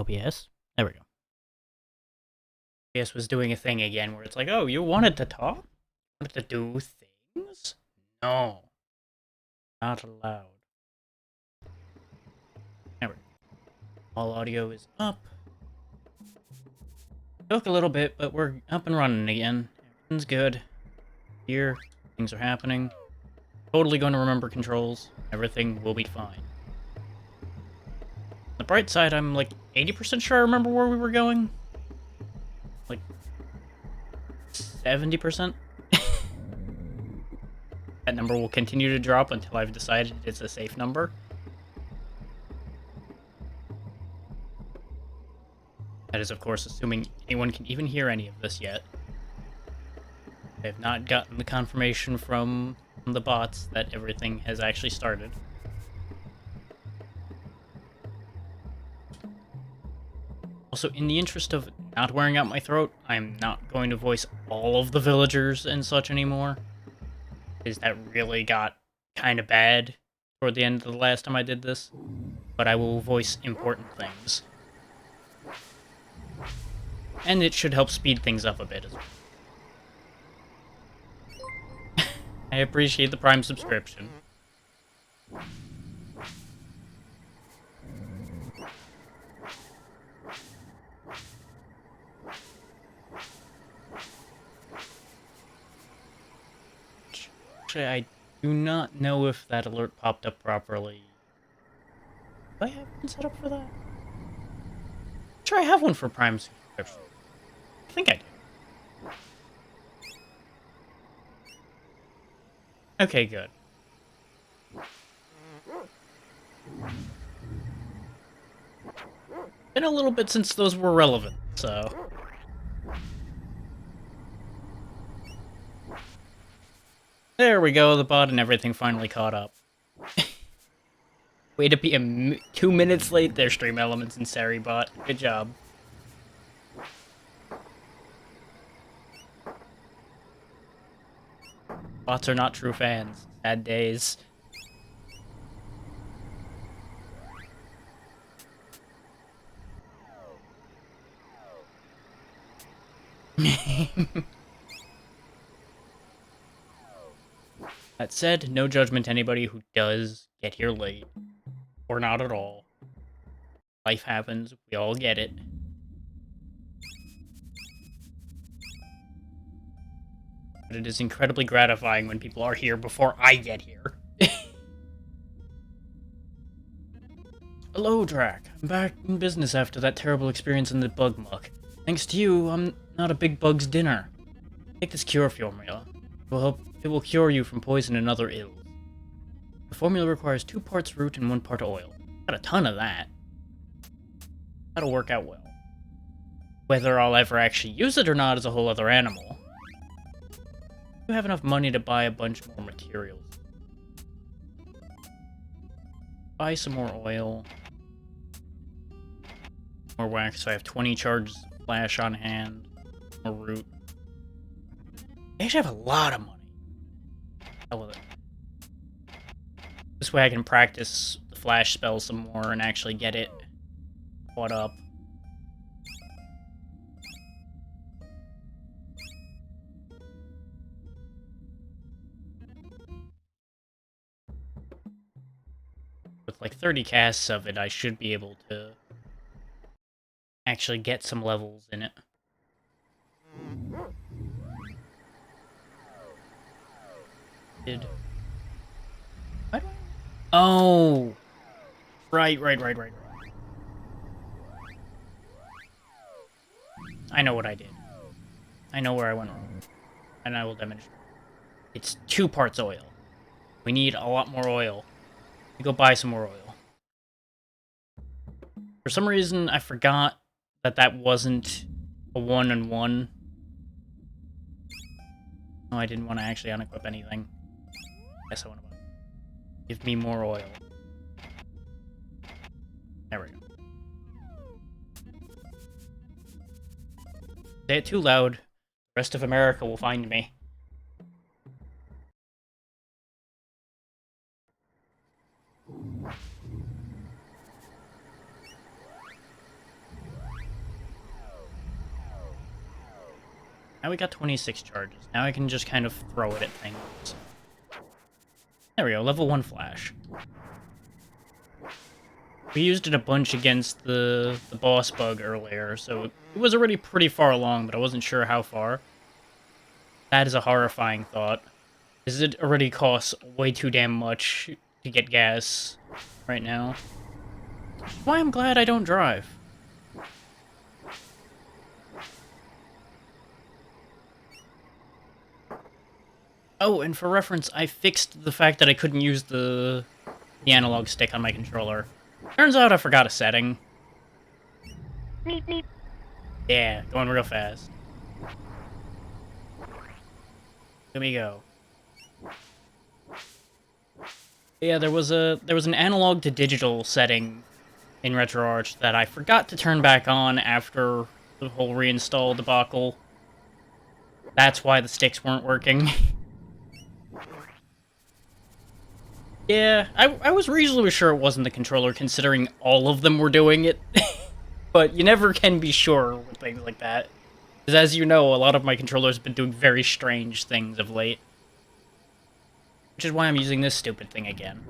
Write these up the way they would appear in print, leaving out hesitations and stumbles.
OBS. There we go. OBS was doing a thing again where it's like, oh, you wanted to talk? Wanted to do things? No. Not allowed. There we go. All audio is up. Took a little bit, but we're up and running again. Everything's good. Here, things are happening. Totally going to remember controls. Everything will be fine. On the bright side, I'm like 80% sure I remember where we were going. Like 70%. That number will continue to drop until I've decided it's a safe number. That is, of course, assuming anyone can even hear any of this yet. I have not gotten the confirmation from the bots that everything has actually started. Also, in the interest of not wearing out my throat, I'm not going to voice all of the villagers and such anymore. Because that really got kind of bad toward the end of the last time I did this. But I will voice important things. And it should help speed things up a bit as well. I appreciate the Prime subscription. Actually, I do not know if that alert popped up properly. Do I have one set up for that? I'm sure I have one for Prime subscription. I think I do. Okay, good. Been a little bit since those were relevant, so... There we go, the bot and everything finally caught up. Way to be 2 minutes late there, Stream Elements and Saribot. Good job. Bots are not true fans. Sad days. That said, no judgment to anybody who does get here late. Or not at all. Life happens, we all get it. But it is incredibly gratifying when people are here before I get here. Hello, Drac. I'm back in business after that terrible experience in the bug muck. Thanks to you, I'm not a big bug's dinner. Take this cure formula. It will cure you from poison and other ills. The formula requires 2 parts root and 1 part oil. Got a ton of that. That'll work out well. Whether I'll ever actually use it or not is a whole other animal. You have enough money to buy a bunch more materials. Buy some more oil. More wax, so I have 20 charges of flash on hand. More root. I actually have a lot of money. Hell with it. This way I can practice the flash spell some more and actually get it caught up. With like 30 casts of it, I should be able to actually get some levels in it. What? Oh! Right. I know what I did. I know where I went wrong. And I will demonstrate. It's 2 parts oil. We need a lot more oil. We go buy some more oil. For some reason, I forgot that that wasn't a 1-on-1. No, I didn't want to actually unequip anything. Guess I want to buy. Give me more oil. There we go. Say it too loud. The rest of America will find me. Now we got 26 charges. Now I can just kind of throw it at things. There we go, level 1 flash. We used it a bunch against the boss bug earlier, so it was already pretty far along, but I wasn't sure how far. That is a horrifying thought. Because it already costs way too damn much to get gas right now. That's why I'm glad I don't drive. Oh, and for reference, I fixed the fact that I couldn't use the analog stick on my controller. Turns out I forgot a setting. Beep, beep. Yeah, going real fast. Here we go. Yeah, there was an analog to digital setting in RetroArch that I forgot to turn back on after the whole reinstall debacle. That's why the sticks weren't working. Yeah, I was reasonably sure it wasn't the controller, considering all of them were doing it. But you never can be sure with things like that. Because as you know, a lot of my controllers have been doing very strange things of late. Which is why I'm using this stupid thing again.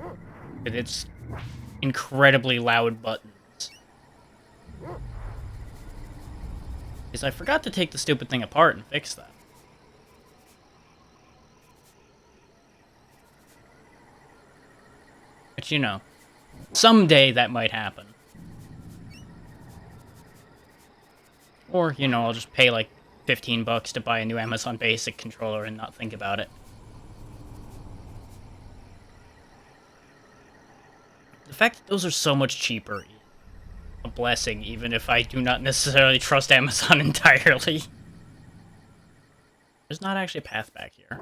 With its incredibly loud buttons. Because I forgot to take the stupid thing apart and fix that. But you know, someday that might happen. Or, you know, I'll just pay like 15 bucks to buy a new Amazon Basic controller and not think about it. The fact that those are so much cheaper is a blessing, even if I do not necessarily trust Amazon entirely. There's not actually a path back here.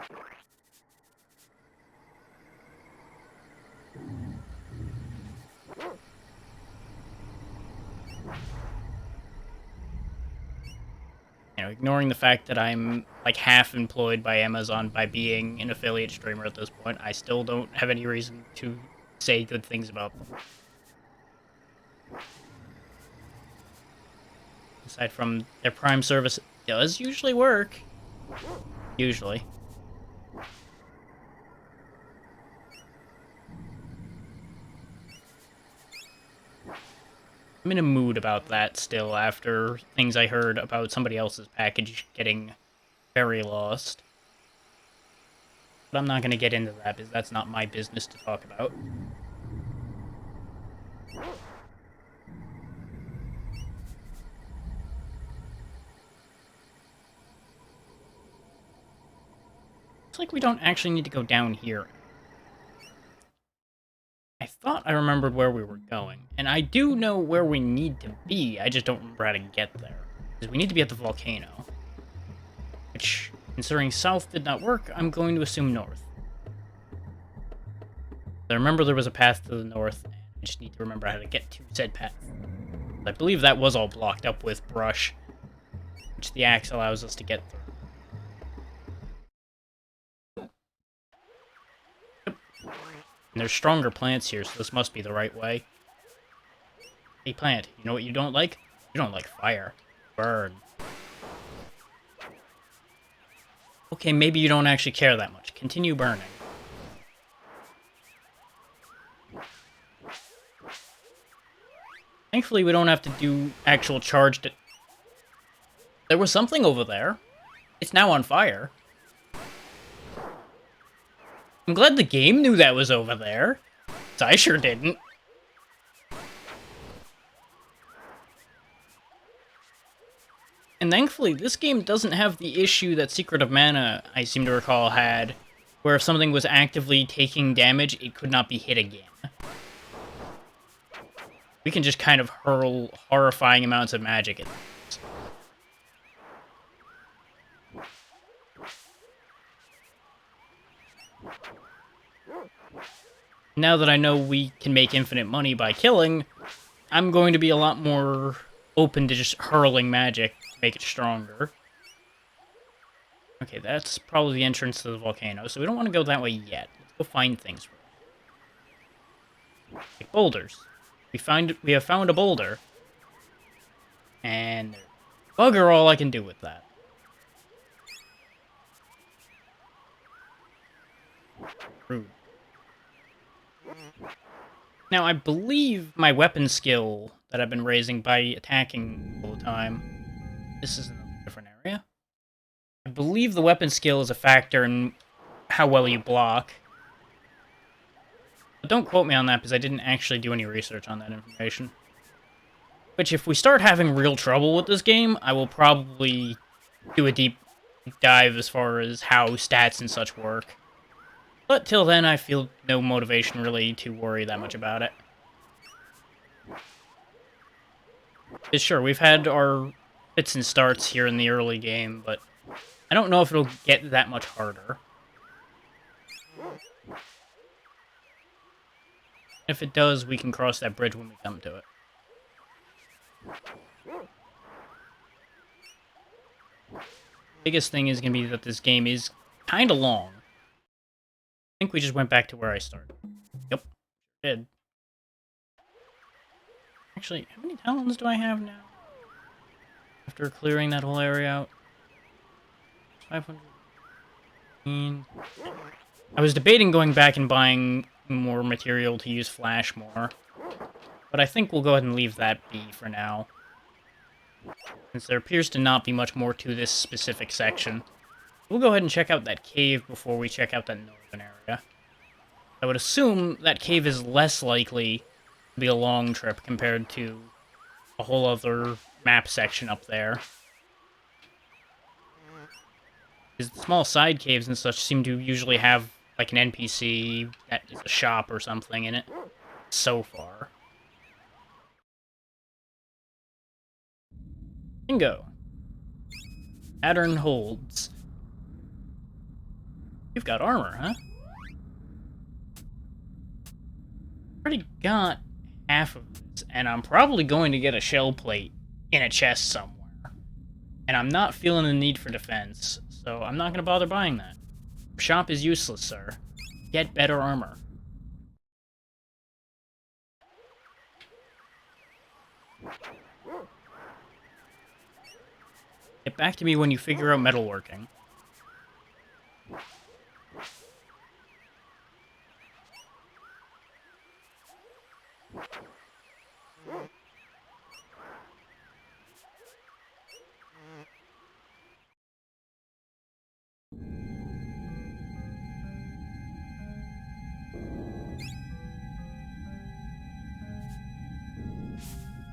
You know, ignoring the fact that I'm like half employed by Amazon by being an affiliate streamer at this point, I still don't have any reason to say good things about them. Aside from their Prime service does usually work. Usually. I'm in a mood about that still after things I heard about somebody else's package getting very lost. But I'm not going to get into that because that's not my business to talk about. Looks like we don't actually need to go down here. I thought I remembered where we were going, and I do know where we need to be, I just don't remember how to get there. Because we need to be at the volcano. Which, considering south did not work, I'm going to assume north. I remember there was a path to the north, and I just need to remember how to get to said path. I believe that was all blocked up with brush, which the axe allows us to get through. And there's stronger plants here, so this must be the right way. Hey, plant, you know what you don't like? You don't like fire. Burn. Okay, maybe you don't actually care that much. Continue burning. Thankfully, we don't have to do actual charged... There was something over there. It's now on fire. I'm glad the game knew that was over there. 'Cause I sure didn't. And thankfully, this game doesn't have the issue that Secret of Mana, I seem to recall, had, where if something was actively taking damage, it could not be hit again. We can just kind of hurl horrifying amounts of magic at things. Now that I know we can make infinite money by killing, I'm going to be a lot more open to just hurling magic to make it stronger. Okay, that's probably the entrance to the volcano, so we don't want to go that way yet. Let's go find things first. Like boulders. We have found a boulder. And bugger all I can do with that. Rude. Now, I believe my weapon skill that I've been raising by attacking all the time... This is in a different area. I believe the weapon skill is a factor in how well you block. But don't quote me on that, because I didn't actually do any research on that information. Which, if we start having real trouble with this game, I will probably do a deep dive as far as how stats and such work. But till then, I feel no motivation really to worry that much about it. Because sure, we've had our fits and starts here in the early game, but I don't know if it'll get that much harder. If it does, we can cross that bridge when we come to it. Biggest thing is going to be that this game is kind of long. I think we just went back to where I started. Yep, did. Actually, how many talons do I have now? After clearing that whole area out. 500. I was debating going back and buying more material to use Flash more. But I think we'll go ahead and leave that be for now. Since there appears to not be much more to this specific section. We'll go ahead and check out that cave before we check out that northern area. I would assume that cave is less likely to be a long trip compared to a whole other map section up there. Because the small side caves and such seem to usually have like an NPC that is a shop or something in it. So far. Bingo. Pattern holds. You've got armor, huh? Already got half of this, and I'm probably going to get a shell plate in a chest somewhere. And I'm not feeling the need for defense, so I'm not going to bother buying that. Shop is useless, sir. Get better armor. Get back to me when you figure out metalworking.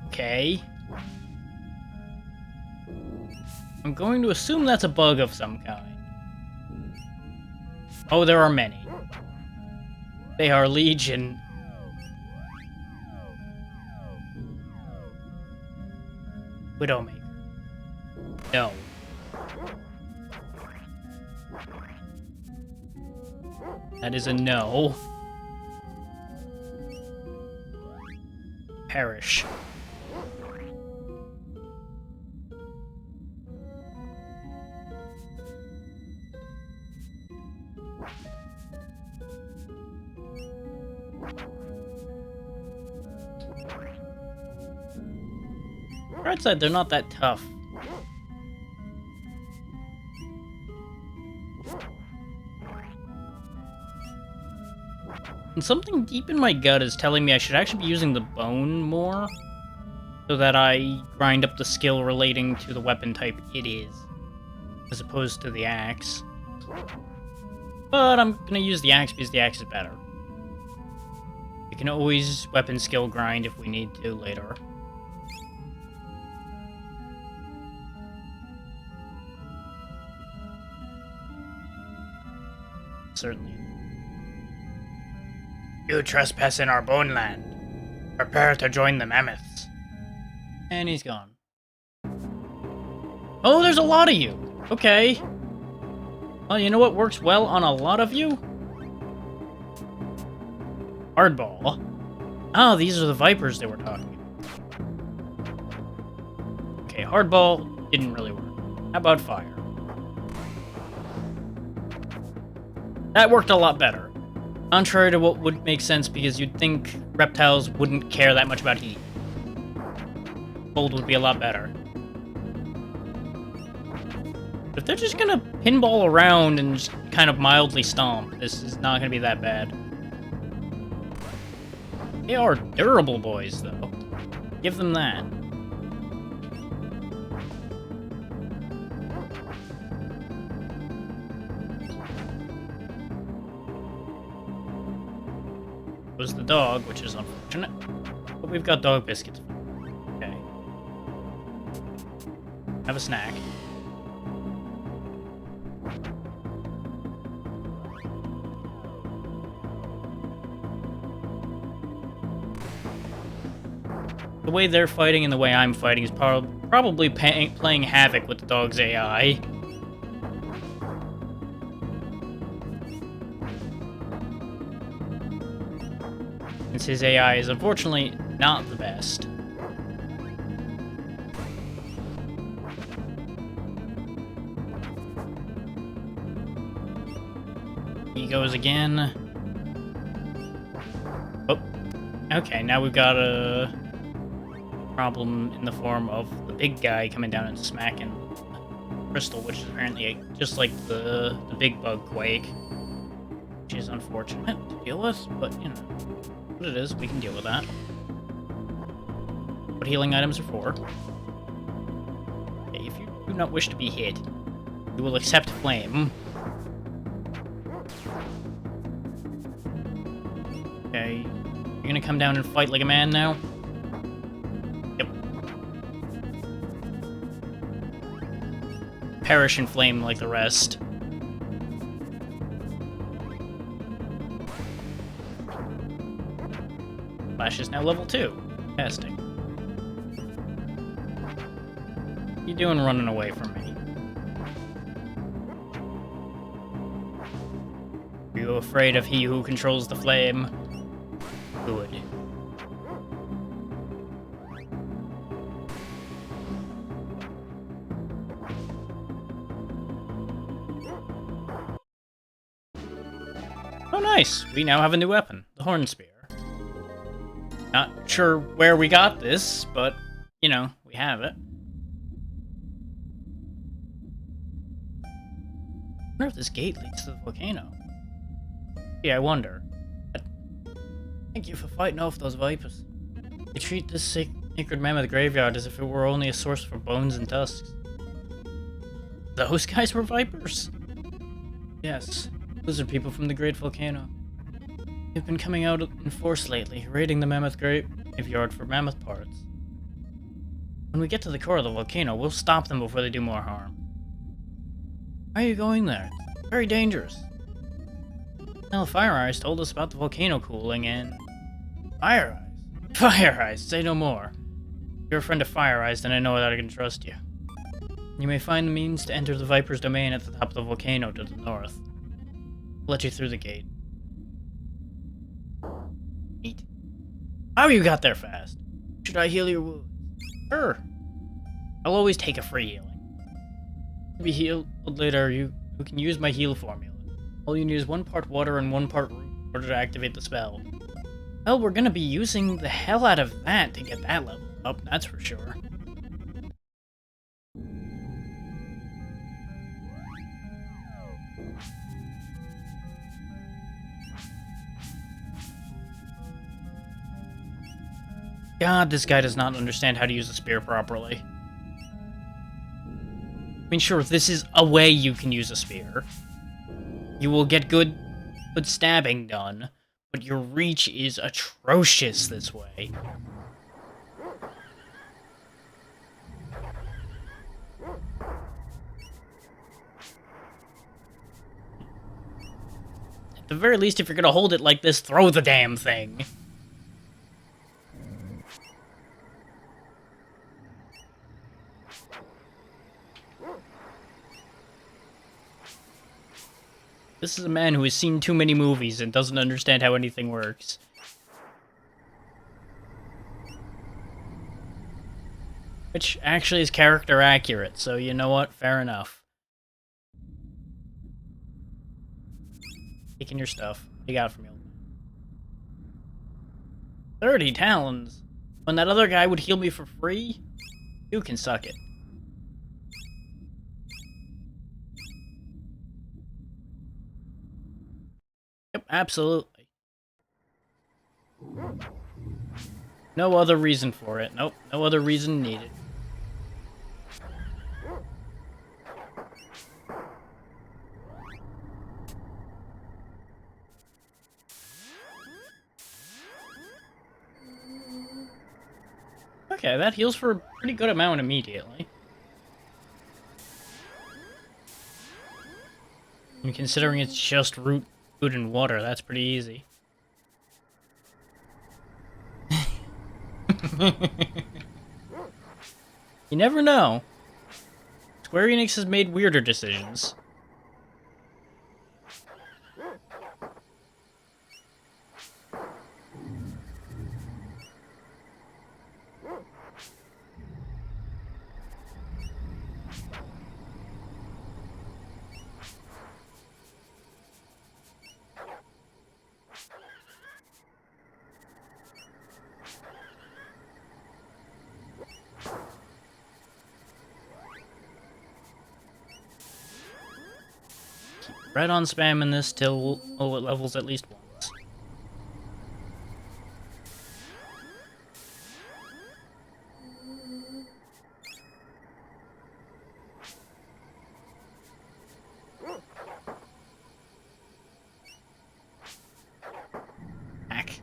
Okay. I'm going to assume that's a bug of some kind. Oh, there are many. They are legion. Widowmaker. No. That is a no. Perish. Right side, they're not that tough. And something deep in my gut is telling me I should actually be using the bone more, so that I grind up the skill relating to the weapon type it is, as opposed to the axe. But I'm gonna use the axe because the axe is better. We can always weapon skill grind if we need to later. Certainly. You trespass in our bone land. Prepare to join the mammoths. And he's gone. Oh, there's a lot of you! Okay. Well, you know what works well on a lot of you? Hardball. Ah, these are the vipers they were talking about. Okay, hardball didn't really work. How about fire? That worked a lot better. Contrary to what would make sense, because you'd think reptiles wouldn't care that much about heat. Cold would be a lot better. But if they're just gonna pinball around and just kind of mildly stomp. This is not going to be that bad. They are durable boys, though. Give them that. Was the dog, which is unfortunate. But we've got dog biscuits. Okay. Have a snack. The way they're fighting and the way I'm fighting is probably playing havoc with the dog's AI. Since his AI is unfortunately not the best. He goes again. Oh. Okay, now we've got a problem in the form of the big guy coming down and smacking Crystal, which is apparently just like the big bug Quake. Which is unfortunate to deal with, but you know. What it is, we can deal with that. What healing items are for. Okay, if you do not wish to be hit, you will accept flame. Okay, you're gonna come down and fight like a man now? Yep. Perish in flame like the rest. Flash is now level 2. Fantastic. What you doing running away from me? Are you afraid of he who controls the flame? Good. Oh nice! We now have a new weapon, the Horn Spear. Not sure where we got this, but, you know, we have it. I wonder if this gate leads to the volcano. Yeah, I wonder. But thank you for fighting off those vipers. They treat this sacred mammoth graveyard as if it were only a source for bones and tusks. Those guys were vipers? Yes, those are people from the Great Volcano. They've been coming out in force lately, raiding the mammoth graveyard for mammoth parts. When we get to the core of the volcano, we'll stop them before they do more harm. Why are you going there? It's very dangerous. Well, Fire Eyes told us about the volcano cooling and... Fire Eyes? Fire Eyes, say no more. If you're a friend of Fire Eyes, then I know that I can trust you. You may find the means to enter the Viper's domain at the top of the volcano to the north. I'll let you through the gate. Neat. How you got there fast? Should I heal your wounds? Sure. I'll always take a free healing. To be healed later, you can use my heal formula. All you need is 1 part water and 1 part root in order to activate the spell. Well, we're gonna be using the hell out of that to get that level up, that's for sure. God, this guy does not understand how to use a spear properly. I mean, sure, this is a way you can use a spear. You will get good stabbing done, but your reach is atrocious this way. At the very least, if you're gonna hold it like this, throw the damn thing. This is a man who has seen too many movies and doesn't understand how anything works. Which actually is character accurate, so you know what? Fair enough. Taking your stuff. What you got from you? 30 talons? When that other guy would heal me for free? You can suck it. Yep, absolutely. No other reason for it. Nope, no other reason needed. Okay, that heals for a pretty good amount immediately. And considering it's just root, food, and water, that's pretty easy. You never know. Square Enix has made weirder decisions. Right on spamming this till it levels at least once. Heck.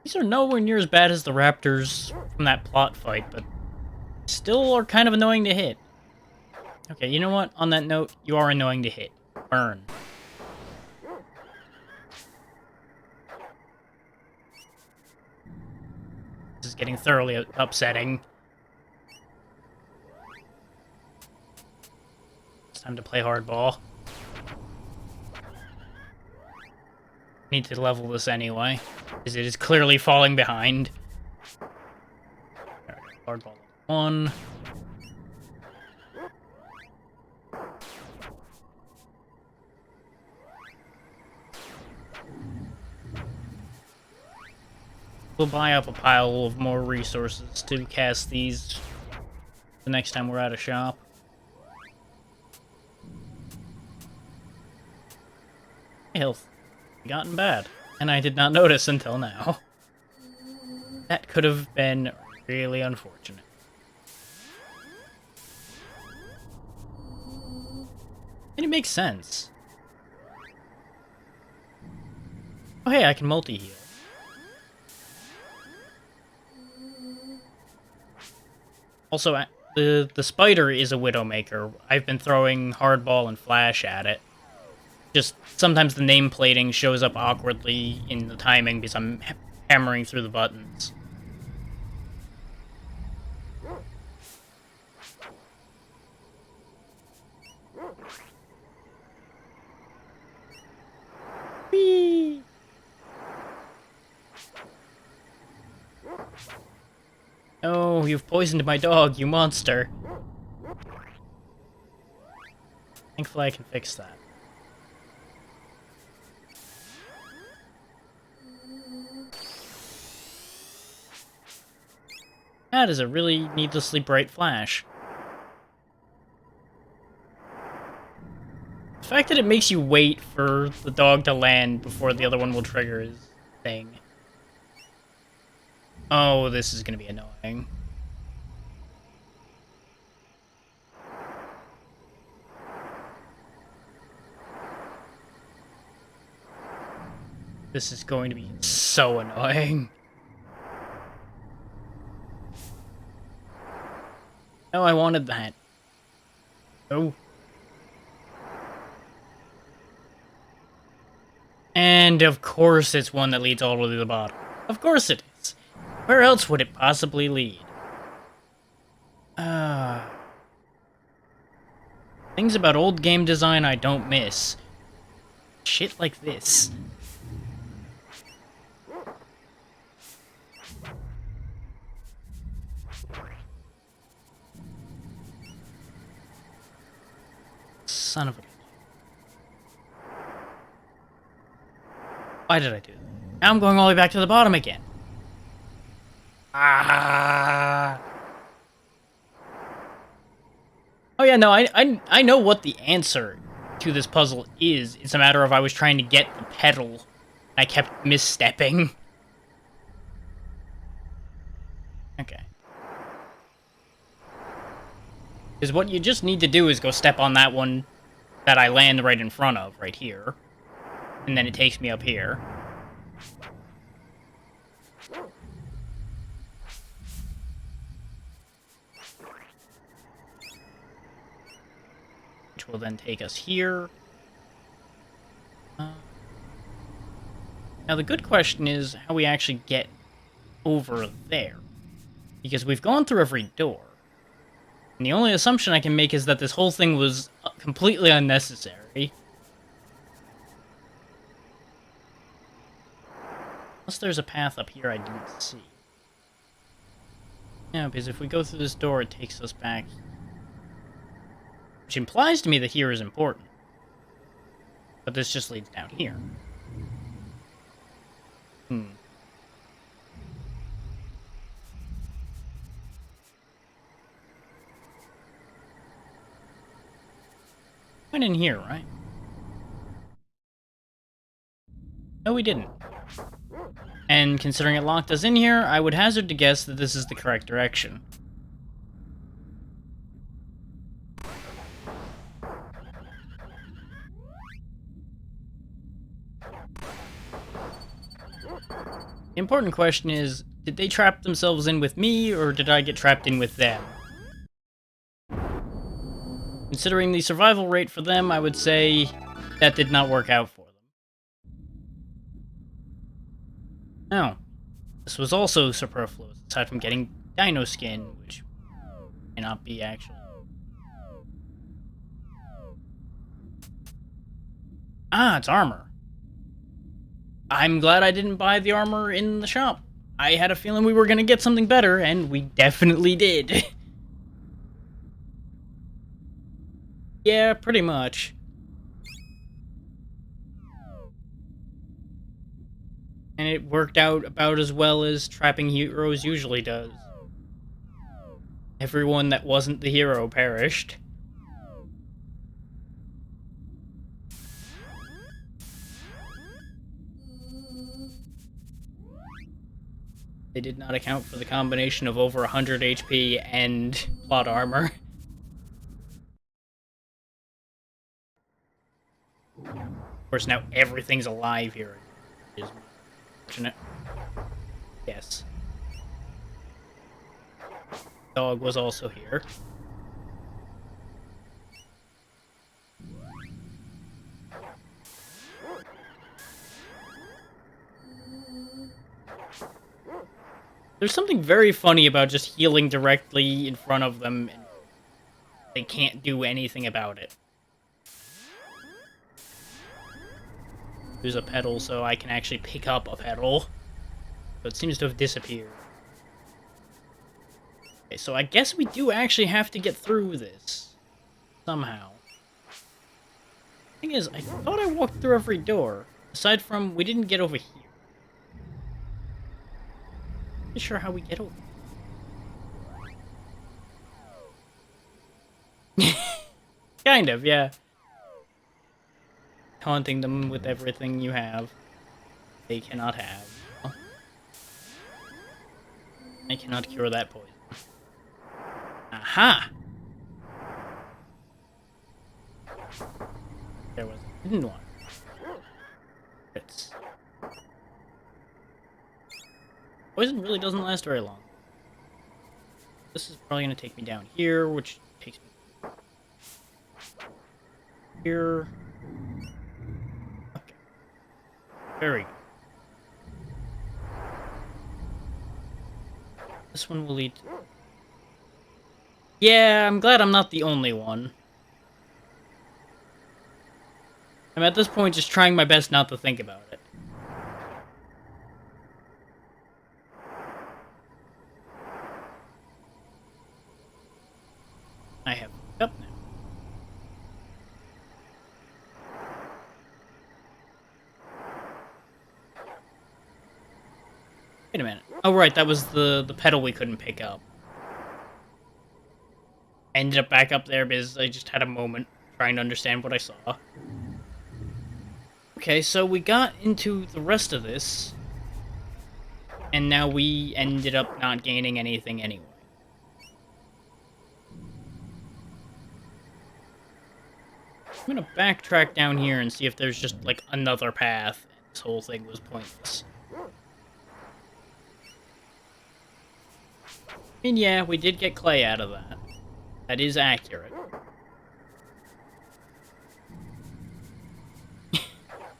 These are nowhere near as bad as the raptors from that plot fight, but still are kind of annoying to hit. Okay, you know what? On that note, you are annoying to hit. Burn. This is getting thoroughly upsetting. It's time to play hardball. Need to level this anyway, because it is clearly falling behind. Hardball 1. We'll buy up a pile of more resources to cast these the next time we're at a shop. Health gotten bad, and I did not notice until now. That could have been really unfortunate. And it makes sense. Oh hey, I can multi-heal. Also, the spider is a Widowmaker. I've been throwing Hardball and Flash at it. Just sometimes the name plating shows up awkwardly in the timing because I'm hammering through the buttons. Whee! Oh, you've poisoned my dog, you monster. Thankfully I can fix that. That is a really needlessly bright flash. The fact that it makes you wait for the dog to land before the other one will trigger his thing. Oh, this is gonna be annoying. This is going to be so annoying. No, I wanted that. Oh. And of course it's one that leads all the way to the bottom. Of course it is. Where else would it possibly lead? Things about old game design I don't miss. Shit like this. Son of a... Why did I do that? Now I'm going all the way back to the bottom again. Ah. Oh yeah, no, I know what the answer to this puzzle is. It's a matter of I was trying to get the pedal. I kept misstepping. Okay. Because what you just need to do is go step on that one that I land right in front of, right here. And then it takes me up here. Which will then take us here. Now the good question is how we actually get over there. Because we've gone through every door. And the only assumption I can make is that this whole thing was completely unnecessary. Unless there's a path up here I didn't see. Yeah, because if we go through this door, it takes us back. Which implies to me that here is important. But this just leads down here. Went in here, right? No, we didn't. And considering it locked us in here, I would hazard to guess that this is the correct direction. The important question is, did they trap themselves in with me, or did I get trapped in with them? Considering the survival rate for them, I would say that did not work out for them. Now, this was also superfluous, aside from getting dino skin, which may not be actually. Ah, it's armor. I'm glad I didn't buy the armor in the shop. I had a feeling we were going to get something better, and we definitely did. Yeah, pretty much. And it worked out about as well as trapping heroes usually does. Everyone that wasn't the hero perished. They did not account for the combination of over 100 HP and plot armor. Of course, now everything's alive here. Is unfortunate. Yes. Dog was also here. There's something very funny about just healing directly in front of them, and they can't do anything about it. There's a pedal, so I can actually pick up a pedal. But it seems to have disappeared. Okay, so I guess we do actually have to get through this. Somehow. Thing is, I thought I walked through every door. Aside from, we didn't get over here. Not sure how we get over. Kind of, yeah. Taunting them with everything you have. They cannot have. I cannot cure that poison. Aha! There was a hidden one. It's... Poison really doesn't last very long. This is probably going to take me down here, which takes me here. Okay. Very good. This one will lead to... Yeah, I'm glad I'm not the only one. I'm at this point just trying my best not to think about it. I have up now. Wait a minute. Oh right, that was the pedal we couldn't pick up. I ended up back up there because I just had a moment. trying to understand what I saw. Okay, so we got into the rest of this, and now we ended up not gaining anything anyway. I'm gonna backtrack down here and see if there's just, like, another path, and this whole thing was pointless. I mean, yeah, we did get clay out of that. That is accurate.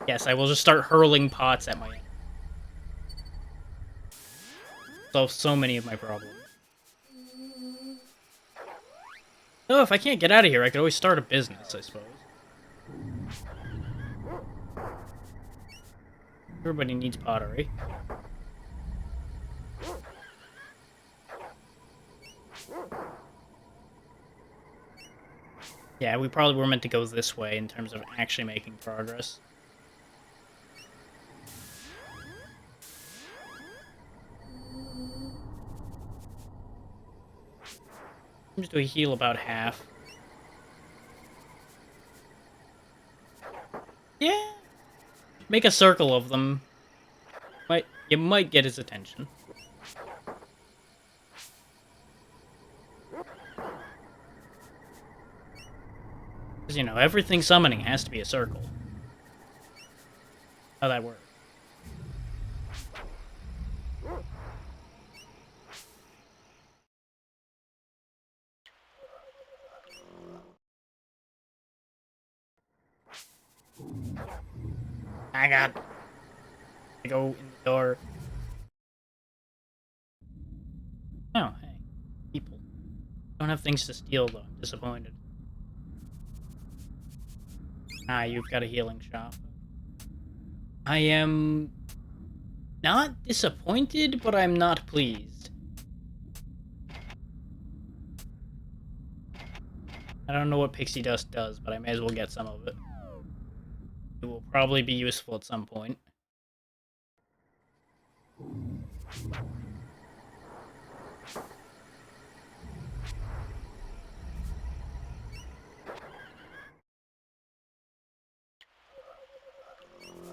Yes, I will just start hurling pots at my... Solve so many of my problems. Oh, if I can't get out of here, I could always start a business, I suppose. Everybody needs pottery. Yeah, we probably were meant to go this way in terms of actually making progress. Seems to heal about half. Yeah. Make a circle of them. You might get his attention. Because, you know, everything summoning has to be a circle. How that works. I got... I go in the door. Oh, hey. People. Don't have things to steal, though. I'm disappointed. Ah, you've got a healing shop. I am... not disappointed, but I'm not pleased. I don't know what pixie dust does, but I may as well get some of it. It will probably be useful at some point.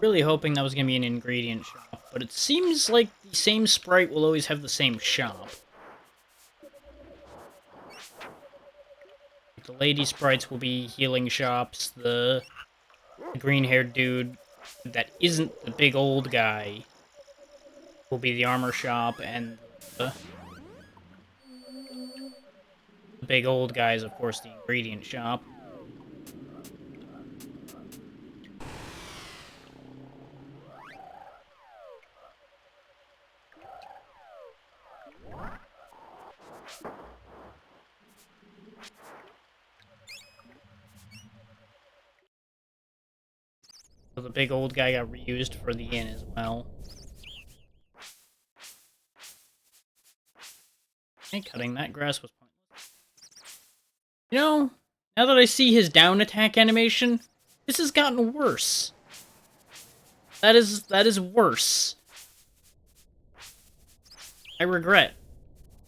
Really hoping that was going to be an ingredient shop, but it seems like the same sprite will always have the same shop. The lady sprites will be healing shops, the green-haired dude that isn't the big old guy will be the armor shop, and the big old guy is, of course, the ingredient shop. So the big old guy got reused for the inn as well. Hey, cutting that grass was pointless. You know, now that I see his down attack animation, this has gotten worse. That is worse. I regret.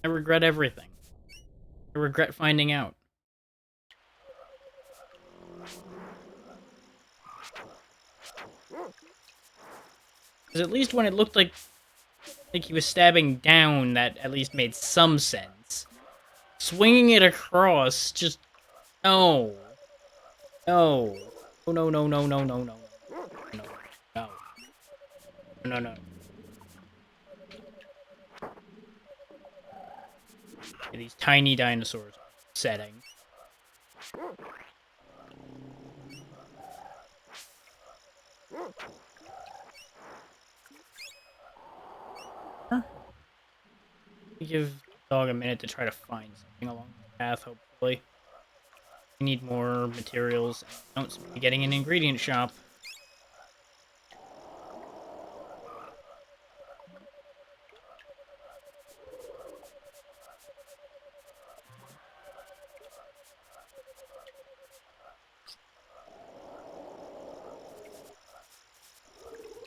I regret everything. I regret finding out. Because at least when it looked like he was stabbing down, that at least made some sense. Swinging it across, just... No. No. Oh, no, no, no, no, no, no. No. No. No, no. These tiny dinosaurs setting. Huh? Give the dog a minute to try to find something along the path, hopefully. We need more materials. Don't seem to be getting an ingredient shop.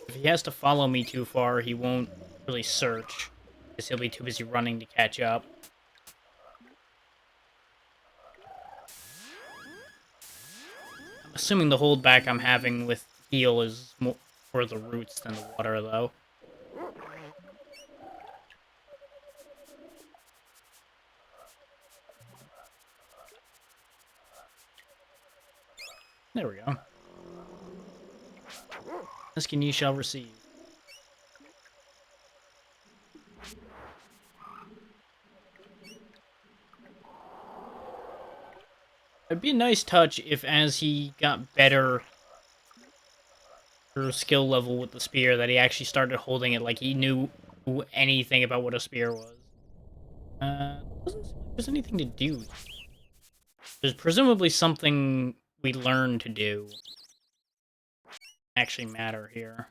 If he has to follow me too far, he won't really search, because he'll be too busy running to catch up. assuming the holdback I'm having with heal is more for the roots than the water, though. There we go. Asking ye shall receive. It'd be a nice touch if, as he got better skill level with the spear, that he actually started holding it like he knew anything about what a spear was. Doesn't seem like there's anything to do. There's presumably something we learn to do. Actually matter here.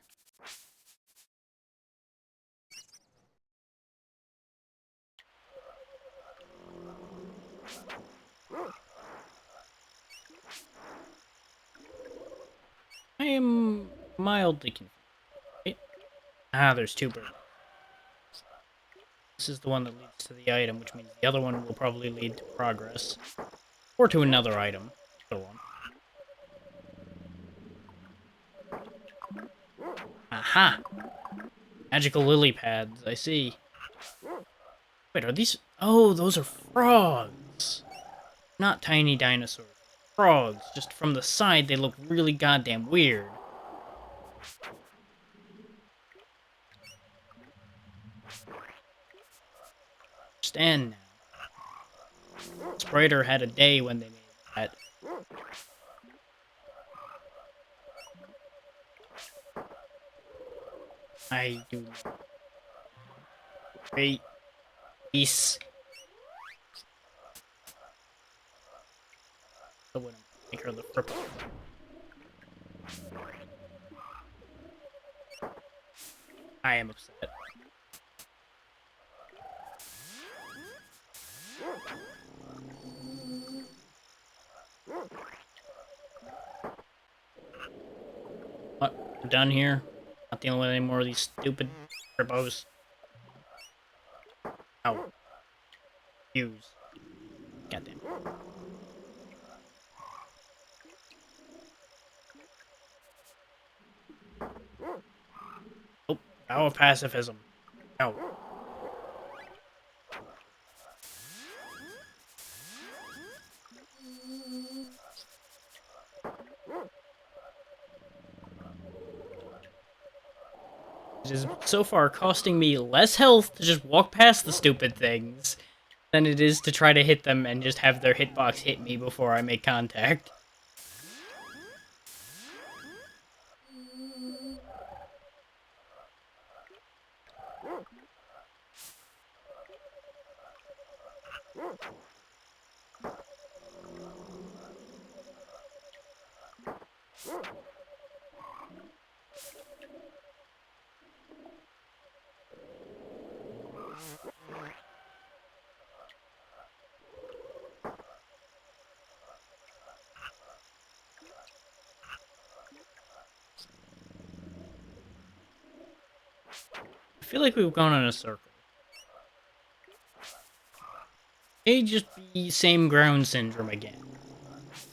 I am mildly confused. Wait. Ah, there's two birds. This is the one that leads to the item, which means the other one will probably lead to progress. Or to another item. Other one. Aha! Magical lily pads, I see. Wait, are these... Oh, those are frogs! Not tiny dinosaurs. Frogs. Just from the side, they look really goddamn weird. Stand now. Spriter had a day when they made that. I do. Great. Peace. I wouldn't make her the purple. I am upset. What? We're done here? Not dealing with any more of these stupid turbos. Ow. Use. Goddamn. Oh, power pacifism. Ow. It is so far costing me less health to just walk past the stupid things than it is to try to hit them and just have their hitbox hit me before I make contact. I feel like we've gone in a circle. It may just be same ground syndrome again.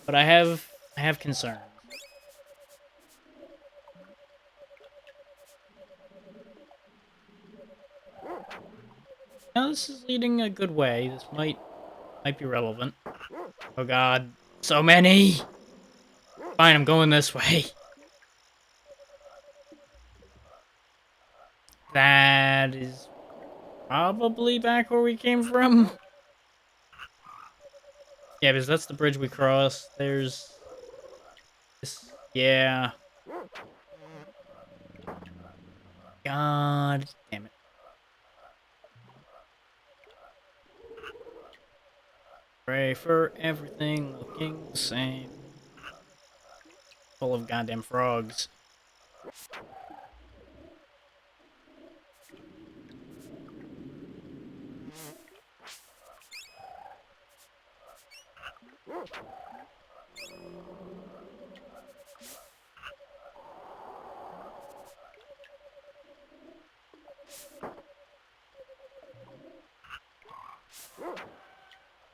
But I have concerns. Now this is leading a good way. This might be relevant. Oh god. So many! Fine, I'm going this way. That is probably back where we came from. Yeah, because that's the bridge we crossed. There's this. Yeah. God damn it. Pray for everything looking the same. Full of goddamn frogs.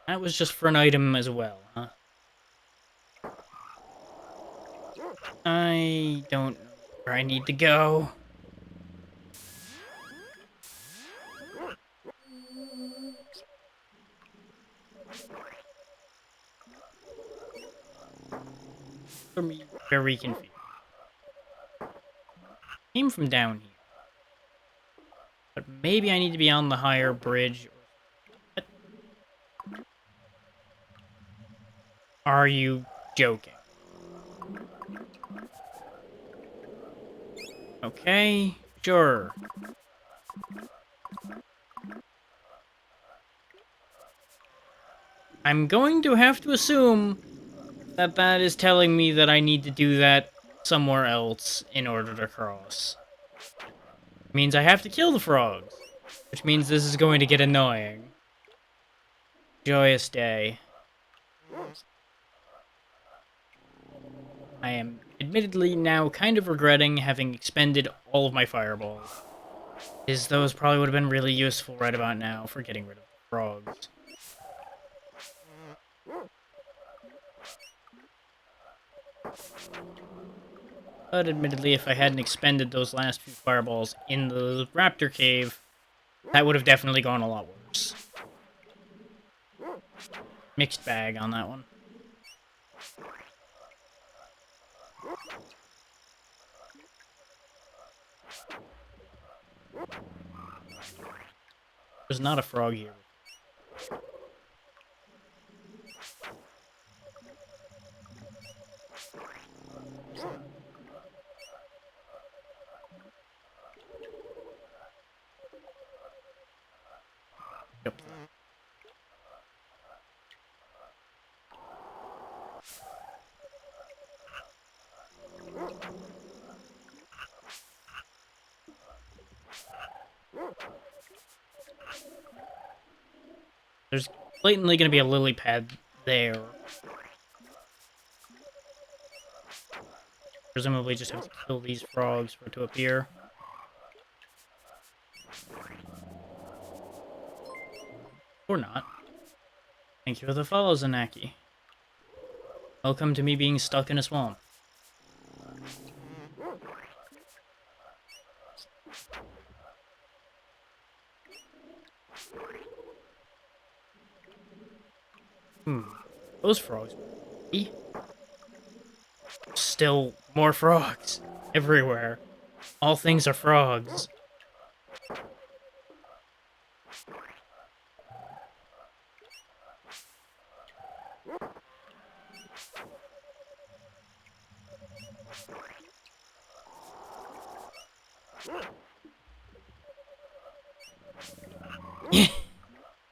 That was just for an item as well, huh? I don't know where I need to go. For me, very confused. Came from down here. But maybe I need to be on the higher bridge. What? Are you joking? Okay, sure. I'm going to have to assume that that is telling me that I need to do that somewhere else in order to cross. It means I have to kill the frogs, which means this is going to get annoying. Joyous day. I am admittedly now kind of regretting having expended all of my fireballs, as those probably would have been really useful right about now for getting rid of the frogs. But admittedly, if I hadn't expended those last few fireballs in the raptor cave, that would have definitely gone a lot worse. Mixed bag on that one. There's not a frog here. Yep. There's blatantly going to be a lily pad there. Presumably just have to kill these frogs for it to appear. Or not. Thank you for the follow, Zanaki. Welcome to me being stuck in a swamp. Those frogs. Still more frogs. Everywhere. All things are frogs.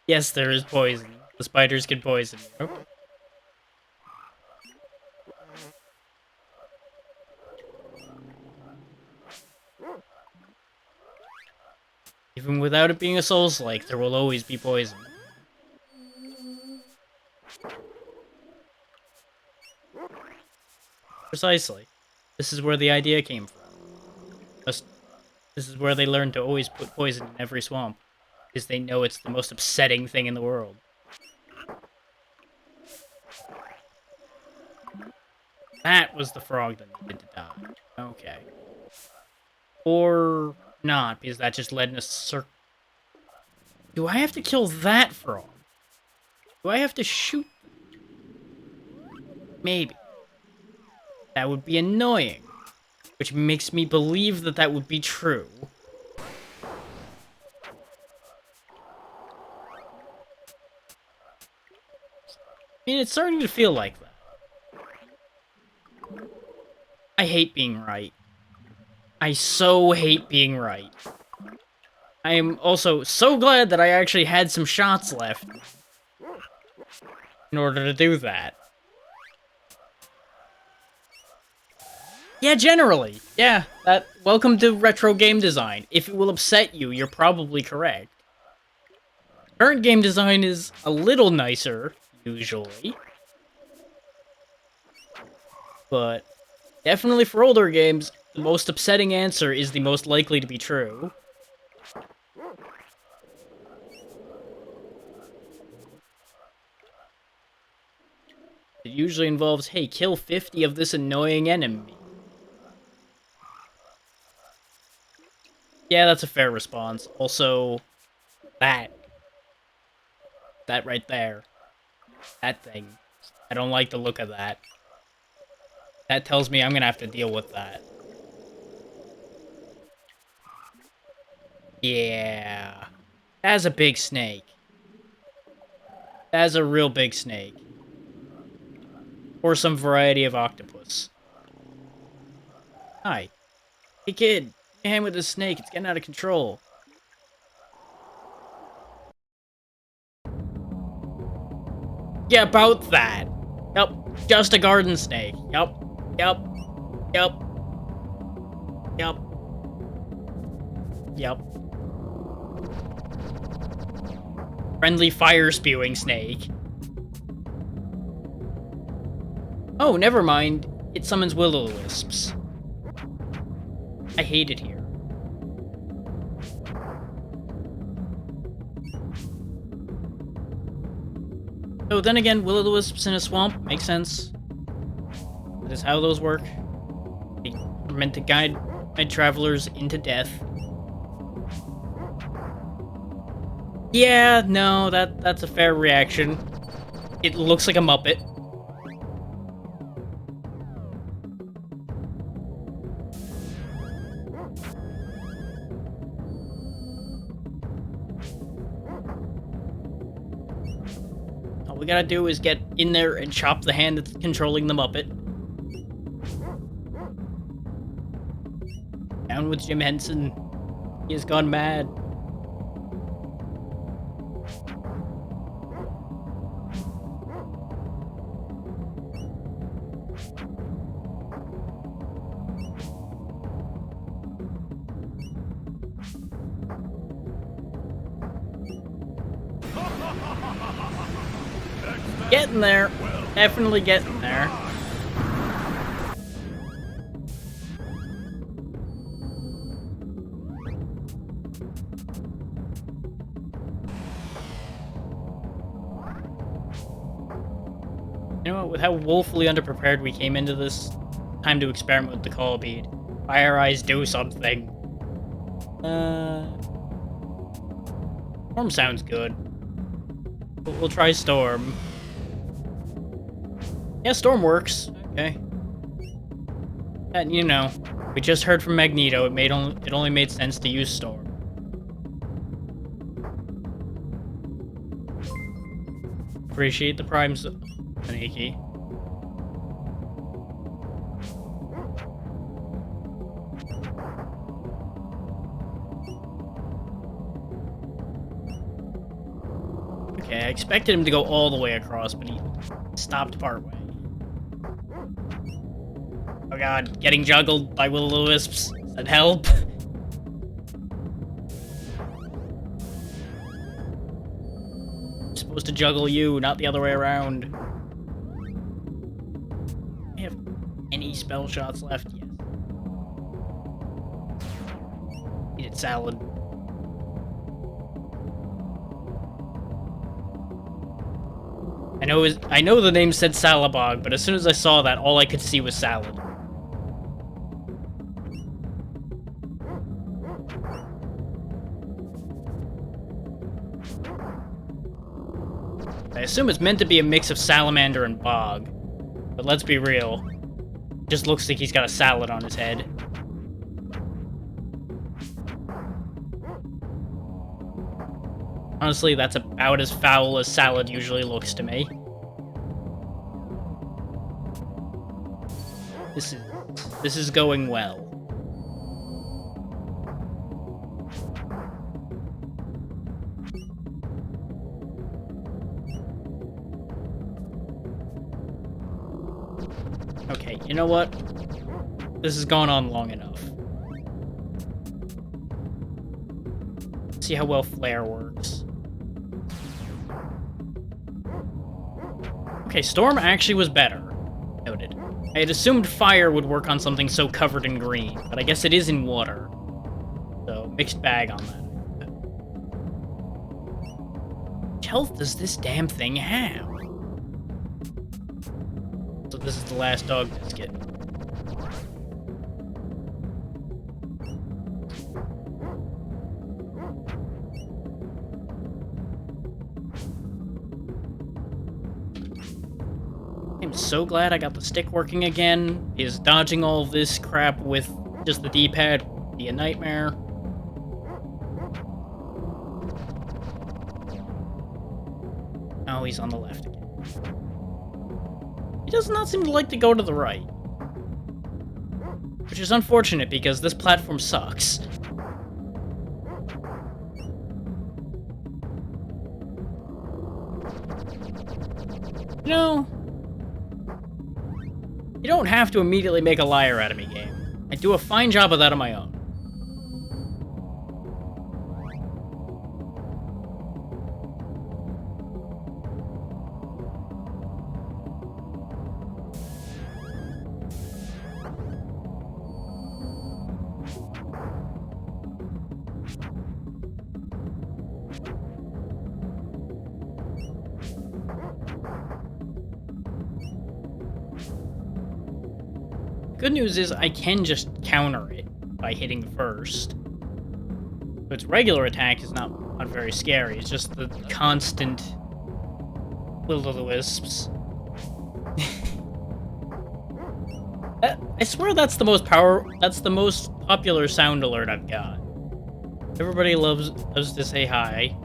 Yes, there is poison. The spiders can poison you. Even without it being a Souls-like, there will always be poison. Precisely. This is where the idea came from. This is where they learned to always put poison in every swamp, because they know it's the most upsetting thing in the world. That was the frog that needed to die. Okay. Or not, because that just led in a circle. Do I have to kill that frog? Do I have to shoot? Maybe. That would be annoying. Which makes me believe that that would be true. I mean, it's starting to feel like that. I hate being right. I so hate being right. I am also so glad that I actually had some shots left in order to do that. Yeah, generally. Yeah, welcome to retro game design. If it will upset you, you're probably correct. Current game design is a little nicer, usually. But definitely for older games, the most upsetting answer is the most likely to be true. It usually involves, hey, kill 50 of this annoying enemy. Yeah, that's a fair response. Also, that right there. That thing. I don't like the look of that. That tells me I'm gonna have to deal with that. Yeah. That's a big snake. That's a real big snake. Or some variety of octopus. Hi. Hey kid, give me a hand with this snake. It's getting out of control. Yeah, about that. Yep. Just a garden snake. Yep. Yep. Yep. Yep. Yep. Friendly fire spewing snake. Oh, never mind. It summons will-o'-wisps. I hate it here. So then again, will-o'-wisps in a swamp makes sense. That is how those work. They are meant to guide travelers into death. Yeah, no, that's a fair reaction. It looks like a Muppet. All we gotta do is get in there and chop the hand that's controlling the Muppet. Down with Jim Henson. He has gone mad. Getting there. Definitely getting there. You know what, with how woefully underprepared we came into this, time to experiment with the call bead. Fire eyes, do something. Storm sounds good. We'll try Storm. Yeah, Storm works. Okay. And you know, we just heard from Magneto. It only made sense to use Storm. Appreciate the primes, Aniki. Okay, I expected him to go all the way across, but he stopped partway. Oh god, getting juggled by will-o'-wisps. Does that help? I'm supposed to juggle you, not the other way around. I have any spell shots left? Yes. Eat it, salad. I know the name said Salabog, but as soon as I saw that, all I could see was salad. I assume it's meant to be a mix of salamander and bog. But let's be real. It just looks like he's got a salad on his head. Honestly, that's about as foul as salad usually looks to me. This is going well. Okay, you know what? This has gone on long enough. Let's see how well Flare works. Okay, Storm actually was better. Noted. I had assumed Fire would work on something so covered in green, but I guess it is in water. So, mixed bag on that. How much health does this damn thing have? So this is the last dog biscuit. I'm so glad I got the stick working again, because dodging all of this crap with just the D-pad would be a nightmare. Oh, he's on the left again. He does not seem to like to go to the right. Which is unfortunate, because this platform sucks. You know, you don't have to immediately make a liar out of me, game. I do a fine job of that on my own. Good news is I can just counter it by hitting first. So its regular attack is not very scary, it's just the constant will-o'-the-wisps. I swear that's the most popular sound alert I've got. Everybody loves to say hi.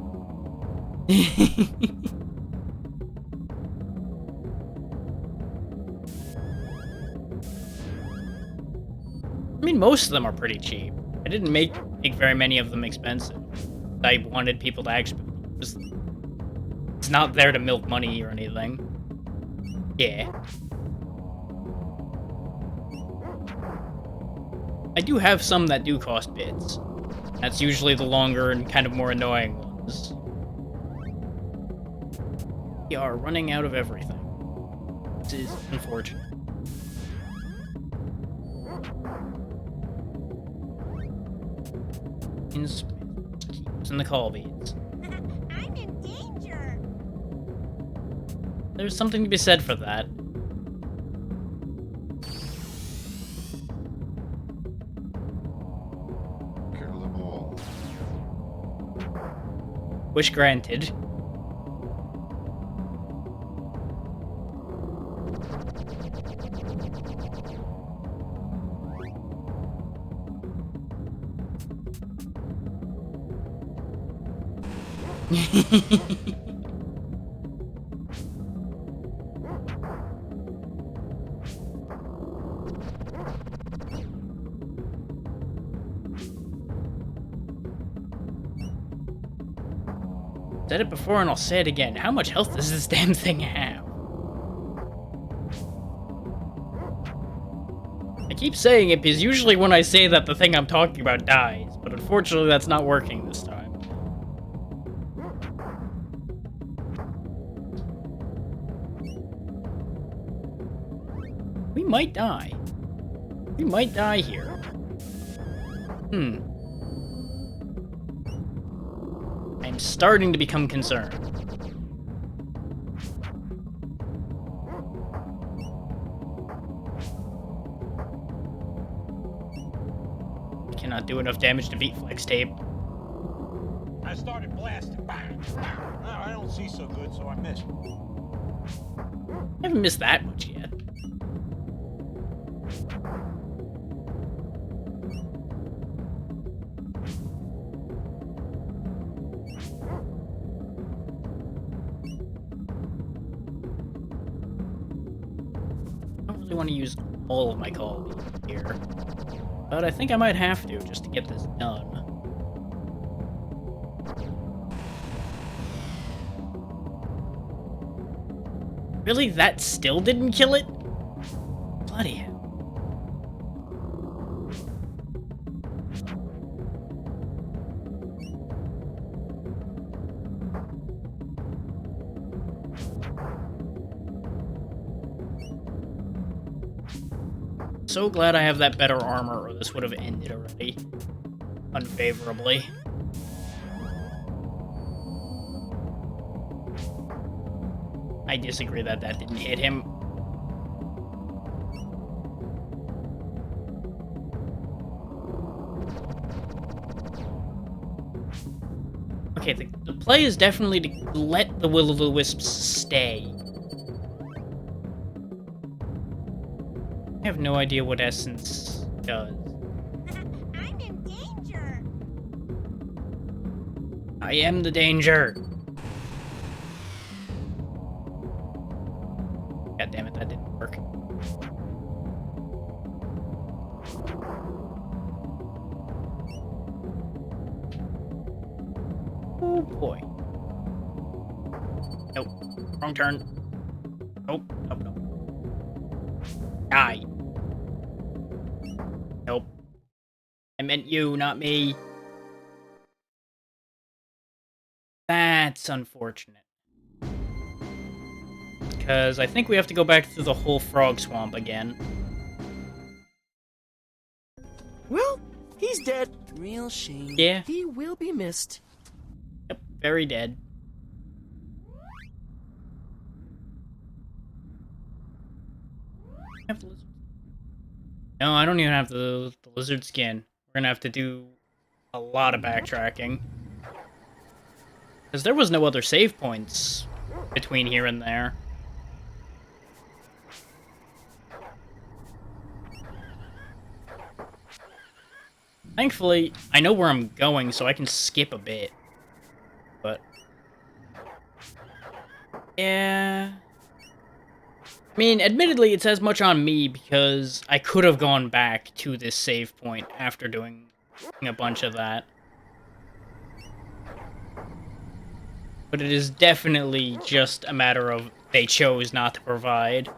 I mean, most of them are pretty cheap. I didn't make very many of them expensive. I wanted people to actually... It's not there to milk money or anything. Yeah. I do have some that do cost bits. That's usually the longer and kind of more annoying ones. We are running out of everything. This is unfortunate. In the call beads. I'm in danger. There's something to be said for that. Kill them all. Wish granted. Said it before and I'll say it again. How much health does this damn thing have? I keep saying it because usually when I say that, the thing I'm talking about dies, but unfortunately that's not working this time. We might die. We might die here. I'm starting to become concerned. I cannot do enough damage to beat Flex Tape. I started blasting. Bang, bang. Now I don't see so good, so I missed. I haven't missed that much yet. I don't really want to use all of my call here, but I think I might have to just to get this done. Really? That still didn't kill it? Bloody hell. So glad I have that better armor, or this would have ended already. Unfavorably. I disagree that didn't hit him. Okay, the play is definitely to let the will-o'-the-wisps stay. I have no idea what essence does. I'm in danger. I am the danger. God damn it, that didn't work. Oh boy. Nope. Wrong turn. Nope. Nope, nope. Die. Nope. I meant you, not me. That's unfortunate. Because I think we have to go back through the whole frog swamp again. Well, he's dead. Real shame. Yeah. He will be missed. Yep, very dead. Have the lizard. No, I don't even have the lizard skin. We're gonna have to do a lot of backtracking. Because there was no other save points between here and there. Thankfully, I know where I'm going, so I can skip a bit. But... yeah... I mean, admittedly, it's as much on me because I could have gone back to this save point after doing a bunch of that. But it is definitely just a matter of they chose not to provide.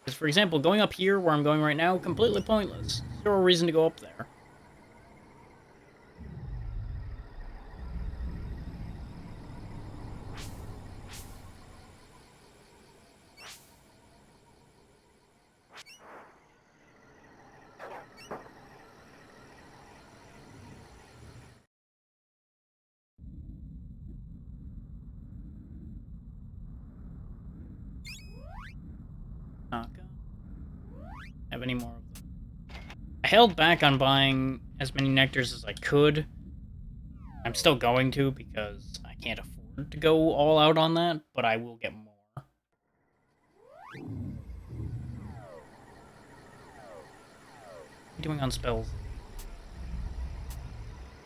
Because, for example, going up here where I'm going right now, completely pointless. Zero reason to go up there. Not gonna have any more of them. I held back on buying as many nectars as I could. I'm still going to because I can't afford to go all out on that, but I will get more. What are you doing on spells?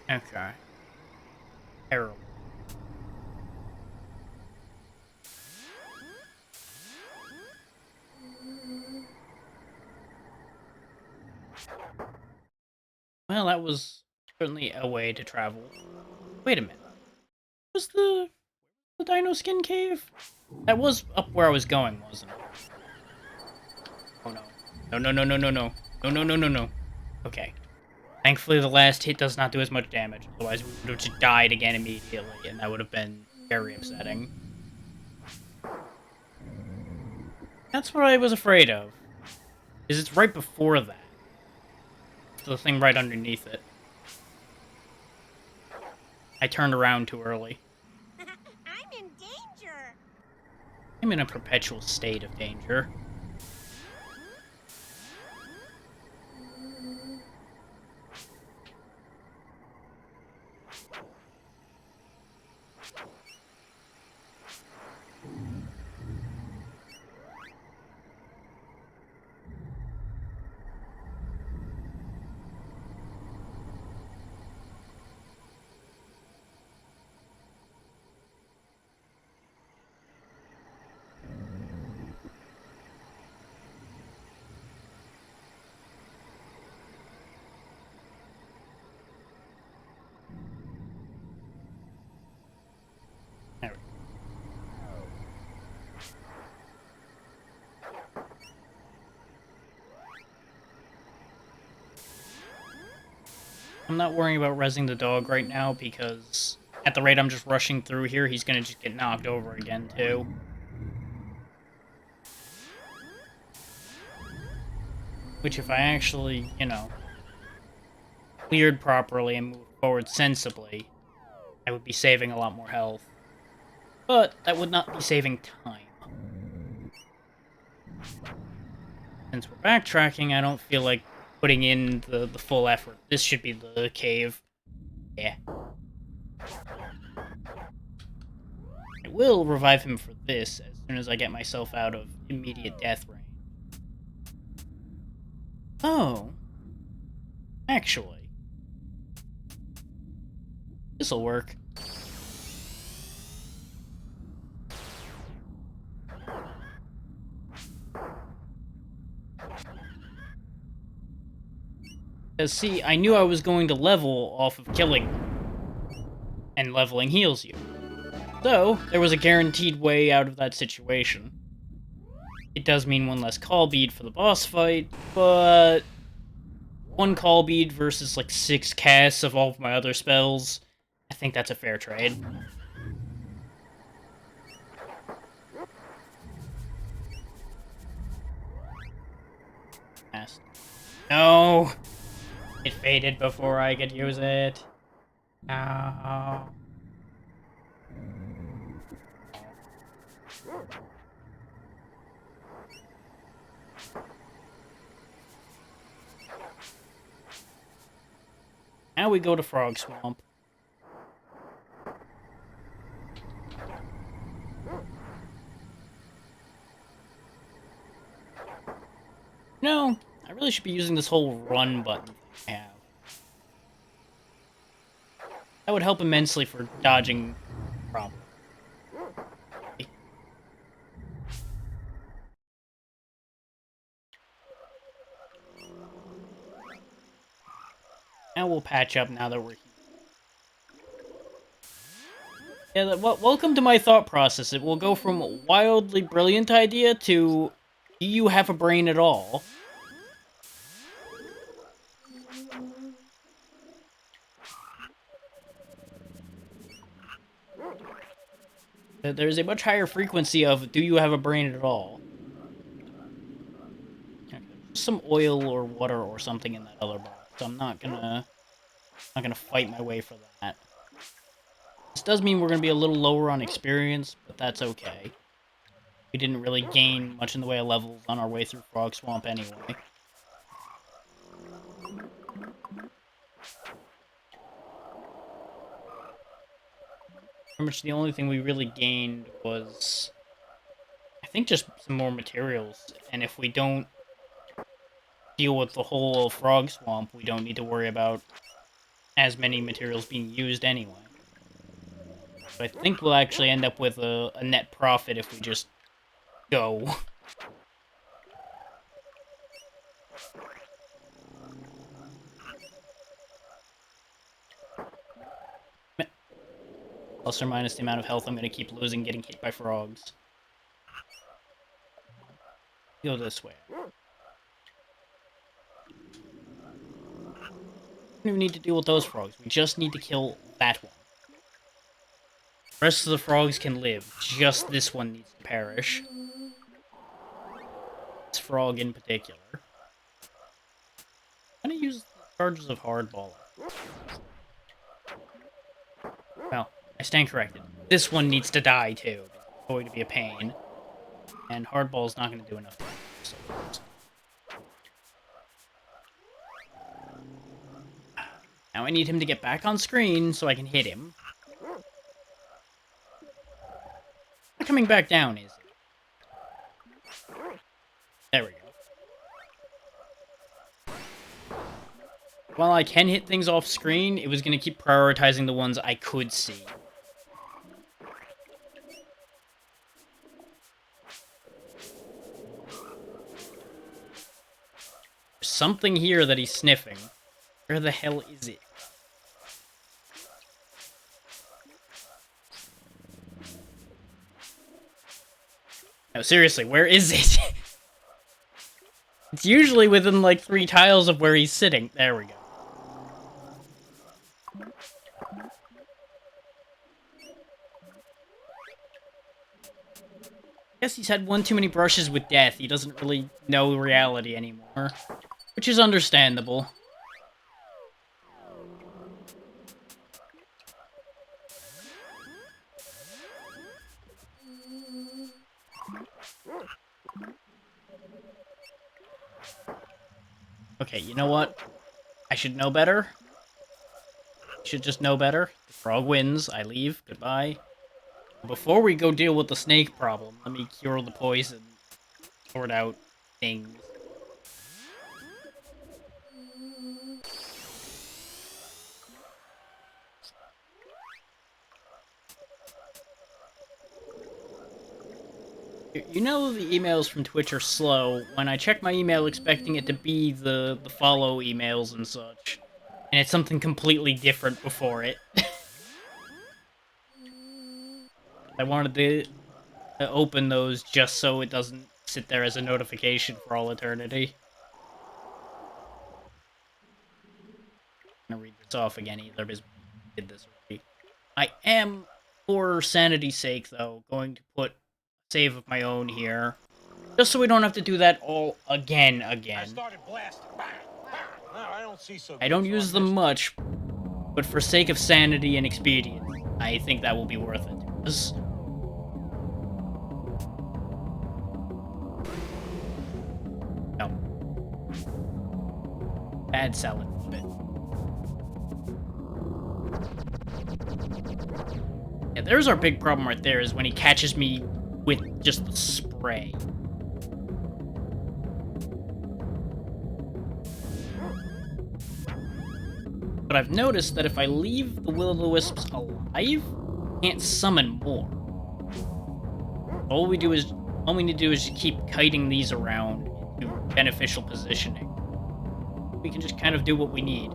Okay. Terrible. Well, that was certainly a way to travel. Wait a minute. Was the Dino Skin Cave? That was up where I was going, wasn't it? Oh no. No, no, no, no, no, no. No, no, no, no, no. Okay. Thankfully, the last hit does not do as much damage. Otherwise, we would have just died again immediately, and that would have been very upsetting. That's what I was afraid of. Is it's right before that. The thing right underneath it. I turned around too early. I'm in danger. I'm in a perpetual state of danger. There we go. I'm not worrying about rezzing the dog right now because at the rate I'm just rushing through here, he's gonna just get knocked over again too. Which if I actually, you know, cleared properly and moved forward sensibly, I would be saving a lot more health. But that would not be saving time. Since we're backtracking, I don't feel like putting in the full effort. This should be the cave. Yeah. I will revive him for this, as soon as I get myself out of immediate death range. Oh. Actually. This'll work. Because, see, I knew I was going to level off of killing them. And leveling heals you. So, there was a guaranteed way out of that situation. It does mean one less call bead for the boss fight, but... one call bead versus, like, 6 casts of all of my other spells. I think that's a fair trade. Cast. No! It faded before I could use it. No. Now we go to Frog Swamp. No, I really should be using this whole run button I have. That would help immensely for dodging problems. Now we'll patch up now that we're here. Yeah, welcome to my thought process. It will go from wildly brilliant idea to, do you have a brain at all? There's a much higher frequency of, do you have a brain at all? Okay. Some oil or water or something in that other box. So I'm not gonna fight my way for that. This does mean we're gonna be a little lower on experience, but that's okay. We didn't really gain much in the way of levels on our way through Frog Swamp anyway. Pretty much the only thing we really gained was, I think, just some more materials. And if we don't deal with the whole Frog Swamp, we don't need to worry about as many materials being used anyway. So I think we'll actually end up with a net profit if we just go. Plus or minus the amount of health I'm going to keep losing getting hit by frogs. Go this way. We don't even need to deal with those frogs. We just need to kill that one. The rest of the frogs can live. Just this one needs to perish. This frog in particular. I'm going to use the charges of Hardball. Well, I stand corrected. This one needs to die too. It's going to be a pain. And Hardball's not going to do enough damage. So. Now I need him to get back on screen so I can hit him. Not coming back down, is it? There we go. While I can hit things off screen, it was going to keep prioritizing the ones I could see. There's something here that he's sniffing. Where the hell is it? No, seriously, where is it? It's usually within, like, 3 tiles of where he's sitting. There we go. Guess he's had one too many brushes with death. He doesn't really know reality anymore. Which is understandable. Okay, you know what? I should know better. I should just know better. The frog wins. I leave. Goodbye. Before we go deal with the snake problem, let me cure the poison. Sort out things. You know the emails from Twitch are slow. When I check my email expecting it to be the follow emails and such, and it's something completely different before it. I wanted to open those just so it doesn't sit there as a notification for all eternity. I'm gonna read this off again either because I did this already. I am, for sanity's sake though, going to put save of my own here, just so we don't have to do that all again. I started blasting. Bang, bang. No, I don't see so good. I don't so use I them missed. much, but for sake of sanity and expedience, I think that will be worth it. 'Cause no. Bad salad a bit. Yeah, there's our big problem right there, is when he catches me with just the spray. But I've noticed that if I leave the Will-O-the-Wisps alive, I can't summon more. All we need to do is keep kiting these around into beneficial positioning. We can just kind of do what we need.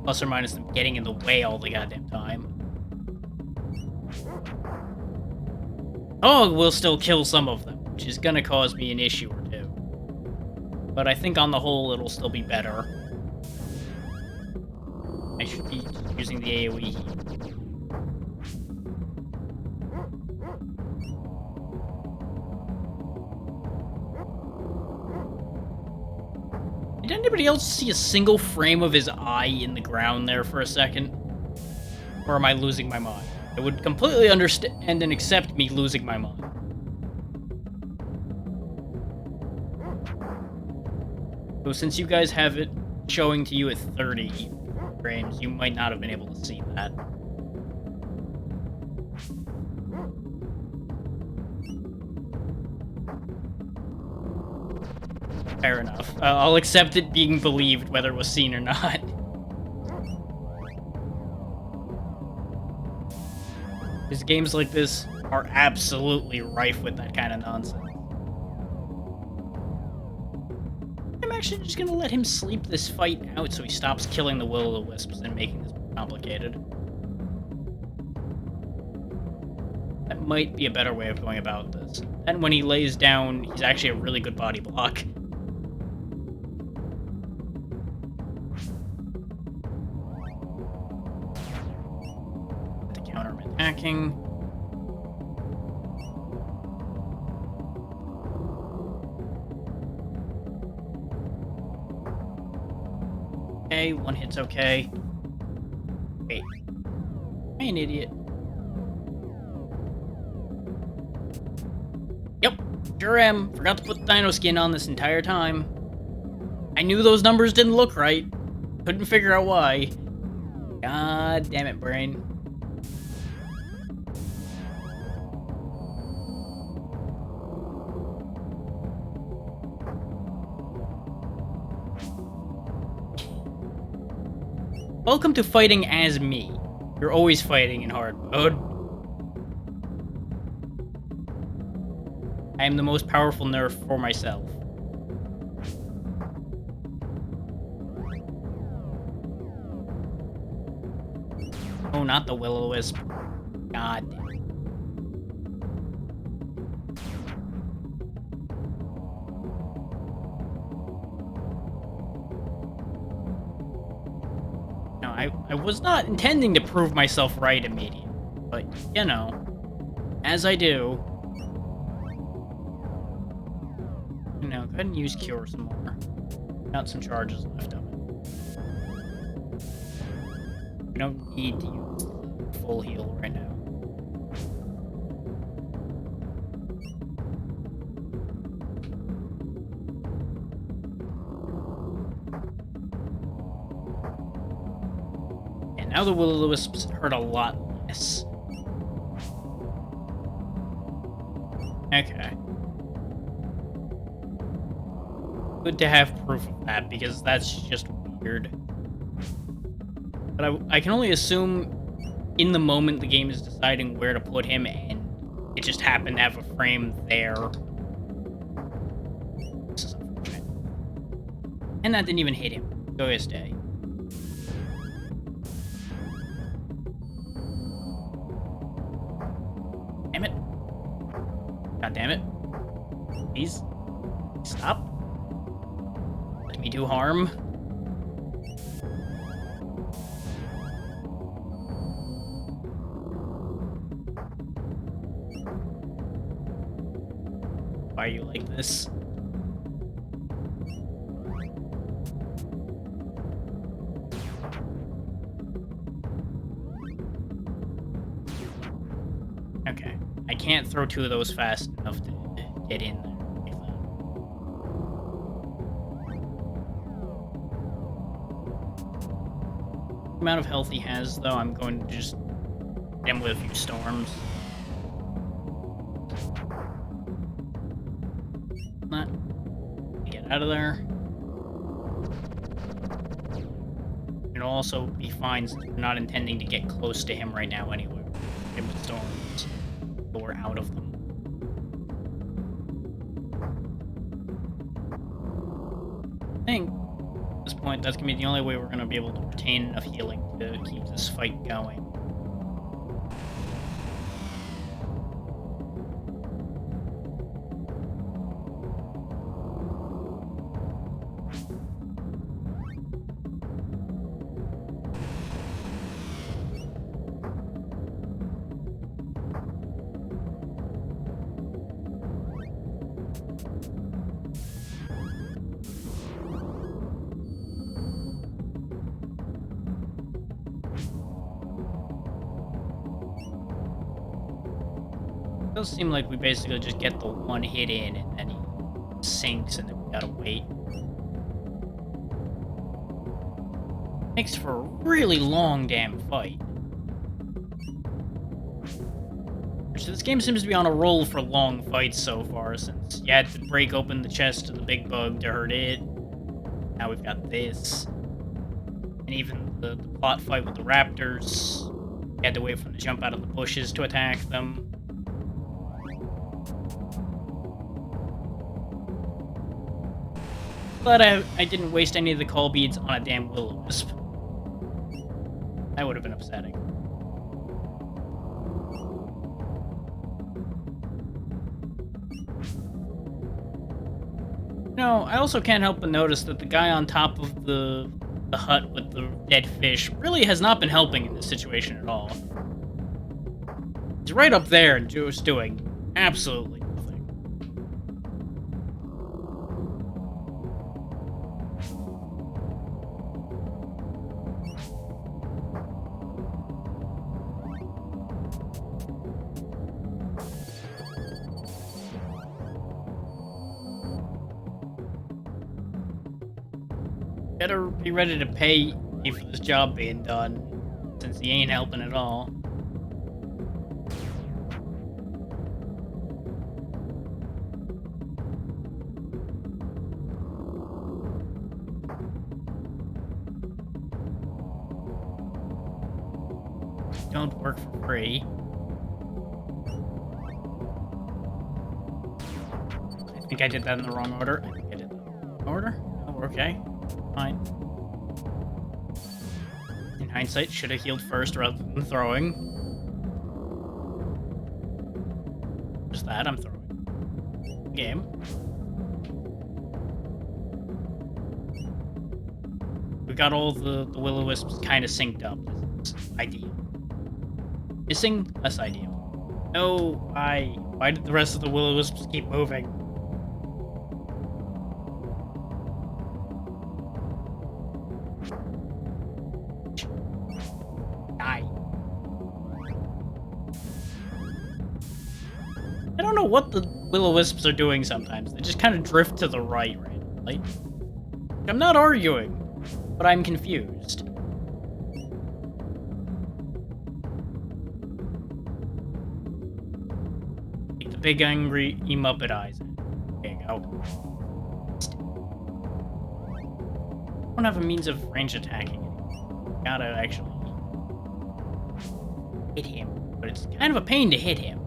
Plus or minus them getting in the way all the goddamn time. Oh, we'll still kill some of them, which is gonna cause me an issue or two. But I think on the whole, it'll still be better. I should be using the AoE heat. Did anybody else see a single frame of his eye in the ground there for a second? Or am I losing my mind? I would completely understand and accept me losing my mind. So since you guys have it showing to you at 30 frames, you might not have been able to see that. Fair enough. I'll accept it being believed whether it was seen or not. Because games like this are absolutely rife with that kind of nonsense. I'm actually just gonna let him sleep this fight out so he stops killing the Will-O-the-Wisps and making this more complicated. That might be a better way of going about this. And when he lays down, he's actually a really good body block. To counter him attacking. Okay, one hit's okay. Wait. Am I an idiot? Yep, sure am. Forgot to put Dino Skin on this entire time. I knew those numbers didn't look right. Couldn't figure out why. God damn it, brain. Welcome to fighting as me. You're always fighting in hard mode. I am the most powerful nerf for myself. Oh, not the Will-O-the-Wisp. God damn it. No, I was not intending to prove myself right immediately. But, you know, as I do. You know, go ahead and use Cure some more. Got some charges left of it. We don't need to use full heal right now. And now the will-o'-the-wisps hurt a lot less. Okay. Good to have proof of that, because that's just weird. But I can only assume in the moment the game is deciding where to put him, and it just happened to have a frame there. This is unfortunate. And that didn't even hit him. Go his day. Damn it. God damn it. Please. Stop. Let me do harm. Why are you like this? Okay. I can't throw two of those fast enough to get in there. The amount of health he has, though, I'm going to just hit him with a few storms. Not get out of there. It'll also be fine since we're not intending to get close to him right now anyway. Him with storms, so we're out of them. I think at this point that's gonna be the only way we're gonna be able to retain enough healing to keep this fight going. It does seem like we basically just get the one hit in and then he sinks and then we gotta wait. Makes for a really long damn fight. Which this game seems to be on a roll for long fights so far, since you had to break open the chest of the big bug to hurt it. Now we've got this. And even the plot fight with the raptors. You had to wait for them to jump out of the bushes to attack them. But I didn't waste any of the call beads on a damn will-o'-wisp. That would have been upsetting. No, I also can't help but notice that the guy on top of the hut with the dead fish really has not been helping in this situation at all. He's right up there and just doing absolutely nothing. Better be ready to pay me for this job being done, since he ain't helping at all. Don't work for free. I think I did that in the wrong order. I think I did that in the wrong order. Oh, okay. Fine. In hindsight, should have healed first rather than throwing. Just that, I'm throwing. Game. We got all the will-o'-wisps kind of synced up. This is ideal. Missing? Less ideal. No, why did the rest of the will-o'-wisps keep moving? I don't know what the will-o'-wisps are doing sometimes. They just kind of drift to the right randomly. I'm not arguing, but I'm confused. big angry Muppet eyes. There you go. I don't have a means of range attacking. Gotta actually hit him, but it's kind of a pain to hit him.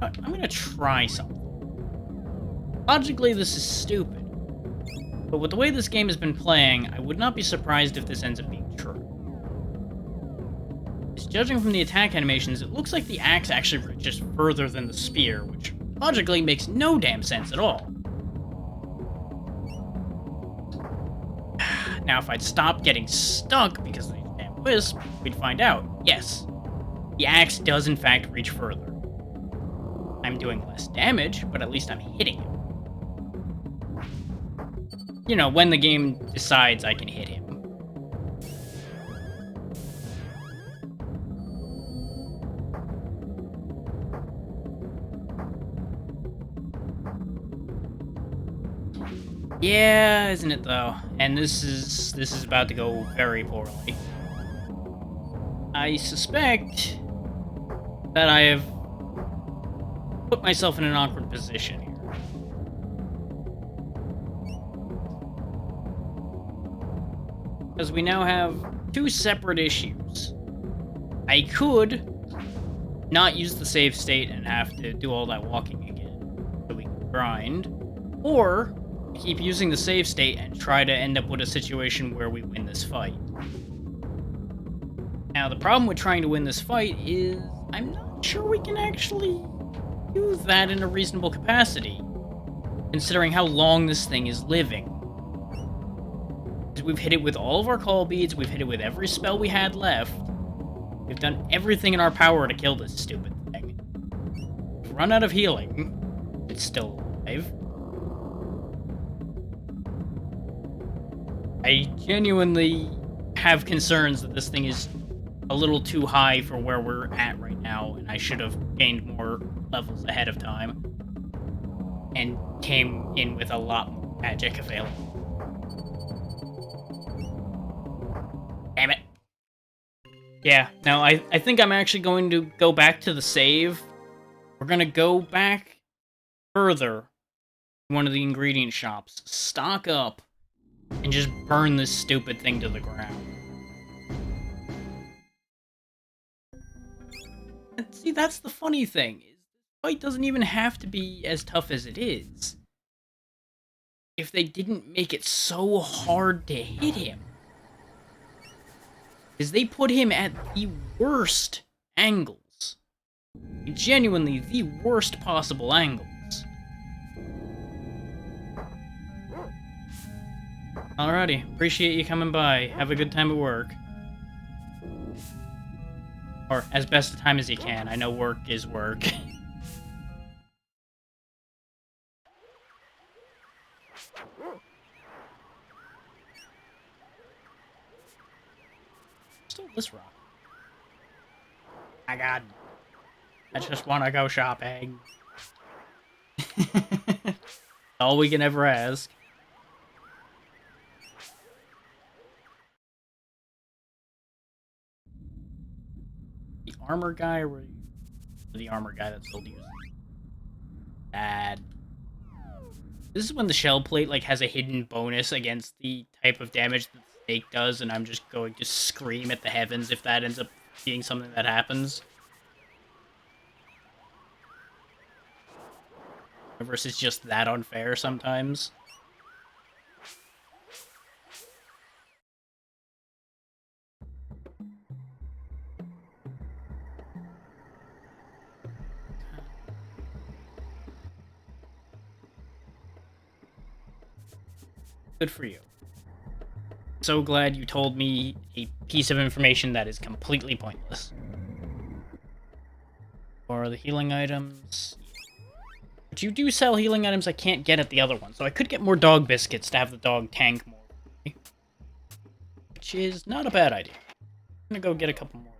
I'm gonna try something. Logically, this is stupid. But with the way this game has been playing, I would not be surprised if this ends up being true. Just judging from the attack animations, it looks like the axe actually reaches further than the spear, which logically makes no damn sense at all. Now, if I'd stop getting stuck because of these damn wisps, we'd find out. Yes, the axe does in fact reach further. I'm doing less damage, but at least I'm hitting him. You know, when the game decides I can hit him. Yeah, isn't it though? And this is about to go very poorly. I suspect that I have put myself in an awkward position here. Because we now have two separate issues. I could not use the save state and have to do all that walking again, so we can grind, or keep using the save state and try to end up with a situation where we win this fight. Now, the problem with trying to win this fight is I'm not sure we can actually use that in a reasonable capacity, considering how long this thing is living. We've hit it with all of our call beads, we've hit it with every spell we had left. We've done everything in our power to kill this stupid thing. We've run out of healing. It's still alive. I genuinely have concerns that this thing is a little too high for where we're at right now, and I should have gained more levels ahead of time and came in with a lot more magic available. Damn it. Yeah, now I think I'm actually going to go back to the save. We're gonna go back further to one of the ingredient shops, stock up, and just burn this stupid thing to the ground. And see, that's the funny thing. Is the fight doesn't even have to be as tough as it is. If they didn't make it so hard to hit him. Because they put him at the worst angles. Genuinely the worst possible angles. Alrighty, appreciate you coming by. Have a good time at work. Or as best a time as you can. I know work is work. Still this rock. My God. I just want to go shopping. All we can ever ask. The armor guy, or the armor guy that's still using? Bad. This is when the shell plate like has a hidden bonus against the type of damage that the snake does, and I'm just going to scream at the heavens if that ends up being something that happens. Versus just that unfair sometimes. Good for you. So glad you told me a piece of information that is completely pointless. For the healing items... But you do sell healing items I can't get at the other one, so I could get more dog biscuits to have the dog tank more. Which is not a bad idea. I'm gonna go get a couple more.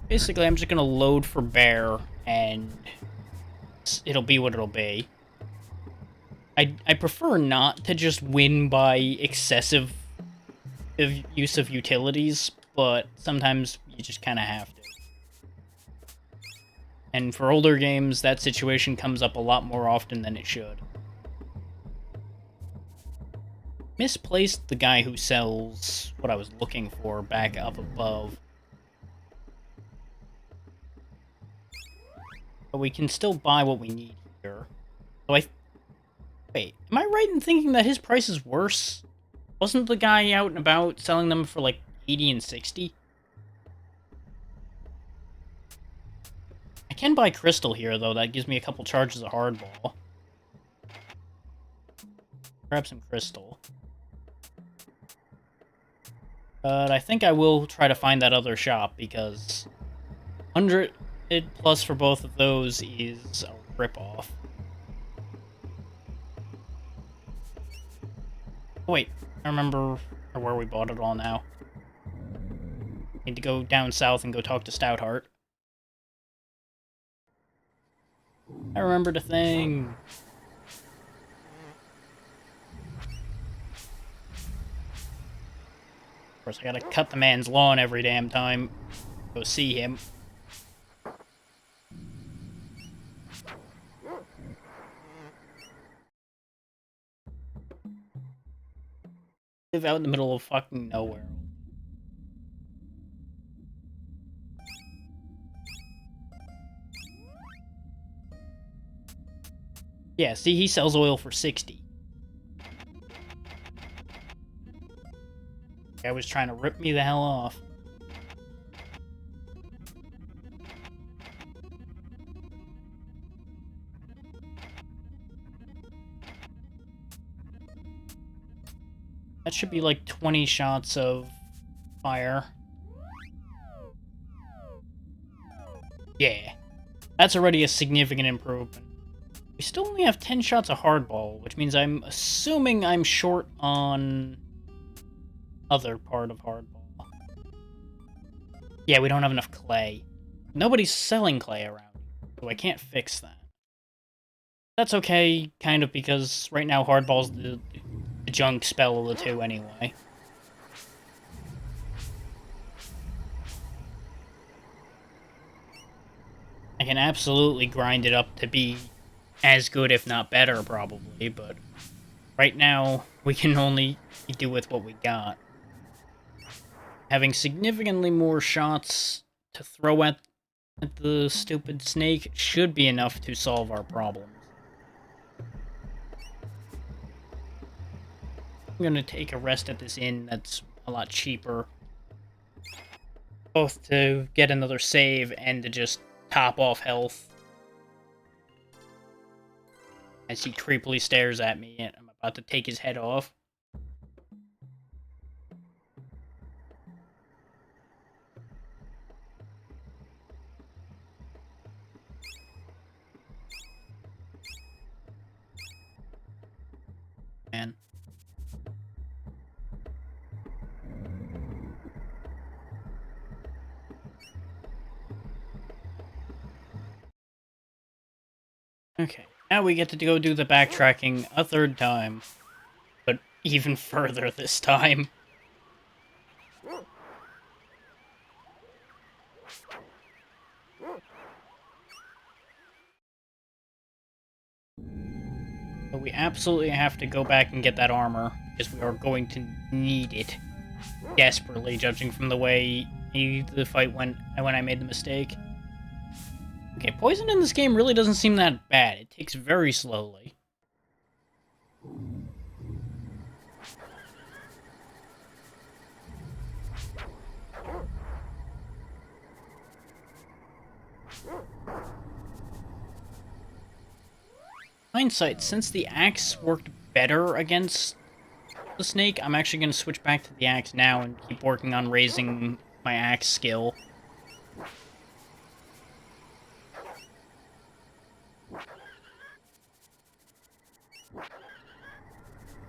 Basically, I'm just gonna load for bear, and it'll be what it'll be. I prefer not to just win by excessive use of utilities, but sometimes you just kind of have to. And for older games, that situation comes up a lot more often than it should. Misplaced the guy who sells what I was looking for back up above. But we can still buy what we need here. So wait, am I right in thinking that his price is worse? Wasn't the guy out and about selling them for like 80 and 60? I can buy crystal here, though. That gives me a couple charges of hardball. Grab some crystal. But I think I will try to find that other shop, because 100 plus for both of those is a ripoff. Oh, wait, I remember where we bought it all now. Need to go down south and go talk to Stoutheart. I remembered a thing. Of course, I gotta cut the man's lawn every damn time. Go see him. Live out in the middle of fucking nowhere. Yeah, see, he sells oil for 60. Guy was trying to rip me the hell off. That should be like 20 shots of fire. Yeah. That's already a significant improvement. We still only have 10 shots of hardball, which means I'm assuming I'm short on other part of hardball. Yeah, we don't have enough clay. Nobody's selling clay around, so I can't fix that. That's okay, kind of, because right now hardball's the junk spell of the two anyway. I can absolutely grind it up to be as good, if not better, probably, but right now we can only do with what we got. Having significantly more shots to throw at the stupid snake should be enough to solve our problems. I'm gonna take a rest at this inn that's a lot cheaper. Both to get another save and to just top off health. As he creepily stares at me and I'm about to take his head off. Man. Okay, now we get to go do the backtracking a third time. But even further this time. But we absolutely have to go back and get that armor, because we are going to need it desperately, judging from the way the fight went when I made the mistake. Okay, poison in this game really doesn't seem that bad. It takes very slowly. Hindsight, since the axe worked better against the snake, I'm actually going to switch back to the axe now and keep working on raising my axe skill.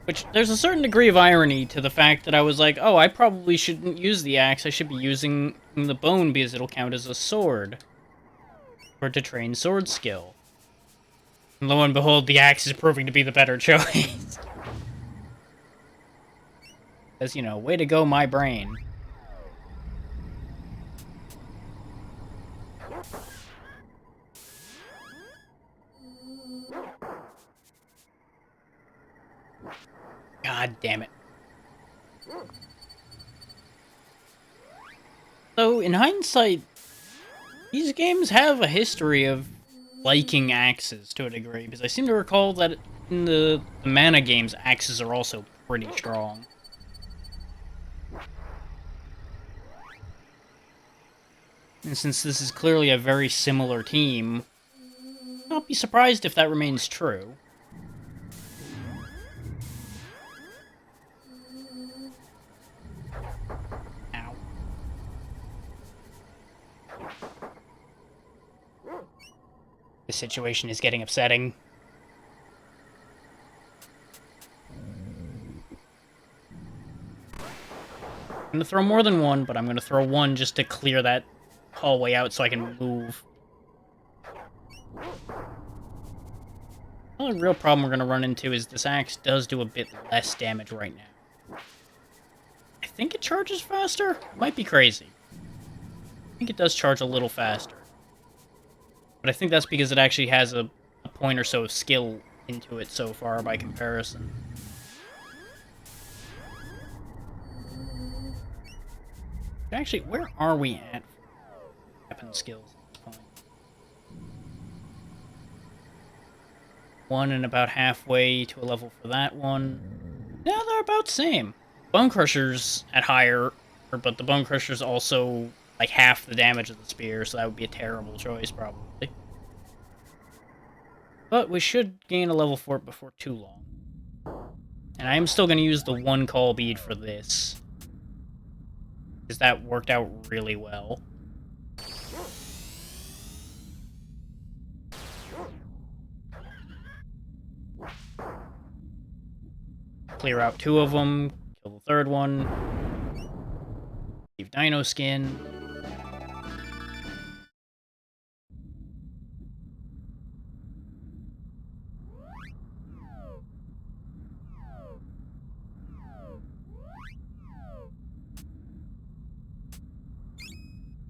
Which, there's a certain degree of irony to the fact that I was like, oh, I probably shouldn't use the axe, I should be using the bone because it'll count as a sword. Or to train sword skill. And lo and behold, the axe is proving to be the better choice. Because, you know, way to go, my brain. God damn it. So, in hindsight, these games have a history of liking axes to a degree, because I seem to recall that in the mana games, axes are also pretty strong. And since this is clearly a very similar team, I'll be surprised if that remains true. Ow. This situation is getting upsetting. I'm gonna throw more than one, but I'm gonna throw one just to clear that hallway out so I can move. The only real problem we're going to run into is this axe does do a bit less damage right now. I think it charges faster? Might be crazy. I think it does charge a little faster. But I think that's because it actually has a point or so of skill into it so far by comparison. Actually, where are we at for weapon skills at this point? One and about halfway to a level for that one. Yeah, they're about the same. Bone Crusher's at higher, but the Bone Crusher's also like half the damage of the spear, so that would be a terrible choice, probably. But we should gain a level for it before too long. And I am still going to use the one call bead for this, because that worked out really well. Clear out 2 of them, kill the 3rd one, leave Dino Skin.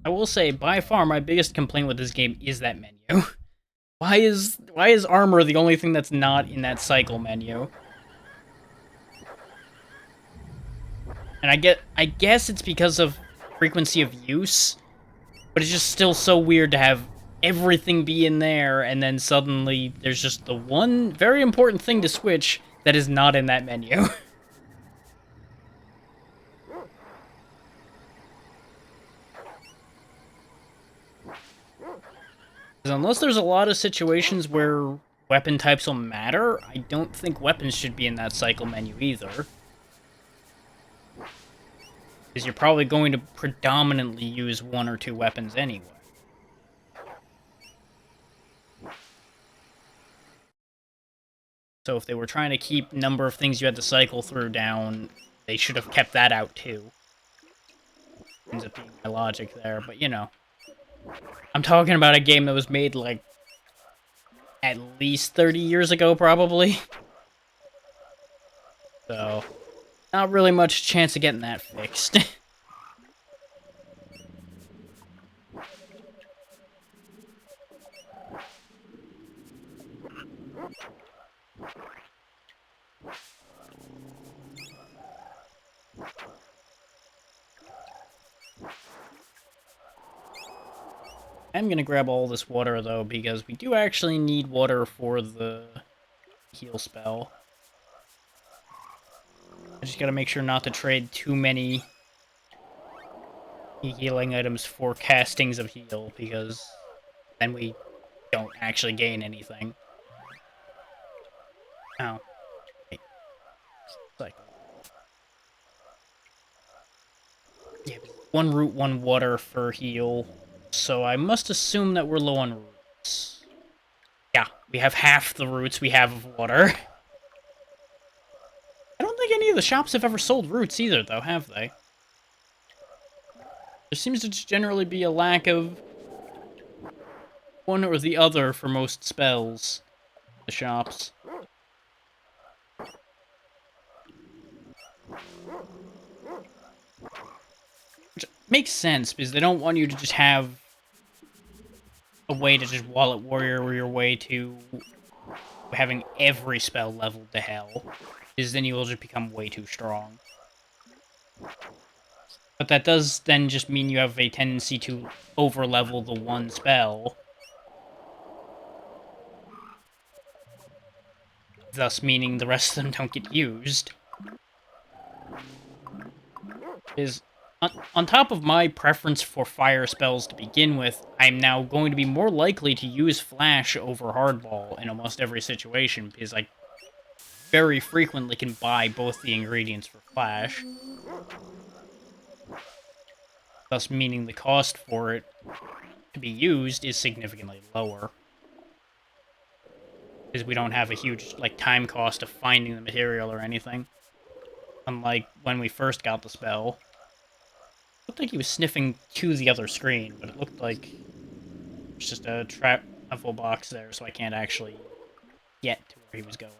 I will say, by far, my biggest complaint with this game is that menu. Why is armor the only thing that's not in that cycle menu? And I guess it's because of frequency of use, but it's just still so weird to have everything be in there, and then suddenly there's just the one very important thing to switch that is not in that menu. Unless there's a lot of situations where weapon types will matter, I don't think weapons should be in that cycle menu either. Because you're probably going to predominantly use 1 or 2 weapons anyway. So if they were trying to keep number of things you had to cycle through down, they should have kept that out too. Ends up being my logic there, but you know. I'm talking about a game that was made, like, at least 30 years ago, probably. So, not really much chance of getting that fixed. I'm gonna grab all this water, though, because we do actually need water for the heal spell. I just gotta make sure not to trade too many healing items for castings of heal, because then we don't actually gain anything. Oh. Wait. Cycle. Yeah, 1 root, 1 water for heal. So I must assume that we're low on roots. Yeah, we have half the roots we have of water. I don't think any of the shops have ever sold roots either, though, have they? There seems to just generally be a lack of one or the other for most spells. The shops. Which makes sense, because they don't want you to just have a way to just wallet warrior your way to having every spell leveled to hell, is then you will just become way too strong. But that does then just mean you have a tendency to over-level the one spell, thus meaning the rest of them don't get used. On top of my preference for fire spells to begin with, I'm now going to be more likely to use Flash over Hardball in almost every situation, because I very frequently can buy both the ingredients for Flash, thus meaning the cost for it to be used is significantly lower, because we don't have a huge time cost of finding the material or anything, unlike when we first got the spell. It looked like he was sniffing to the other screen, but it looked like there's just a full box there, so I can't actually get to where he was going.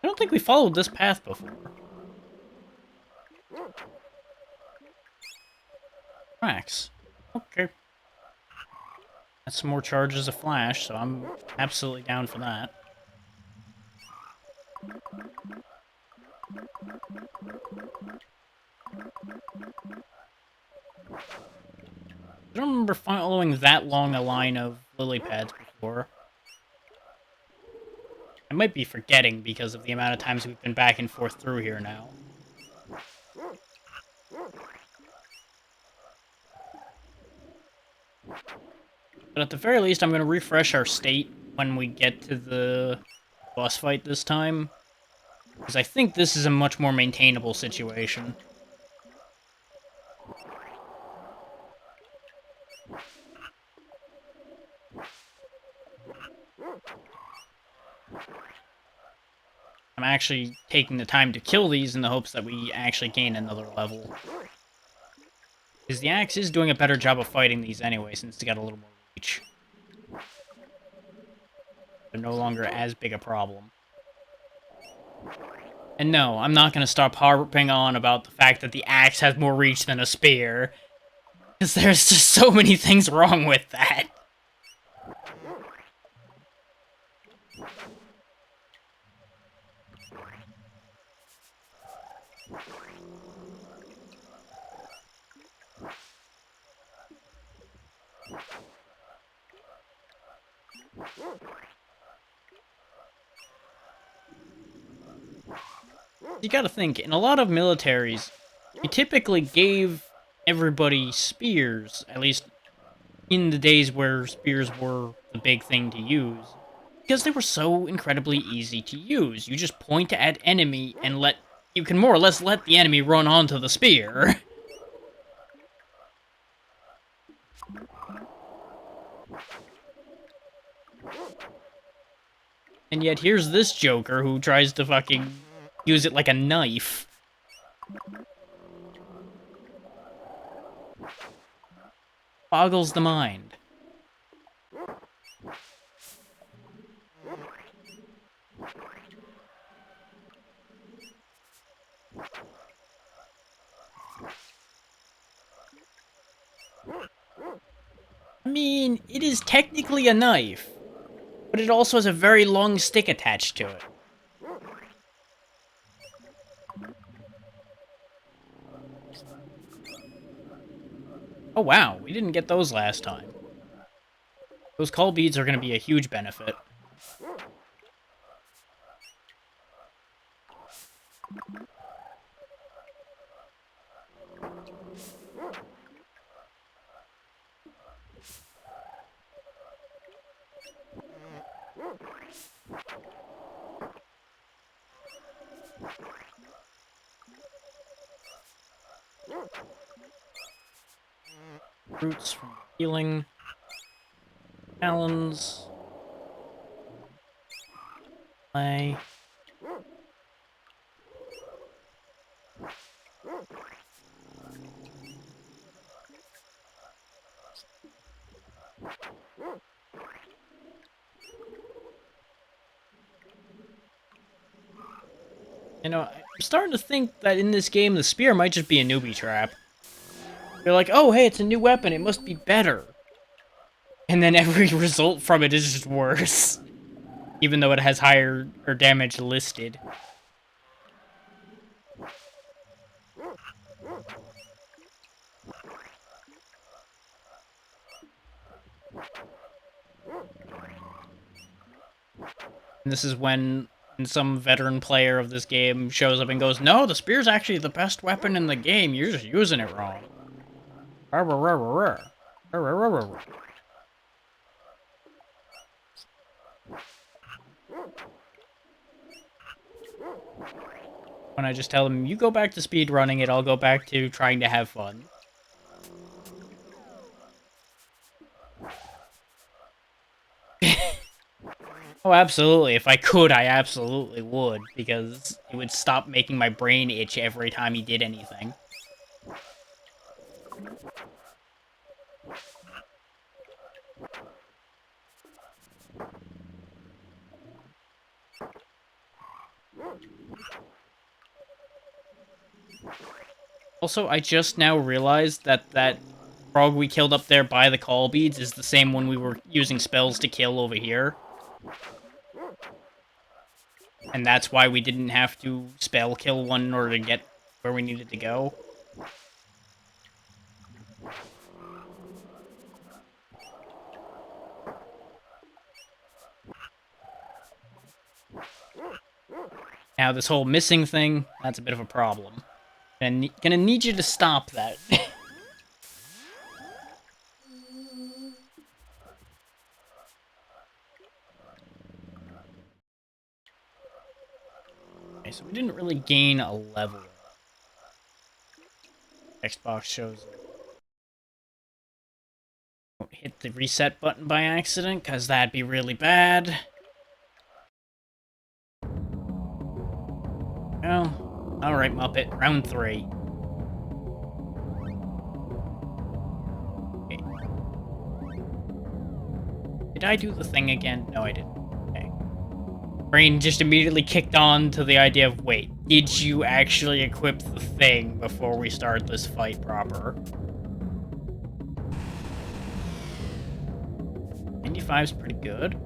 I don't think we followed this path before. Max. Okay. That's some more charges of Flash, so I'm absolutely down for that. I don't remember following that long a line of lily pads before. I might be forgetting because of the amount of times we've been back and forth through here now. But at the very least, I'm going to refresh our state when we get to the boss fight this time, because I think this is a much more maintainable situation. I'm actually taking the time to kill these in the hopes that we actually gain another level. Because the axe is doing a better job of fighting these anyway, since it's got a little more reach. They're no longer as big a problem. And no, I'm not going to stop harping on about the fact that the axe has more reach than a spear. Because there's just so many things wrong with that. You gotta think, in a lot of militaries, you typically gave everybody spears, at least in the days where spears were the big thing to use, because they were so incredibly easy to use. You just point at enemy and you can more or less let the enemy run onto the spear. And yet here's this joker who tries to fucking use it like a knife. Boggles the mind. I mean, it is technically a knife, but it also has a very long stick attached to it. Oh wow, we didn't get those last time. Those call beads are going to be a huge benefit. Roots from healing. Talons. Play. You know, I'm starting to think that in this game, the spear might just be a newbie trap. You're like, oh, hey, it's a new weapon, it must be better. And then every result from it is just worse. Even though it has higher or damage listed. And this is when some veteran player of this game shows up and goes, no, the spear's actually the best weapon in the game, you're just using it wrong. When I just tell him, you go back to speedrunning it, I'll go back to trying to have fun. Oh, absolutely. If I could, I absolutely would, because it would stop making my brain itch every time he did anything. Also, I just now realized that that frog we killed up there by the call beads is the same one we were using spells to kill over here. And that's why we didn't have to spell kill one in order to get where we needed to go. Now, this whole missing thing, that's a bit of a problem. Gonna need you to stop that. Okay, so we didn't really gain a level. Xbox shows it. Don't hit the reset button by accident, because that'd be really bad. Well, alright, Muppet. Round 3. Okay. Did I do the thing again? No, I didn't. Okay. Brain just immediately kicked on to the idea of, wait, did you actually equip the thing before we start this fight proper? 95's pretty good.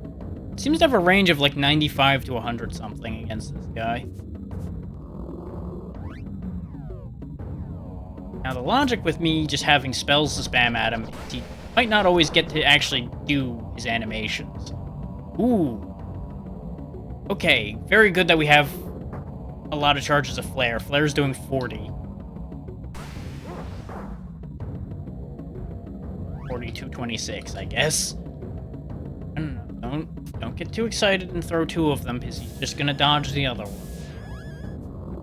Seems to have a range of like 95 to 100 something against this guy. Now, the logic with me just having spells to spam at him is he might not always get to actually do his animations. Ooh. Okay, very good that we have a lot of charges of Flare. Flare's doing 40. 42-26, I guess. I don't know. Don't get too excited and throw 2 of them, because he's just gonna dodge the other one.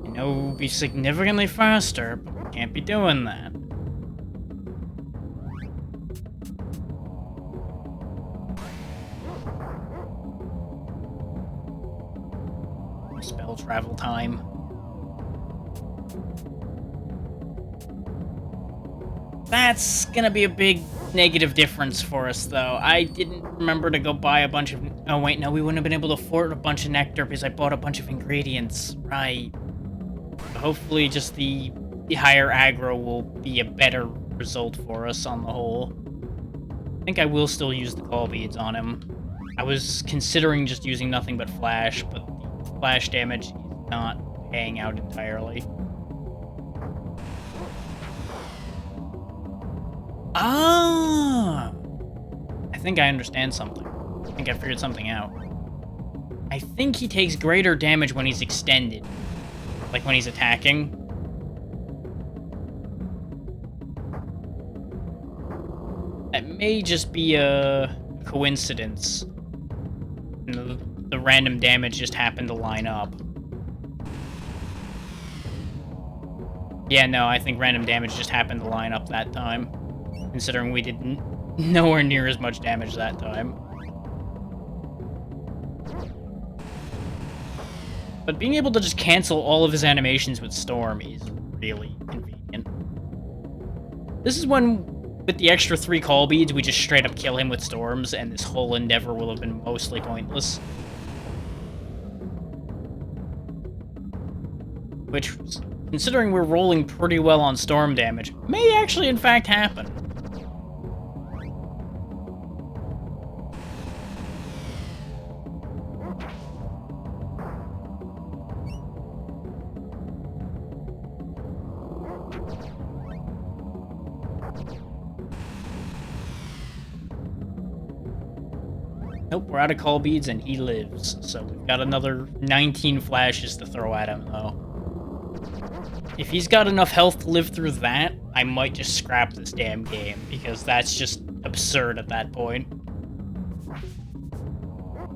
I know it would be significantly faster, but we can't be doing that. Spell travel time. That's gonna be a big negative difference for us, though. I didn't remember to go buy a bunch of... Oh, wait, no, we wouldn't have been able to afford a bunch of nectar because I bought a bunch of ingredients. Right. Hopefully just the higher aggro will be a better result for us on the whole. I think I will still use the call beads on him. I was considering just using nothing but flash, but the flash damage is not paying out entirely. Ah! I think I understand something. I think I figured something out. I think he takes greater damage when he's extended. Like when he's attacking. That may just be a coincidence. And the random damage just happened to line up. Yeah, no, I think random damage just happened to line up that time. Considering we did nowhere near as much damage that time. But being able to just cancel all of his animations with Storm is really convenient. This is when, with the extra 3 call beads, we just straight up kill him with Storms, and this whole endeavor will have been mostly pointless. which, considering we're rolling pretty well on storm damage, may actually in fact happen. Nope, we're out of call beads and he lives. So we've got another 19 flashes to throw at him, though. If he's got enough health to live through that, I might just scrap this damn game, because that's just absurd at that point.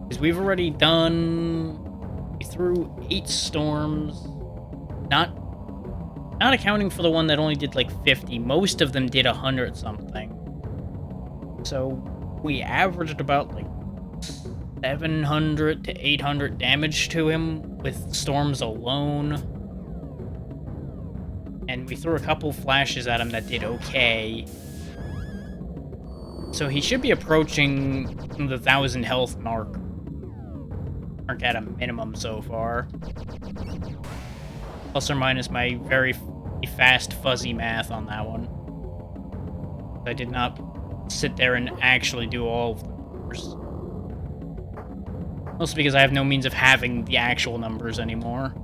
Because we've already done... We threw 8 storms. Not accounting for the one that only did like 50. Most of them did 100 something. So we averaged about like 700 to 800 damage to him with storms alone. And we threw a couple flashes at him that did okay. So he should be approaching the 1,000 health mark. Mark at a minimum so far. Plus or minus my very fast fuzzy math on that one. I did not sit there and actually do all of the numbers. Mostly because I have no means of having the actual numbers anymore.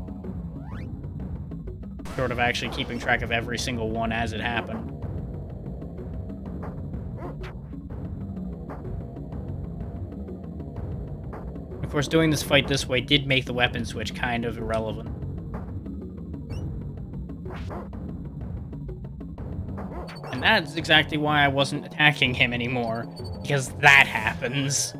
Sort of actually keeping track of every single one as it happened. Of course, doing this fight this way did make the weapon switch kind of irrelevant. And that's exactly why I wasn't attacking him anymore, because that happens.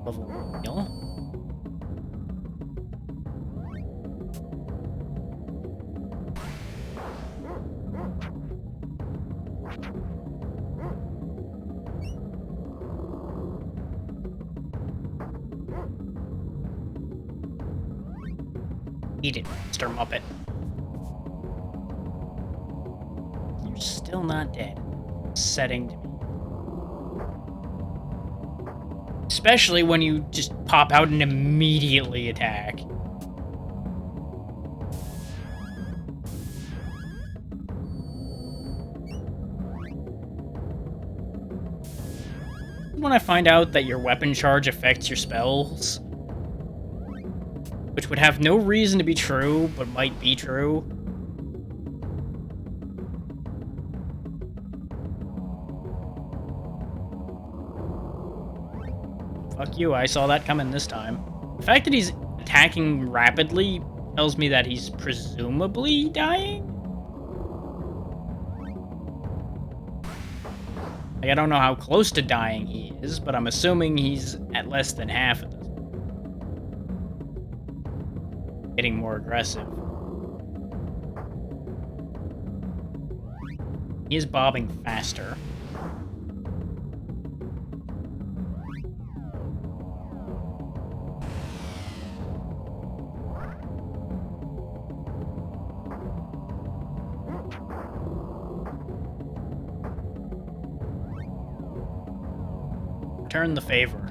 Level heal. Eat it, Mr. Muppet. You're still not dead. Setting to me. Especially when you just pop out and immediately attack. When I find out that your weapon charge affects your spells, which would have no reason to be true, but might be true. Fuck you, I saw that coming this time. The fact that he's attacking rapidly tells me that he's presumably dying? Like, I don't know how close to dying he is, but I'm assuming he's at less than half of this. Getting more aggressive. He is bobbing faster. Return the favor.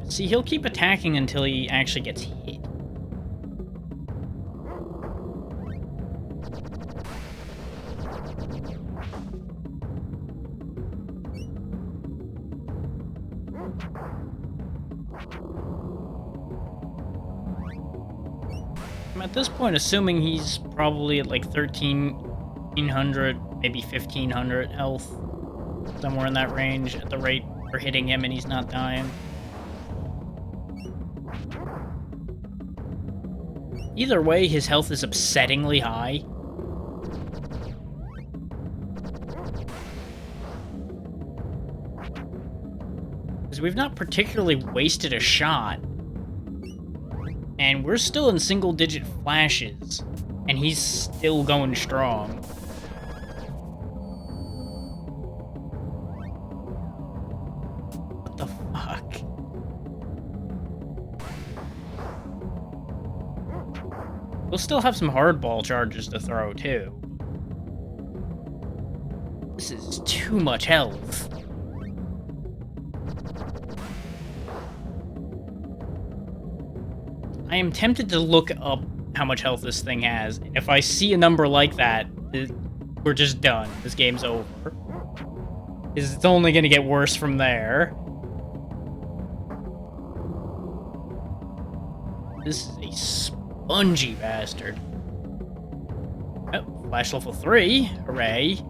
See, he'll keep attacking until he actually gets hit. I'm at this point assuming he's probably at like 1,300, maybe 1,500 health. Somewhere in that range at the rate we're hitting him and he's not dying. Either way, his health is upsettingly high. Because we've not particularly wasted a shot. And we're still in single-digit flashes. And he's still going strong. What the fuck? We'll still have some hardball charges to throw, too. This is too much health. I am tempted to look up how much health this thing has. If I see a number like that, we're just done. This game's over. It's only gonna get worse from there. This is a spongy bastard. Oh, flash level 3. Hooray.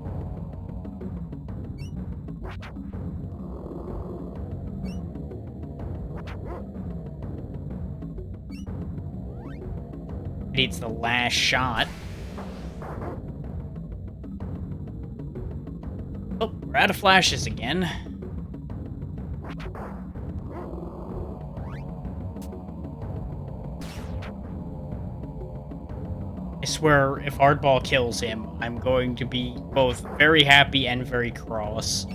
Needs the last shot. Oh, we're out of flashes again. I swear, if Hardball kills him, I'm going to be both very happy and very cross.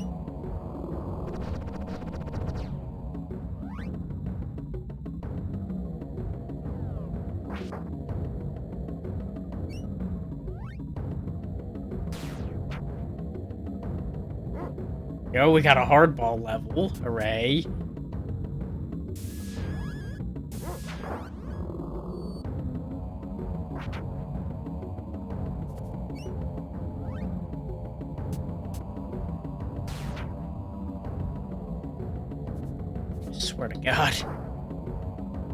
Yo, we got a hardball level. Hooray. I swear to God.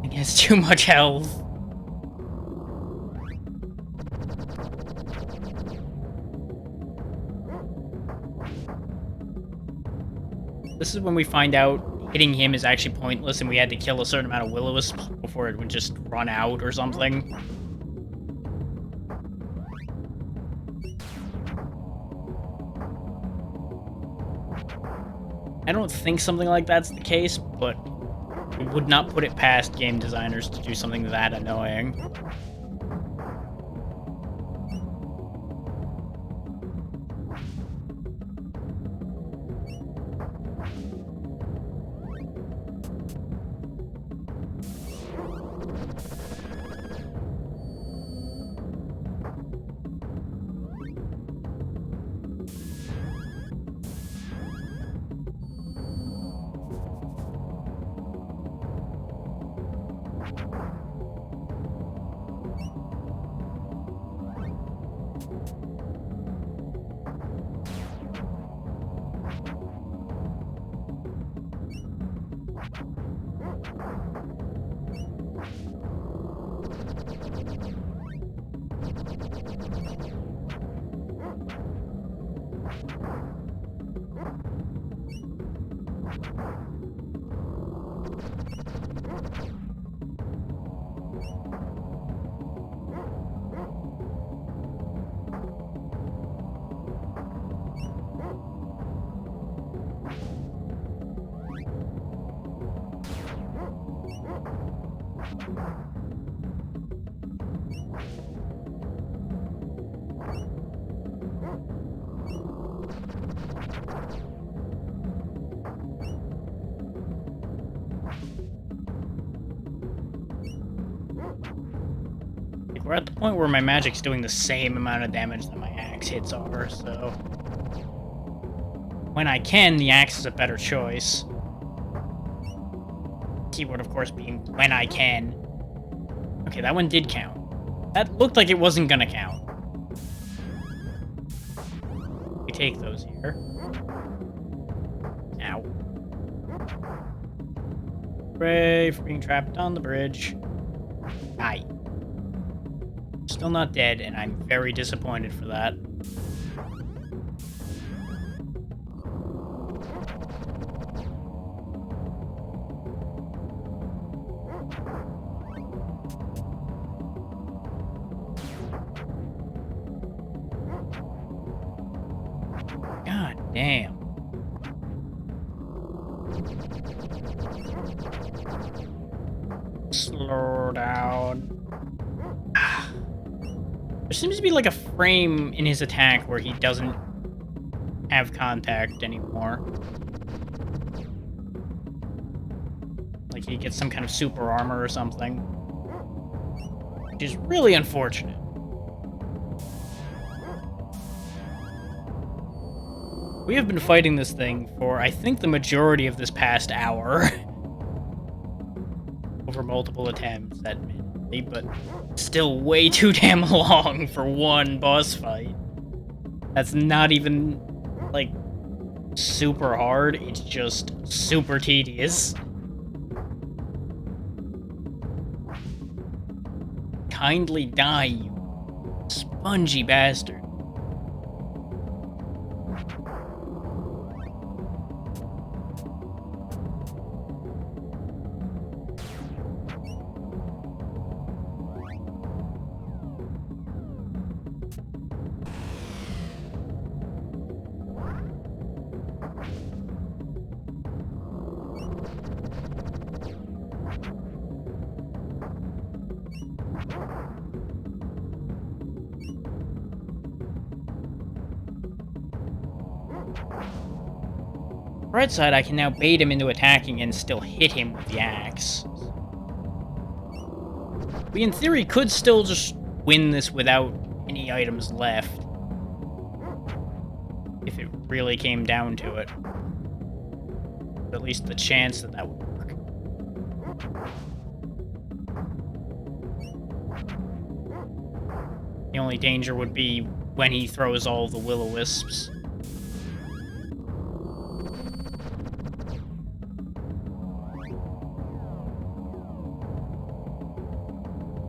It has too much health. This is when we find out hitting him is actually pointless and we had to kill a certain amount of will-o-wisps before it would just run out or something. I don't think something like that's the case, but I would not put it past game designers to do something that annoying. We're at the point where my magic's doing the same amount of damage that my axe hits are, so... When I can, the axe is a better choice. Keyword, of course, being when I can. Okay, that one did count. That looked like it wasn't gonna count. We take those here. Ow. Hooray for being trapped on the bridge. Aye. Still not dead, and I'm very disappointed for that. God damn. Slow down. There seems to be like a frame in his attack where he doesn't have contact anymore. Like he gets some kind of super armor or something. Which is really unfortunate. We have been fighting this thing for, I think, the majority of this past hour. Over multiple attempts, admittedly, but still way too damn long for one boss fight. That's not even, like, super hard, it's just super tedious. Kindly die, you spongy bastard. Right side, I can now bait him into attacking and still hit him with the axe. We, in theory, could still just win this without any items left. If it really came down to it. At least the chance that that would work. The only danger would be when he throws all the will-o-wisps.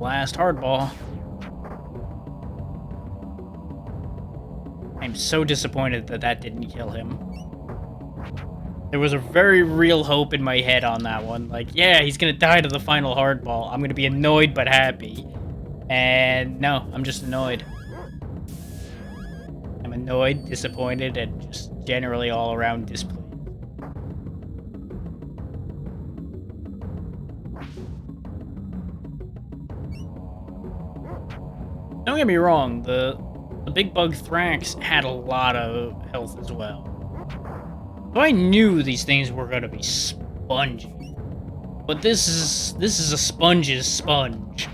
Last hardball. I'm so disappointed that that didn't kill him. There was a very real hope in my head on that one. Like, yeah, he's gonna die to the final hardball. I'm gonna be annoyed but happy. And no, I'm just annoyed. I'm annoyed, disappointed, and just generally all around displeased. Don't get me wrong, the big bug Thrax had a lot of health as well. So I knew these things were gonna be spongy. But this is a sponge's sponge.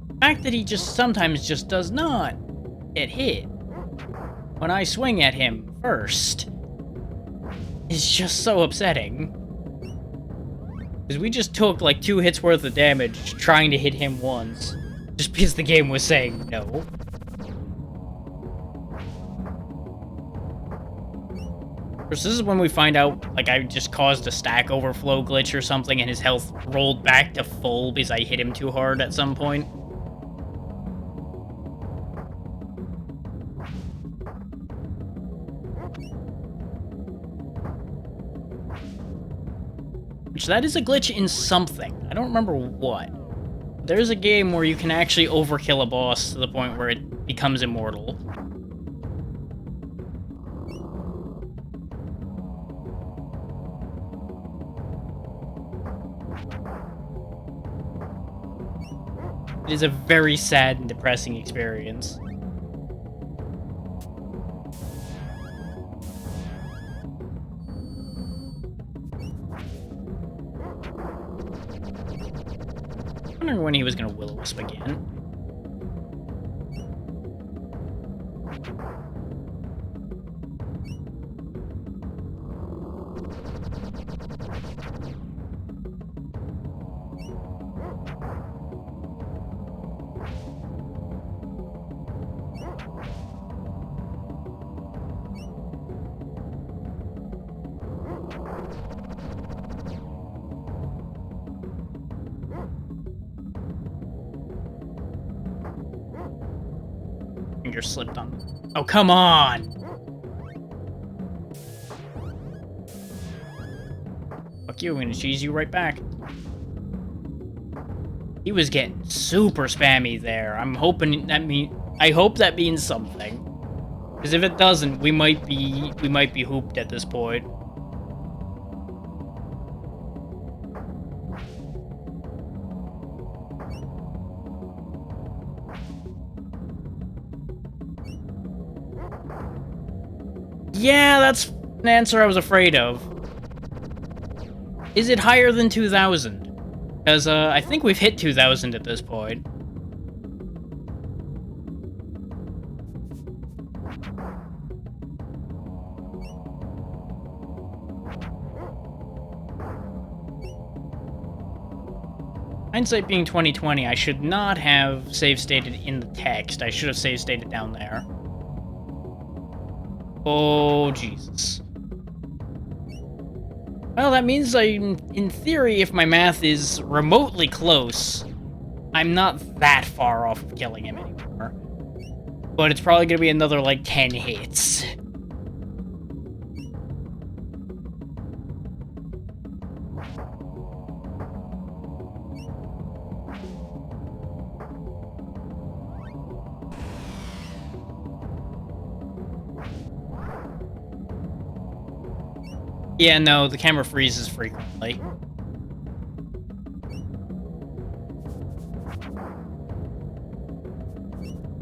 The fact that he just sometimes just does not get hit when I swing at him first is just so upsetting. Because we just took like 2 hits worth of damage trying to hit him once. Just because the game was saying no. This is when we find out, like, I just caused a stack overflow glitch or something and his health rolled back to full because I hit him too hard at some point. Which, that is a glitch in something. I don't remember what. There's a game where you can actually overkill a boss to the point where it becomes immortal. It is a very sad and depressing experience. I wonder when he was gonna will-o-wisp again. Finger slipped on. Oh, come on! Fuck you, I'm gonna cheese you right back. He was getting super spammy there. I'm hoping that I hope that means something. Because if it doesn't, we might be hooped at this point. Yeah, that's an answer I was afraid of. Is it higher than 2,000? Because, I think we've hit 2,000 at this point. Hindsight being 2020, I should not have save stated in the text. I should have save stated down there. Oh, Jesus. Well, that means in theory, if my math is remotely close, I'm not that far off of killing him anymore. But it's probably gonna be another, like, 10 hits. Yeah, no, the camera freezes frequently.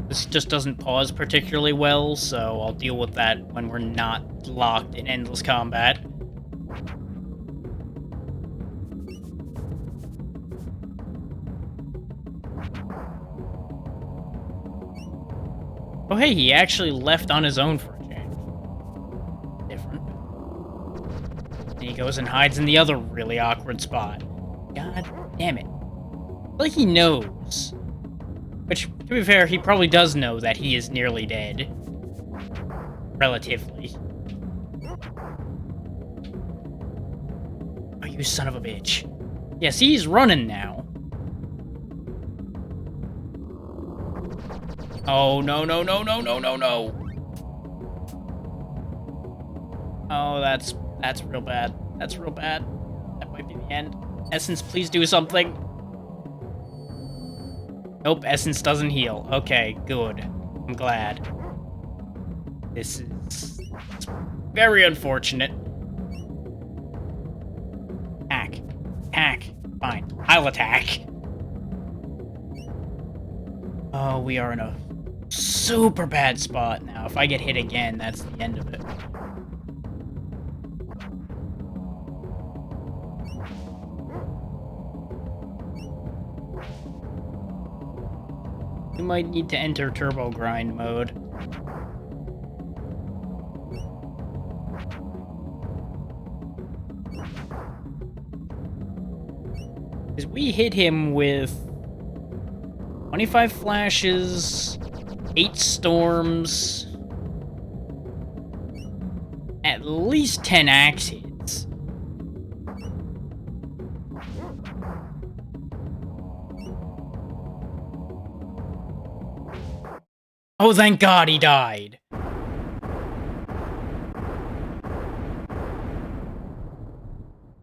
This just doesn't pause particularly well, so I'll deal with that when we're not locked in endless combat. Oh hey, he actually left on his own for a change. Different. And he goes and hides in the other really awkward spot. God damn it. Like he knows. Which, to be fair, he probably does know that he is nearly dead. Relatively. Oh, you son of a bitch. Yes, he's running now. Oh, no, no, no, no, no, no, no. Oh, that's real bad. That's real bad. That might be the end. Essence, please do something. Nope, Essence doesn't heal. Okay, good. I'm glad. This is very unfortunate. Attack. Attack. Fine. I'll attack. Oh, we are in a super bad spot now. If I get hit again, that's the end of it. We might need to enter turbo grind mode. Because we hit him with 25 flashes, 8 storms, at least 10 axe hits. Oh, thank God he died.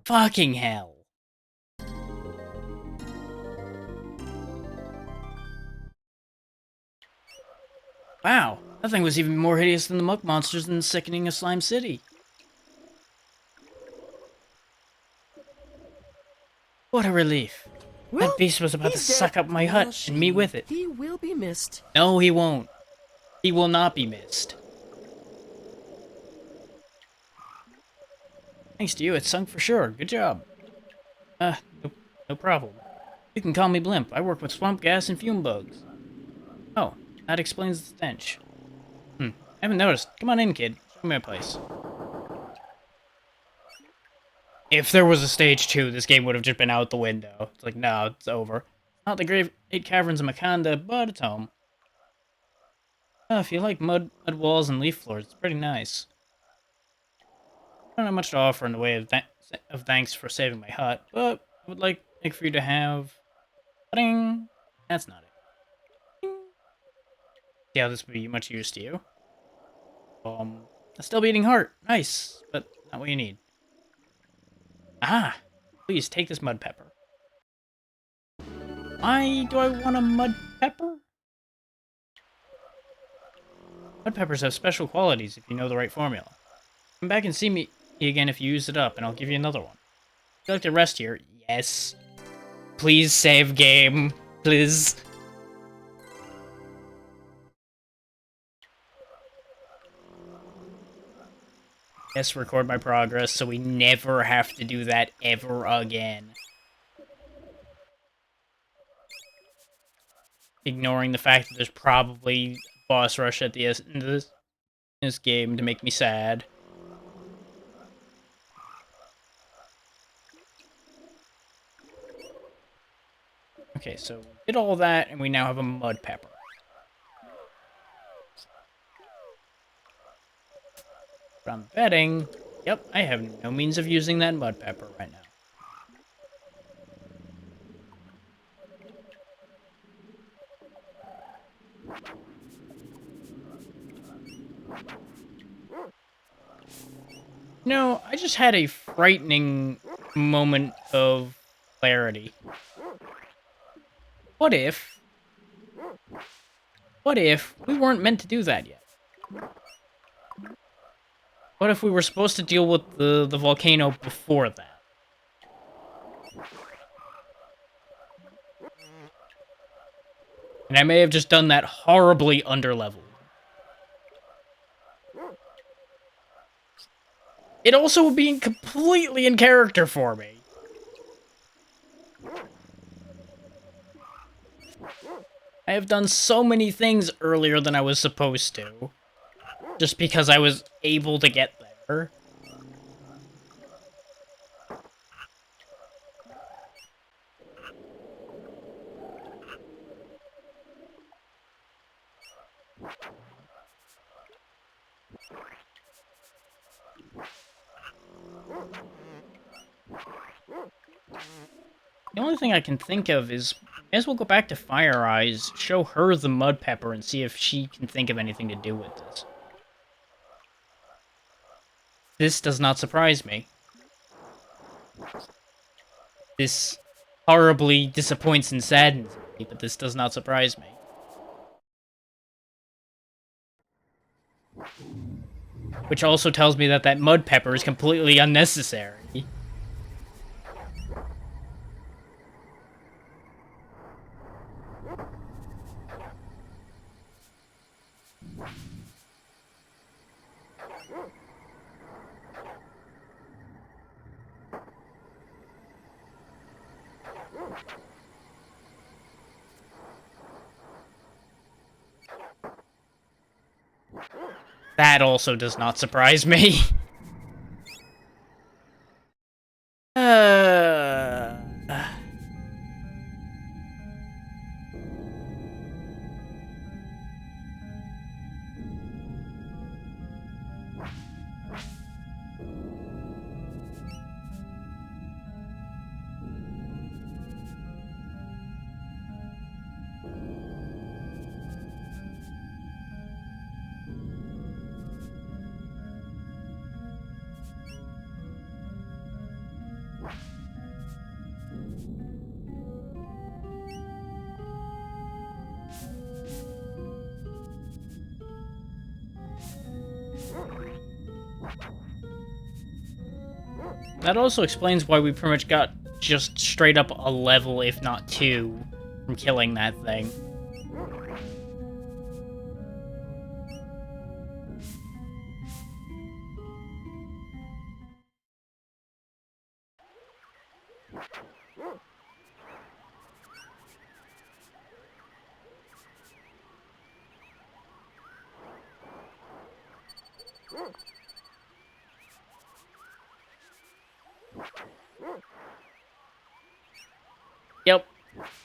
Fucking hell. Wow, that thing was even more hideous than the muck monsters in the sickening of Slime City. What a relief. Well, That beast was about to he's suck dead. up my hut, Well, and me with it. He will be missed. No, he won't. He will not be missed. Thanks to you, it's sunk for sure. Good job. No problem. You can call me Blimp. I work with swamp gas and fume bugs. Oh, that explains the stench. I haven't noticed. Come on in, kid. Show me a place. If there was a stage 2, this game would have just been out the window. It's like, no, it's over. Not the Grave 8 Caverns of Makanda, but it's home. Oh, if you like mud walls and leaf floors, it's pretty nice. I don't have much to offer in the way of thanks for saving my hut, but I would like for you to have... Ding! That's not it. Ding. See how this would be much use to you? A still beating heart. Nice, but not what you need. Ah! Please, take this mud pepper. Why do I want a mud pepper? Mud peppers have special qualities if you know the right formula. Come back and see me again if you use it up, and I'll give you another one. Would you like to rest here? Yes. Please save game. Please. Yes, record my progress so we never have to do that ever again. Ignoring the fact that there's probably boss rush at the end of this game to make me sad. Okay, so we did all that, and we now have a mud pepper. But I'm betting... Yep, I have no means of using that mud pepper right now. No, I just had a frightening moment of clarity. What if we weren't meant to do that yet? What if we were supposed to deal with the volcano before that? And I may have just done that horribly underleveled. It also being completely in character for me. I have done so many things earlier than I was supposed to. Just because I was able to get there. The only thing I can think of is, may as well go back to Fire Eyes, show her the mud pepper, and see if she can think of anything to do with this. This does not surprise me. This horribly disappoints and saddens me, but this does not surprise me. Which also tells me that that mud pepper is completely unnecessary. That also does not surprise me. That also explains why we pretty much got just straight up a level, if not two, from killing that thing.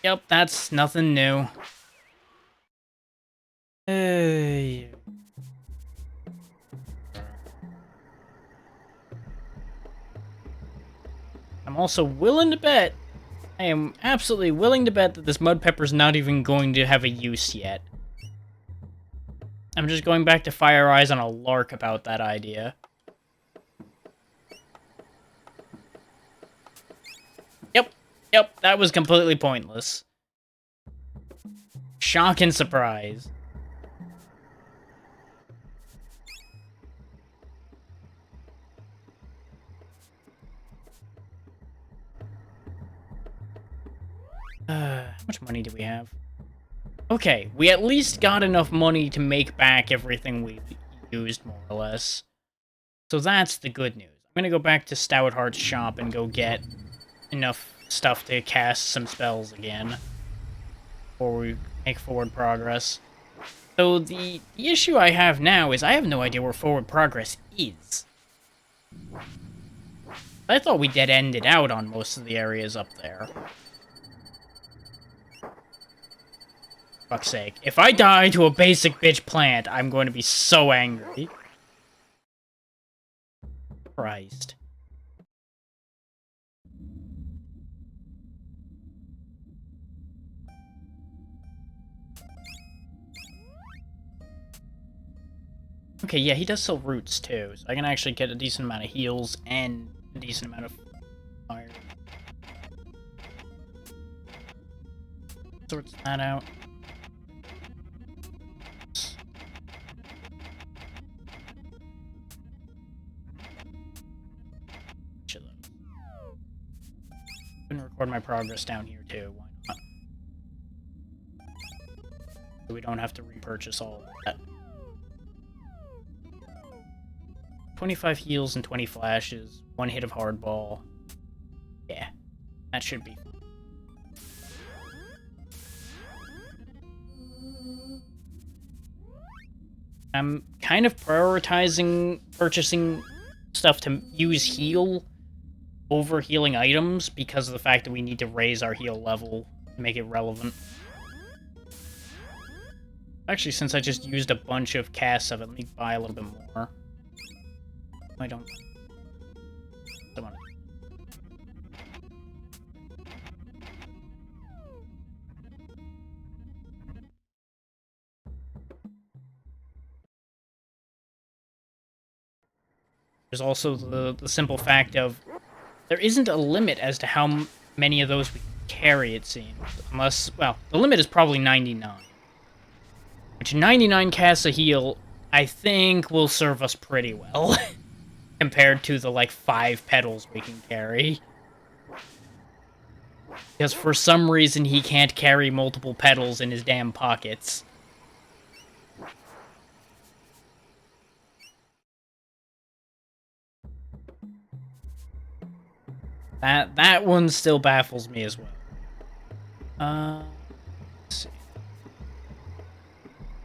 Yep, that's nothing new. Hey. I'm also willing to bet, I am absolutely willing to bet that this mud pepper's not even going to have a use yet. I'm just going back to Fire Eyes on a lark about that idea. Yep, that was completely pointless. Shock and surprise. How much money do we have? Okay, we at least got enough money to make back everything we used, more or less. So that's the good news. I'm gonna go back to Stoutheart's shop and go get enough stuff to cast some spells again before we make forward progress. So the issue I have now is I have no idea where forward progress is. I thought we dead-ended out on most of the areas up there. fuck's sake. If I die to a basic bitch plant, I'm going to be so angry. Christ. Okay, yeah, he does sell roots too, so I can actually get a decent amount of heals and a decent amount of fire. Sorts that out. Each of those. I can record my progress down here too, why not? So we don't have to repurchase all of that. 25 heals and 20 flashes, 1 hit of hardball. Yeah, that should be fun. I'm kind of prioritizing purchasing stuff to use heal over healing items because of the fact that we need to raise our heal level to make it relevant. Actually, since I just used a bunch of casts of it, let me buy a little bit more. I don't want to. There's also the simple fact of there isn't a limit as to how many of those we carry, it seems. Unless, well, the limit is probably 99. Which 99 casts a heal, I think, will serve us pretty well. Compared to the, like, 5 petals we can carry. Because for some reason he can't carry multiple petals in his damn pockets. That one still baffles me as well. Let's see.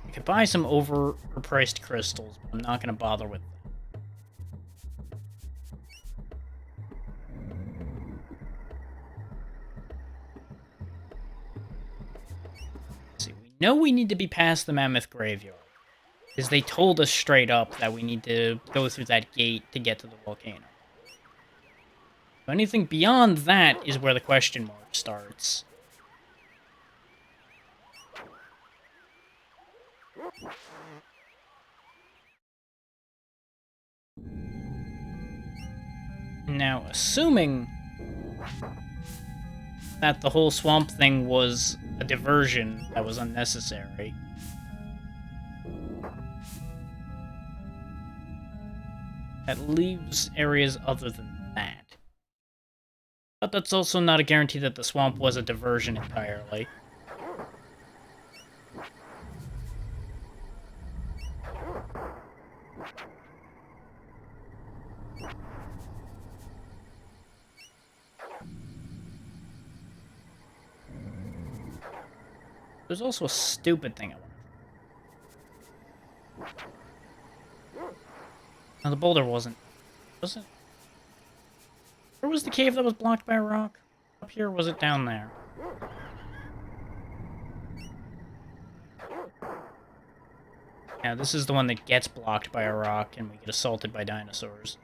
I could buy some overpriced crystals, but I'm not gonna bother with them. No, we need to be past the Mammoth Graveyard. Because they told us straight up that we need to go through that gate to get to the volcano. So anything beyond that is where the question mark starts. Now, assuming that the whole swamp thing was a diversion that was unnecessary. That leaves areas other than that. But that's also not a guarantee that the swamp was a diversion entirely. There's also a stupid thing I want to... No, the boulder wasn't. Was it? Where was the cave that was blocked by a rock? Up here, or was it down there? Yeah, this is the one that gets blocked by a rock and we get assaulted by dinosaurs.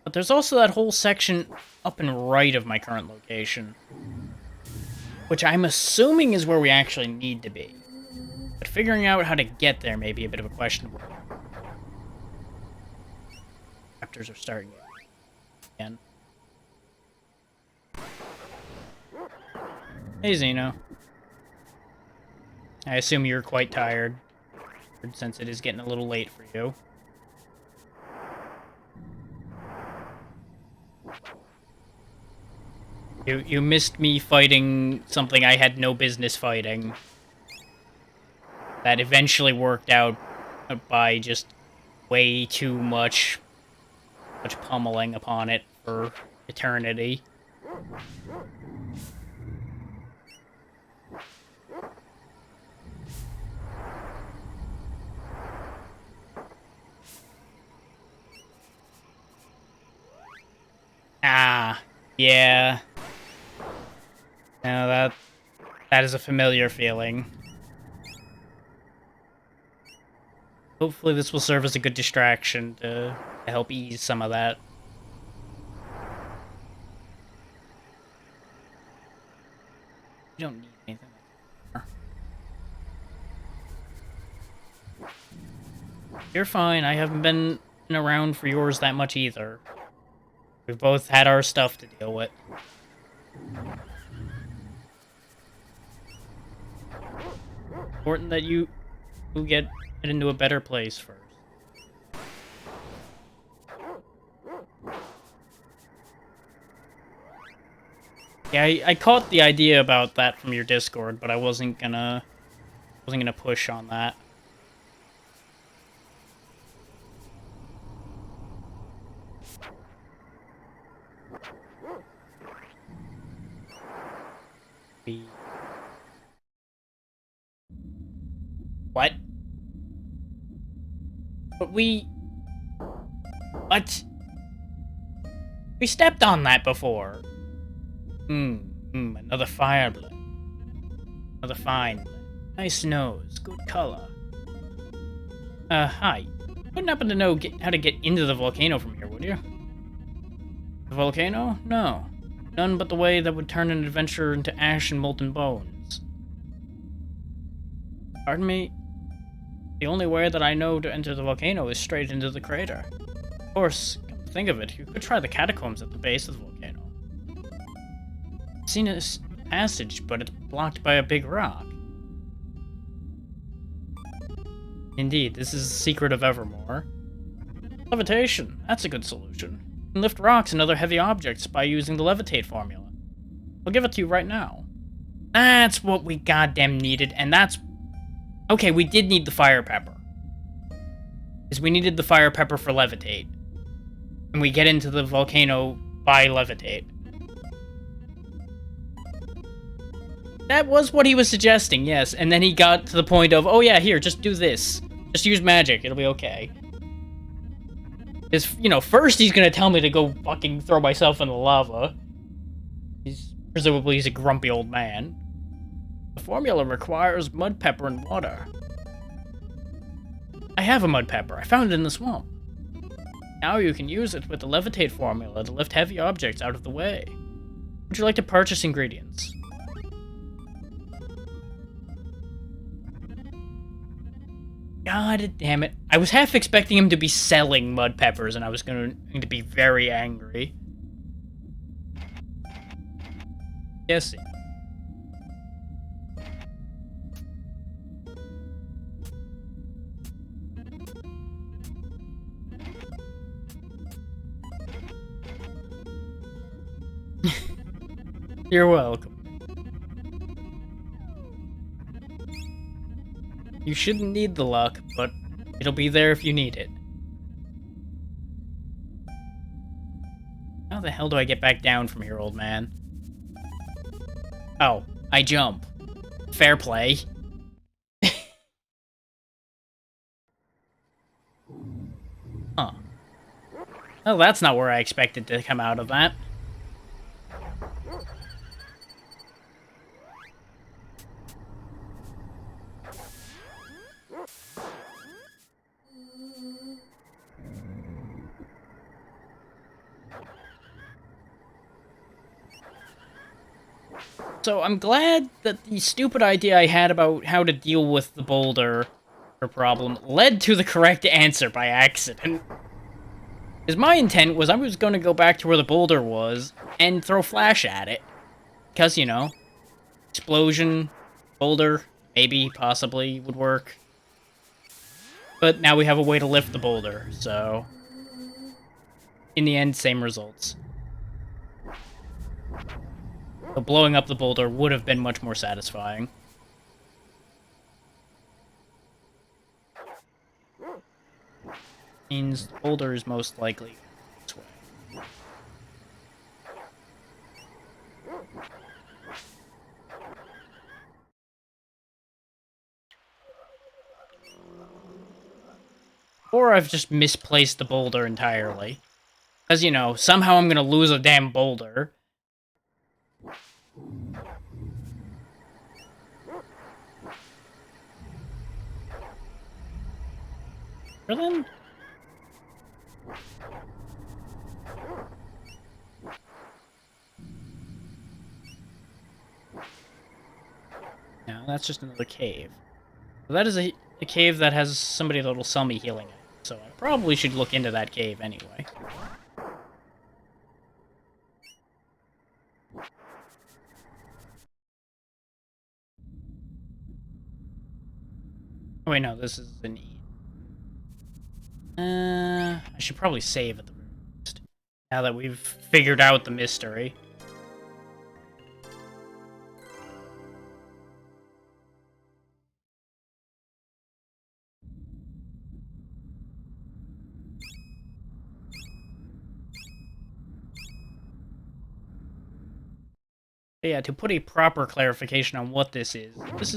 But there's also that whole section up and right of my current location. Which I'm assuming is where we actually need to be. But figuring out how to get there may be a bit of a question. Raptors are starting again. Hey, Xeno. I assume you're quite tired, since it is getting a little late for you. You missed me fighting something I had no business fighting. That eventually worked out by just way too much pummeling upon it for eternity. Ah, yeah. Now that is a familiar feeling. Hopefully this will serve as a good distraction to help ease some of that. You don't need anything. You're fine. I haven't been around for yours that much either. We've both had our stuff to deal with. Important that you get into a better place first. Yeah, I caught the idea about that from your Discord, but I wasn't gonna push on that. What? But what? We stepped on that before. Another fire blend. Another fine blend. Nice nose, good color. Hi. You wouldn't happen to know how to get into the volcano from here, would you? The volcano? No. None but the way that would turn an adventurer into ash and molten bones. Pardon me? The only way that I know to enter the volcano is straight into the crater. Of course, come to think of it, you could try the catacombs at the base of the volcano. I've seen a passage, but it's blocked by a big rock. Indeed, this is the secret of Evermore. Levitation, that's a good solution. You can lift rocks and other heavy objects by using the levitate formula. I'll give it to you right now. That's what we goddamn needed, and that's... Okay, we did need the fire pepper. Because we needed the fire pepper for levitate. And we get into the volcano by levitate. That was what he was suggesting, yes. And then he got to the point of, oh yeah, here, just do this. Just use magic, it'll be okay. Because, you know, first he's gonna tell me to go fucking throw myself in the lava. Presumably he's a grumpy old man. The formula requires mud pepper and water. I have a mud pepper. I found it in the swamp. Now you can use it with the levitate formula to lift heavy objects out of the way. Would you like to purchase ingredients? God damn it. I was half expecting him to be selling mud peppers, and I was going to be very angry. Yes. You're welcome. You shouldn't need the luck, but it'll be there if you need it. How the hell do I get back down from here, old man? Oh, I jump. Fair play. Huh. Well, that's not where I expected to come out of that. So I'm glad that the stupid idea I had about how to deal with the boulder problem led to the correct answer by accident. Because my intent was I was going to go back to where the boulder was and throw flash at it. Because, you know, explosion, boulder, maybe, possibly would work. But now we have a way to lift the boulder, so... in the end, same results. But blowing up the boulder would have been much more satisfying. Means the boulder is most likely this way. Or I've just misplaced the boulder entirely. Because, you know, somehow I'm gonna lose a damn boulder. then? No, that's just another cave. So that is a cave that has somebody that'll sell me healing items, so I probably should look into that cave anyway. Oh, wait, no, this is an E. I should probably save at the very least, now that we've figured out the mystery. But yeah, to put a proper clarification on what this is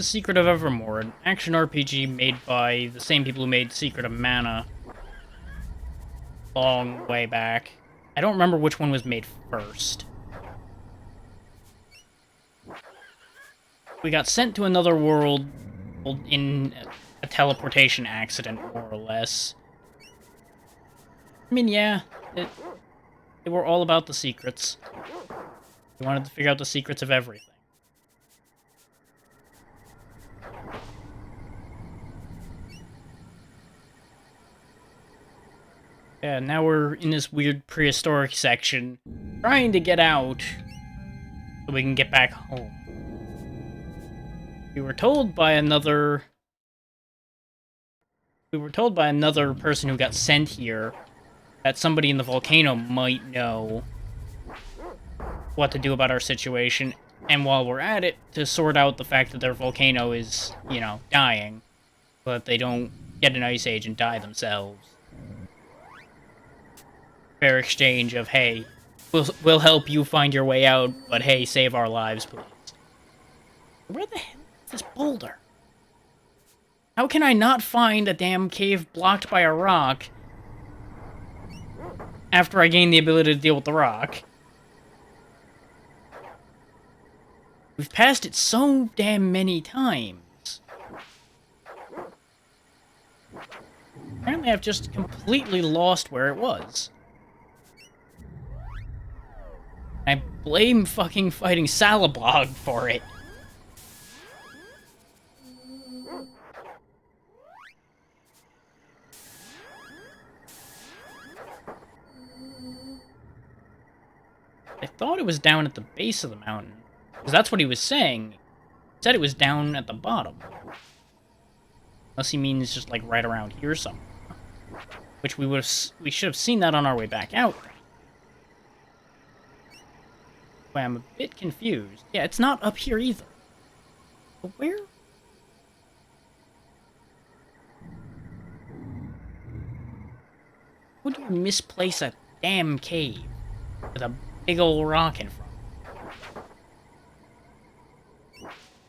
Secret of Evermore, an action RPG made by the same people who made Secret of Mana long way back. I don't remember which one was made first. We got sent to another world in a teleportation accident, more or less. I mean, yeah, they were all about the secrets. We wanted to figure out the secrets of everything. Yeah, now we're in this weird prehistoric section, trying to get out so we can get back home. We were told by another person who got sent here that somebody in the volcano might know what to do about our situation, and while we're at it, to sort out the fact that their volcano is, you know, dying, so that they don't get an ice age and die themselves. Fair exchange of, hey, we'll help you find your way out, but hey, save our lives, please. Where the hell is this boulder? How can I not find a damn cave blocked by a rock after I gain the ability to deal with the rock? We've passed it so damn many times. Apparently I've just completely lost where it was. I blame fucking fighting Salabog for it. I thought it was down at the base of the mountain. Because that's what he was saying. He said it was down at the bottom. Unless he means just like right around here somewhere. Which we should have seen that on our way back out. Wait, I'm a bit confused. Yeah, it's not up here either. But where? Would you misplace a damn cave with a big old rock in front?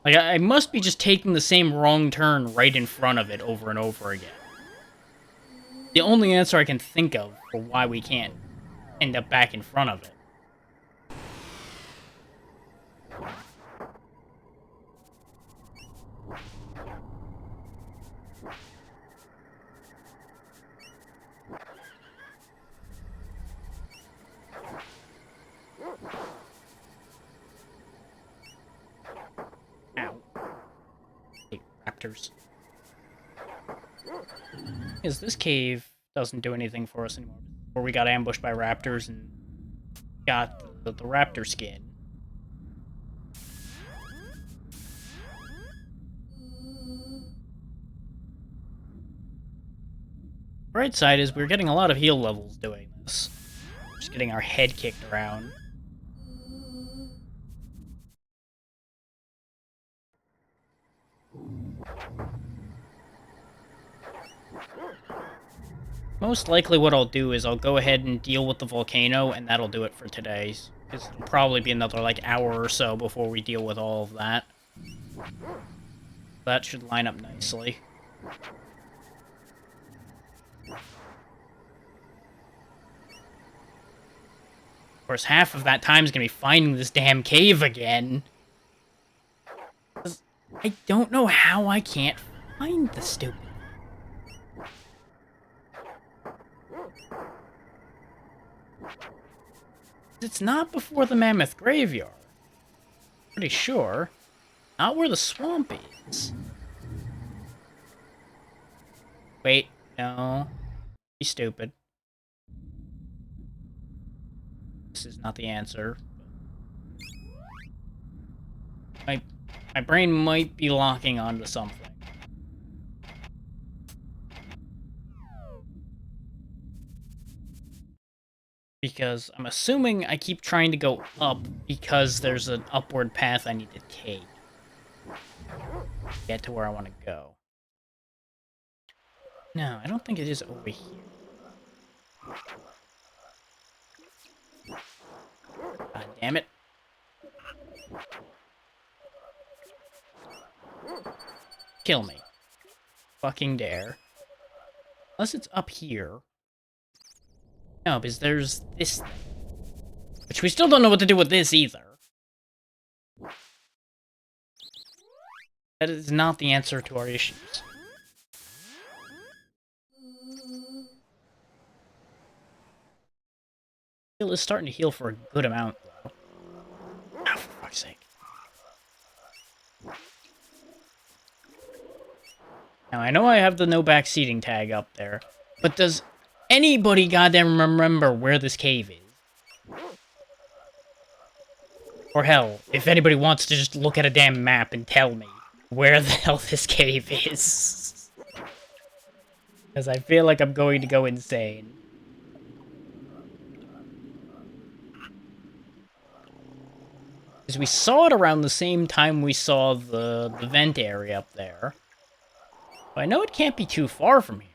Like, I must be just taking the same wrong turn right in front of it over and over again. The only answer I can think of for why we can't end up back in front of it. Raptors. Is this cave doesn't do anything for us anymore. Before we got ambushed by raptors and got the raptor skin. Bright side is we're getting a lot of heal levels doing this. Just getting our head kicked around. Most likely what I'll do is I'll go ahead and deal with the volcano, and that'll do it for today. It'll probably be another, like, hour or so before we deal with all of that. That should line up nicely. Of course, half of that time is going to be finding this damn cave again. I don't know how I can't find the stupid. It's not before the Mammoth Graveyard. Pretty sure. Not where the swamp is. Wait, no. Be stupid. This is not the answer. My brain might be locking onto something. Because I'm assuming I keep trying to go up because there's an upward path I need to take. Get to where I want to go. No, I don't think it is over here. God damn it. Kill me. Fucking dare. Unless it's up here. No, because there's this thing. Which we still don't know what to do with this either. That is not the answer to our issues. Heal is starting to heal for a good amount, though. Oh, for fuck's sake. Now, I know I have the no backseating tag up there, but does anybody goddamn remember where this cave is? Or hell, if anybody wants to just look at a damn map and tell me where the hell this cave is. Because I feel like I'm going to go insane. Because we saw it around the same time we saw the vent area up there. But I know it can't be too far from here.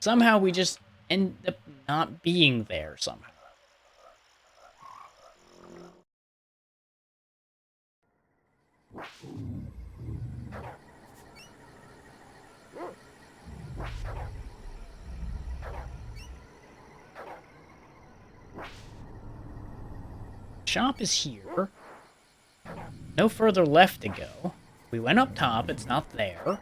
Somehow we just end up not being there somehow. Shop is here. No further left to go. We went up top, it's not there.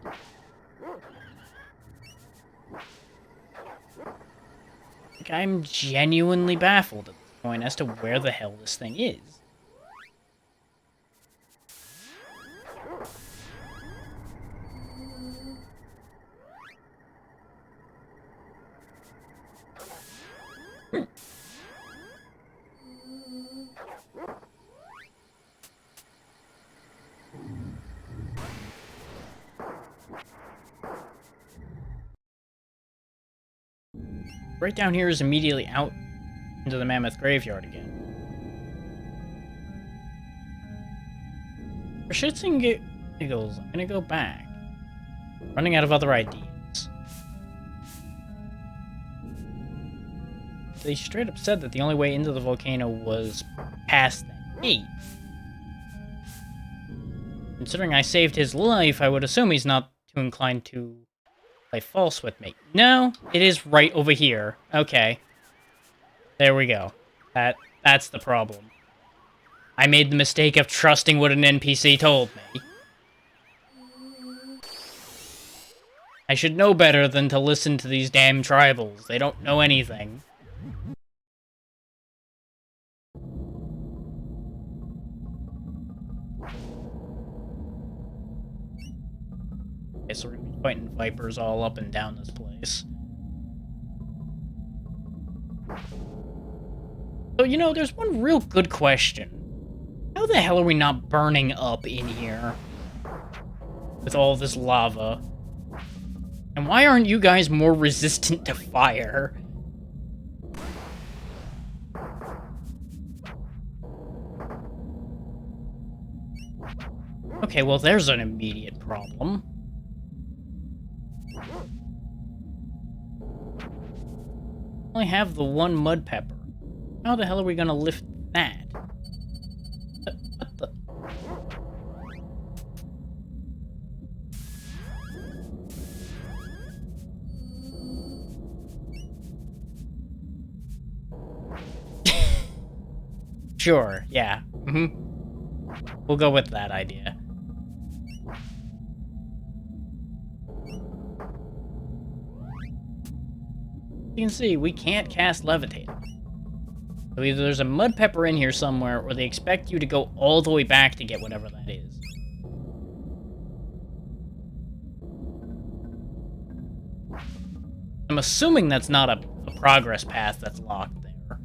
Like, I'm genuinely baffled at this point as to where the hell this thing is. Right down here is immediately out into the Mammoth Graveyard again. For shits and giggles, I'm gonna go back. Running out of other ideas. They straight up said that the only way into the volcano was past that gate. Considering I saved his life, I would assume he's not too inclined to play false with me. No, it is right over here. Okay. There we go. That's the problem. I made the mistake of trusting what an NPC told me. I should know better than to listen to these damn tribals. They don't know anything. Okay, so we're gonna be fighting vipers all up and down this place. So, you know, there's one real good question. How the hell are we not burning up in here? With all this lava? And why aren't you guys more resistant to fire? Okay, well there's an immediate problem. I only have the one mud pepper. How the hell are we gonna lift that? What the? Sure, yeah. We'll go with that idea. You can see, we can't cast Levitate. So either there's a mud pepper in here somewhere, or they expect you to go all the way back to get whatever that is. I'm assuming that's not a progress path that's locked there.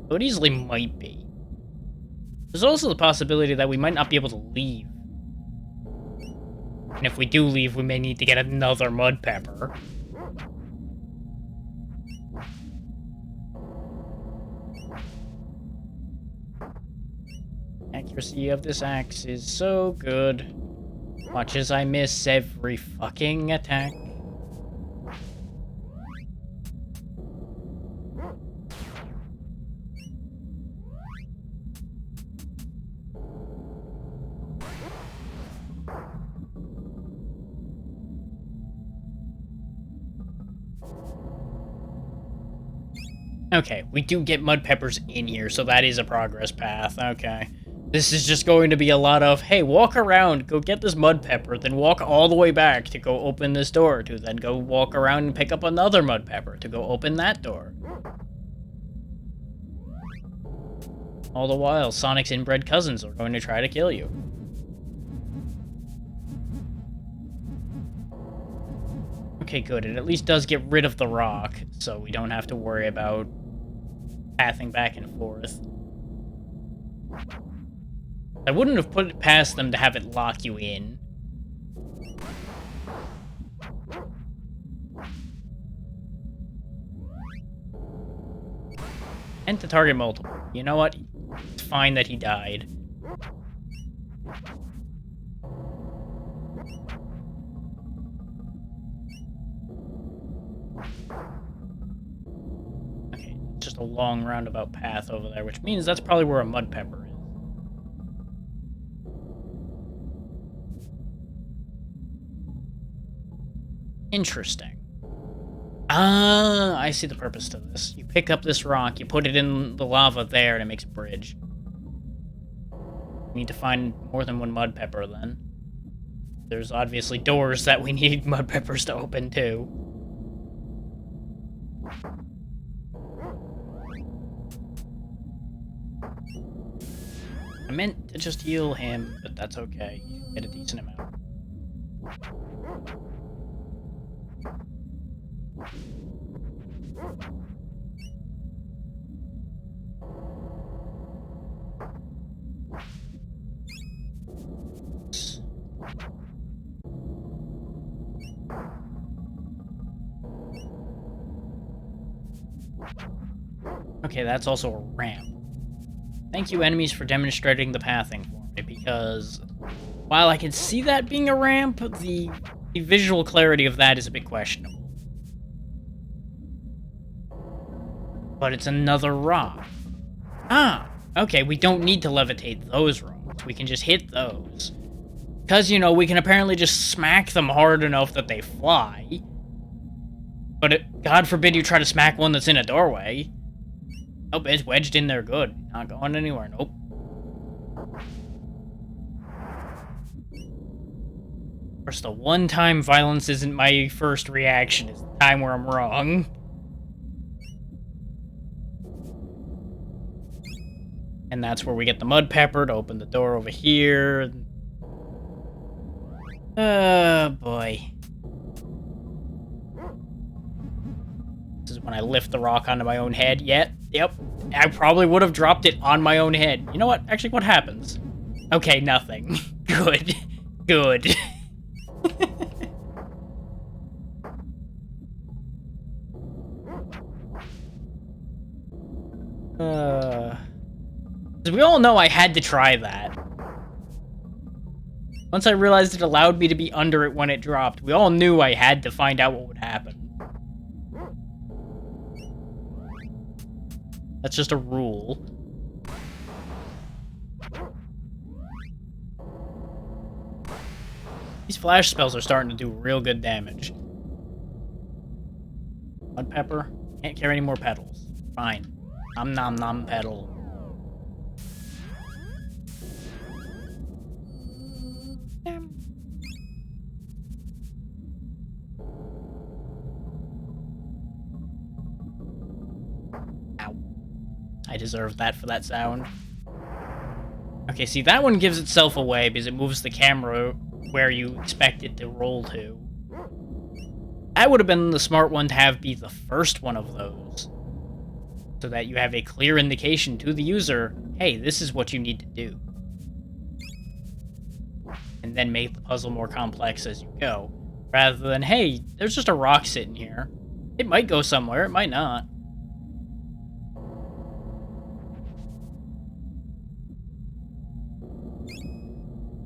So it easily might be. There's also the possibility that we might not be able to leave. And if we do leave, we may need to get another mud pepper. Accuracy of this axe is so good. Watch as I miss every fucking attack. Okay, we do get mud peppers in here, so that is a progress path. Okay. This is just going to be a lot of, hey, walk around, go get this mud pepper, then walk all the way back to go open this door, to then go walk around and pick up another mud pepper to go open that door. All the while, Sonic's inbred cousins are going to try to kill you. Okay, good. It at least does get rid of the rock, so we don't have to worry about pathing back and forth. I wouldn't have put it past them to have it lock you in. And to target multiple. You know what? It's fine that he died. Okay, just a long roundabout path over there, which means that's probably where a mud pepper is. Interesting. Ah, I see the purpose to this. You pick up this rock, you put it in the lava there, and it makes a bridge. We need to find more than one mud pepper, then. There's obviously doors that we need mud peppers to open, too. I meant to just heal him, but that's okay. You get a decent amount. Okay, that's also a ramp. Thank you, enemies, for demonstrating the pathing for me, because while I can see that being a ramp, the visual clarity of that is a bit questionable. But it's another rock. Ah, okay, we don't need to levitate those rocks. We can just hit those. Because, you know, we can apparently just smack them hard enough that they fly. But God forbid you try to smack one that's in a doorway. Nope, it's wedged in there good. Not going anywhere, nope. Of course, the one time violence isn't my first reaction is the time where I'm wrong. And that's where we get the mud pepper to open the door over here. Oh, boy. This is when I lift the rock onto my own head. Yep. I probably would have dropped it on my own head. You know what? Actually, what happens? Okay, nothing. Good. Good. We all know I had to try that. Once I realized it allowed me to be under it when it dropped, we all knew I had to find out what would happen. That's just a rule. These flash spells are starting to do real good damage. Mud pepper? Can't carry any more petals. Fine. Nom nom nom petal. I deserve that for that sound. Okay, see, that one gives itself away because it moves the camera where you expect it to roll to. That would have been the smart one to have be the first one of those. So that you have a clear indication to the user, hey, this is what you need to do. And then make the puzzle more complex as you go. Rather than, hey, there's just a rock sitting here. It might go somewhere, it might not.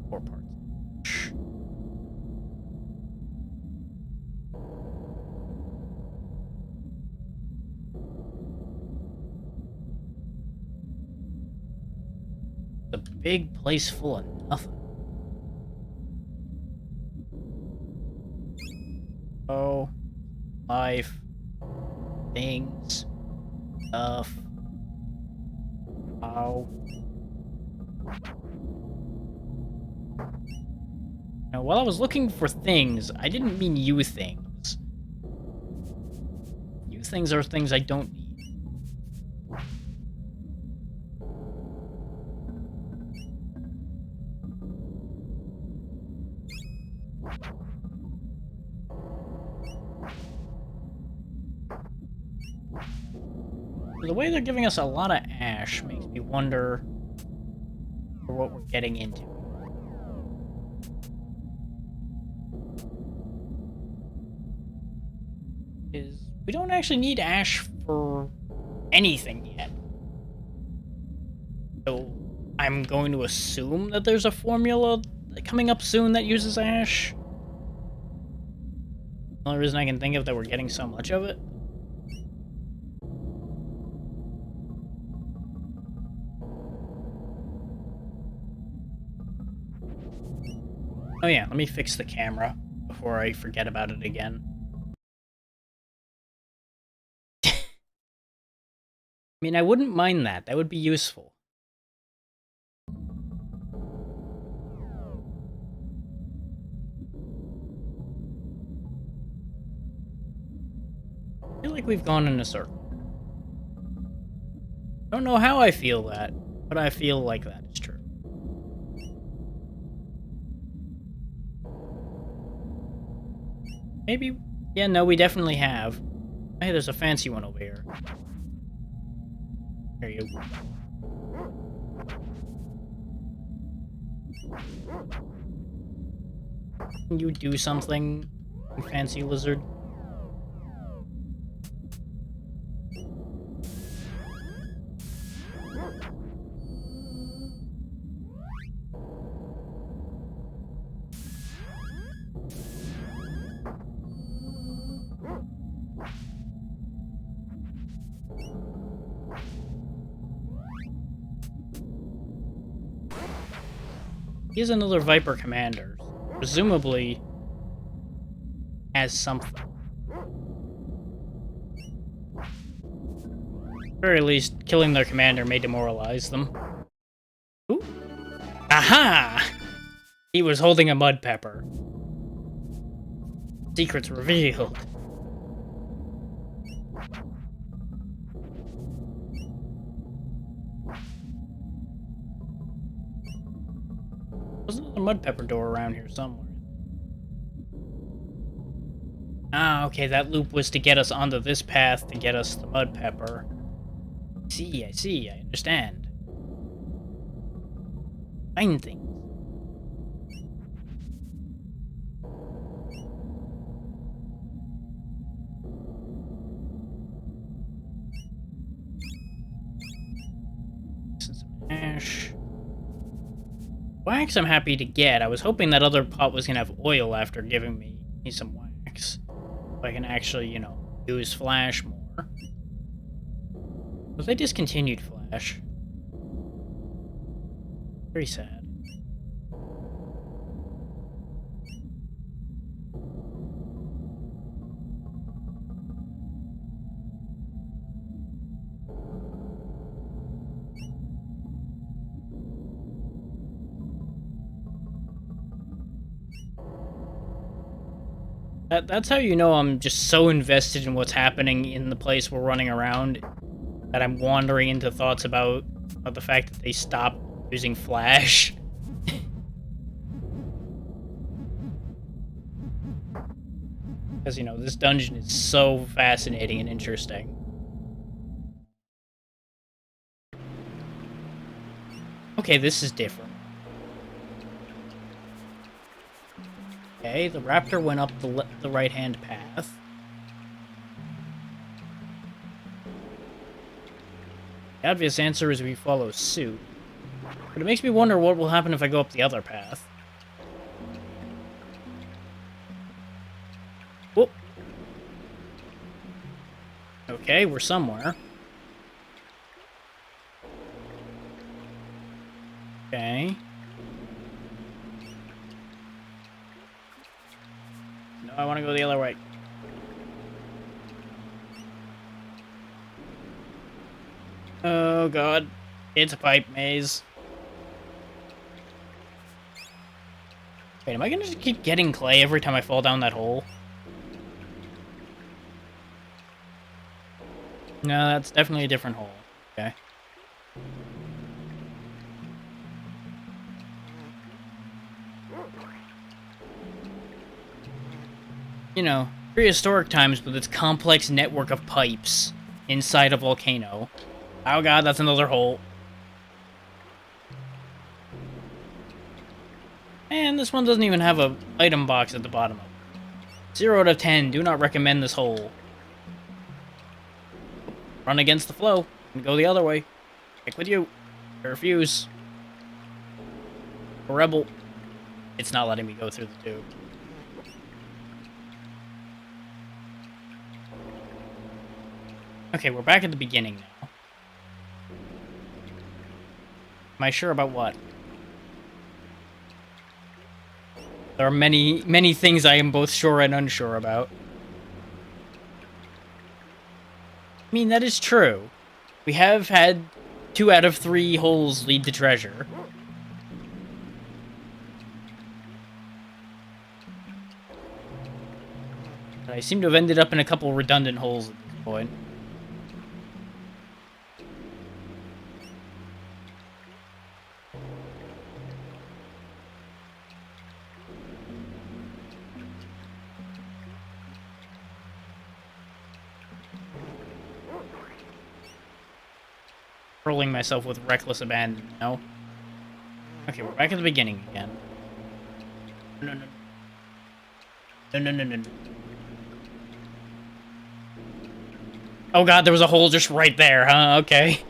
Four parts. A big place full of nothing. Oh, life, things, stuff. Oh. Now, while I was looking for things, I didn't mean you things. You things are things I don't need. The way they're giving us a lot of ash makes me wonder what we're getting into. We don't actually need ash for anything yet. So I'm going to assume that there's a formula coming up soon that uses ash. The only reason I can think of that we're getting so much of it. Oh yeah, let me fix the camera before I forget about it again. I mean, I wouldn't mind that. That would be useful. I feel like we've gone in a circle. I don't know how I feel that, but I feel like that is true. Maybe... Yeah, no, we definitely have. Hey, there's a fancy one over here. There you go. Can you do something, you fancy lizard? He's another Viper commander. Presumably has something. At the very least, killing their commander may demoralize them. Ooh. Aha! He was holding a mud pepper. Secrets revealed. Wasn't a mud pepper door around here somewhere? Ah, okay, that loop was to get us onto this path to get us the mud pepper. I see, I understand. Find things. Some ash. Wax I'm happy to get. I was hoping that other pot was gonna have oil after giving me some wax. So I can actually, you know, use Flash more. But they discontinued Flash. Very sad. That's how you know I'm just so invested in what's happening in the place we're running around. that I'm wandering into thoughts about the fact that they stopped using Flash. Because, you know, this dungeon is so fascinating and interesting. Okay, this is different. Okay, the raptor went up the right-hand path. The obvious answer is we follow suit. But it makes me wonder what will happen if I go up the other path. Whoop. Okay, we're somewhere. Okay. No, I want to go the other way. Oh god. It's a pipe maze. Wait, am I gonna just keep getting clay every time I fall down that hole? No, that's definitely a different hole. Okay. You know, prehistoric times with its complex network of pipes inside a volcano. Oh god, that's another hole. And this one doesn't even have a item box at the bottom of it. 0 out of 10, do not recommend this hole. Run against the flow and go the other way. Stick with you. I refuse. A rebel. It's not letting me go through the tube. Okay, we're back at the beginning now. Am I sure about what? There are many, many things I am both sure and unsure about. I mean, that is true. We have had 2 out of 3 holes lead to treasure. But I seem to have ended up in a couple redundant holes at this point. Hurling myself with reckless abandon, no? Okay, we're back at the beginning again. No, no. No, no, no, no, no. Oh god, there was a hole just right there, huh? Okay.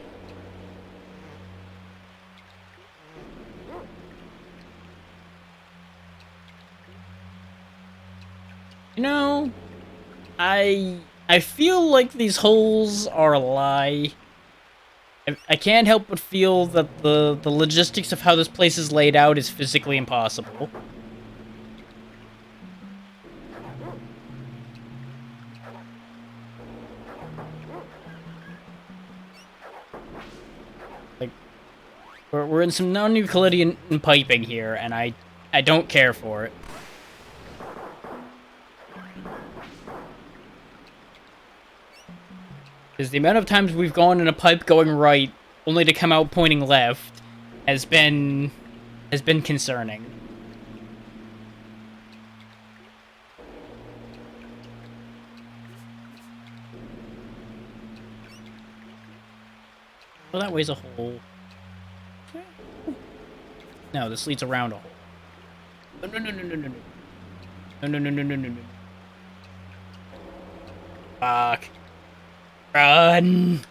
You know, I feel like these holes are a lie. I can't help but feel that the logistics of how this place is laid out is physically impossible. Like, we're in some non-Euclidean piping here, and I don't care for it. Because the amount of times we've gone in a pipe going right, only to come out pointing left, has been concerning. Well, that way's a hole. No, this leads around a hole. No, no, no, no, no, no, no. No, no, no, no, no, no, no. Fuck. Run!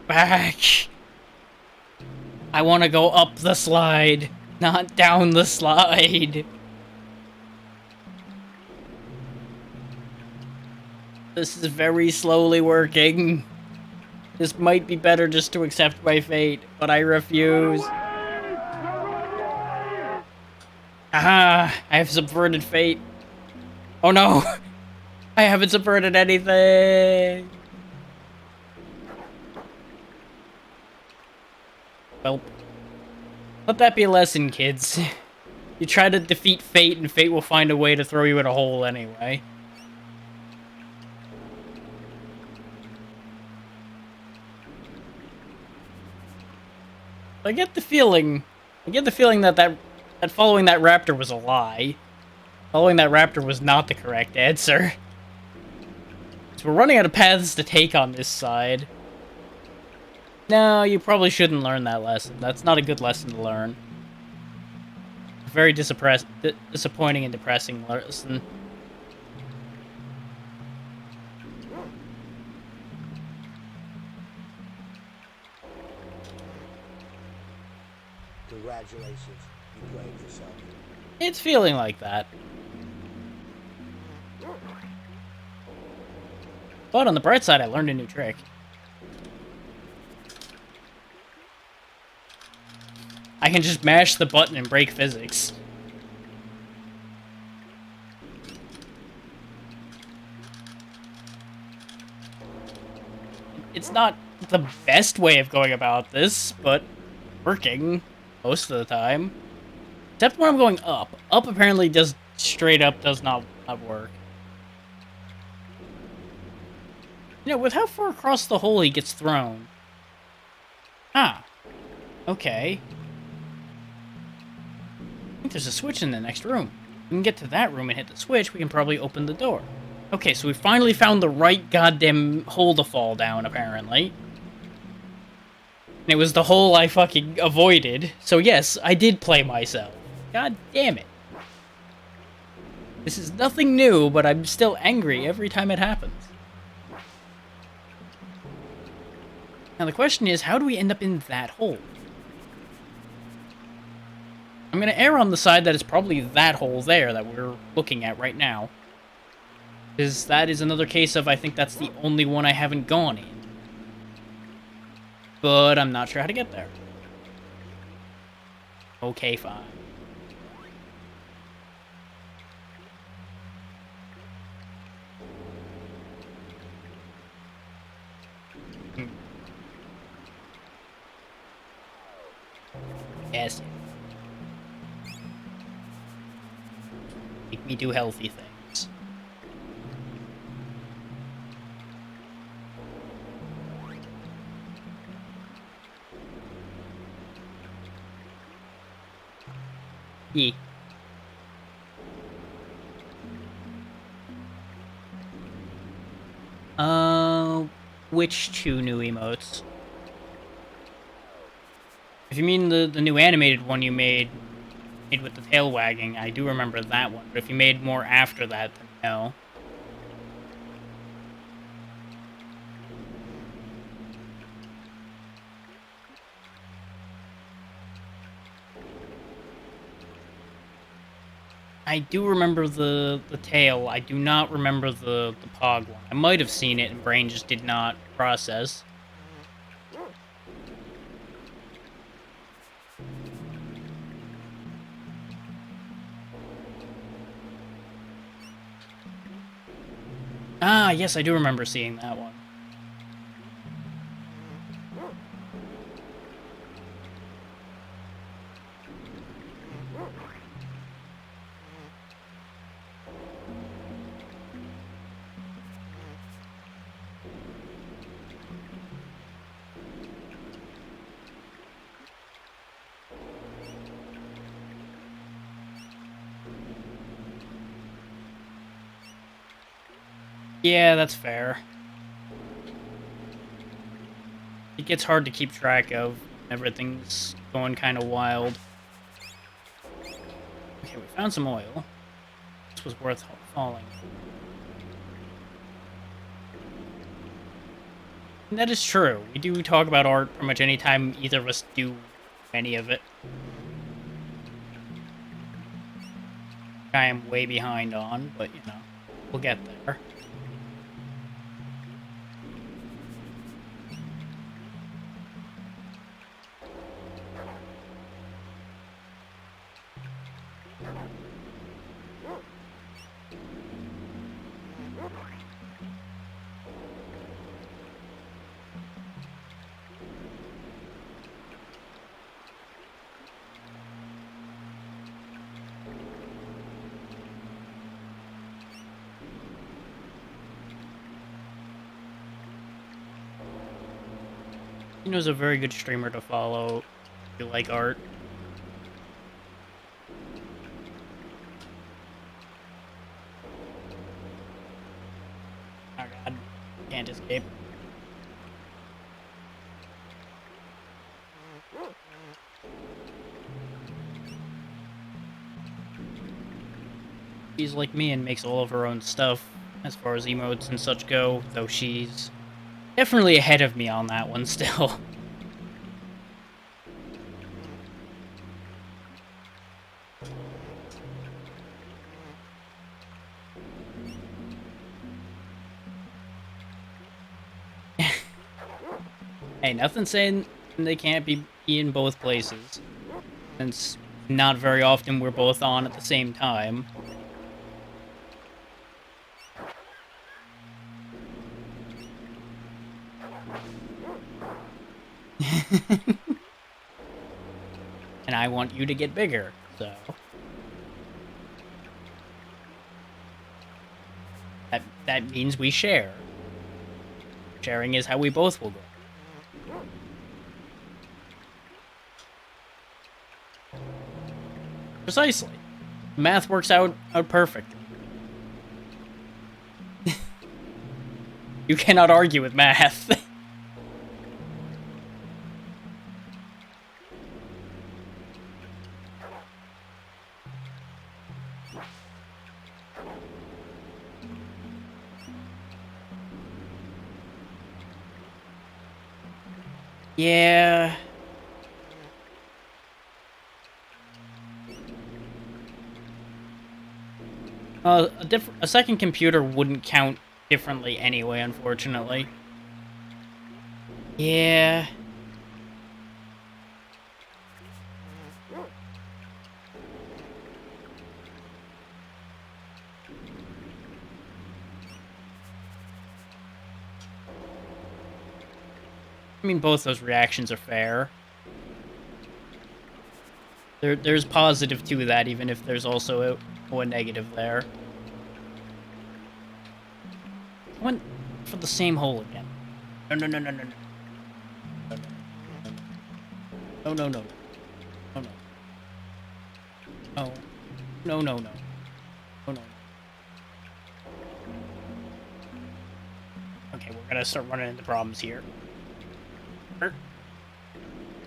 Back! I want to go up the slide, not down the slide. This is very slowly working. This might be better just to accept my fate, but I refuse. Aha! I have subverted fate. Oh no! I haven't subverted anything! Well, let that be a lesson, kids. You try to defeat fate, and fate will find a way to throw you in a hole anyway. I get the feeling that following that raptor was a lie. Following that raptor was not the correct answer. So we're running out of paths to take on this side. No, you probably shouldn't learn that lesson. That's not a good lesson to learn. Very disappointing and depressing lesson. Congratulations, you played yourself. It's feeling like that. But on the bright side, I learned a new trick. I can just mash the button and break physics. It's not the best way of going about this, but working most of the time. Except when I'm going up. Up apparently does straight up does not work. You know, with how far across the hole he gets thrown. Ah. Okay. I think there's a switch in the next room. We can get to that room and hit the switch, we can probably open the door. Okay, so we finally found the right goddamn hole to fall down, apparently. And it was the hole I fucking avoided. So yes, I did play myself. God damn it. This is nothing new, but I'm still angry every time it happens. Now the question is, how do we end up in that hole? I'm gonna err on the side that it's probably that hole there that we're looking at right now. Because that is another case of I think that's the only one I haven't gone in. But I'm not sure how to get there. Okay, fine. Yes. Make me do healthy things. Yeah. Which two new emotes? If you mean the new animated one you made with the tail wagging, I do remember that one. But if you made more after that, then no. I do remember the tail. I do not remember the Pog one. I might have seen it and brain just did not process. Ah, yes, I do remember seeing that one. Yeah, that's fair. It gets hard to keep track of. Everything's going kind of wild. Okay, we found some oil. This was worth falling. And that is true. We do talk about art pretty much any time either of us do any of it. I am way behind on, but you know, we'll get there. He knows a very good streamer to follow. You like art? Oh god. Can't escape. She's like me and makes all of her own stuff as far as emotes and such go, though she's definitely ahead of me on that one still. Hey, nothing saying they can't be in both places. Since not very often we're both on at the same time. And I want you to get bigger, so... That means we share. Sharing is how we both will grow. Precisely. Math works out perfectly. You cannot argue with math. Yeah. A second computer wouldn't count differently anyway, unfortunately. Yeah. I mean, both those reactions are fair. There's positive to that, even if there's also a negative there. I went for the same hole again. No, no, no, no, no, no. No, no, no. No, no. No. No, no, no. No, no. Okay, we're gonna start running into problems here.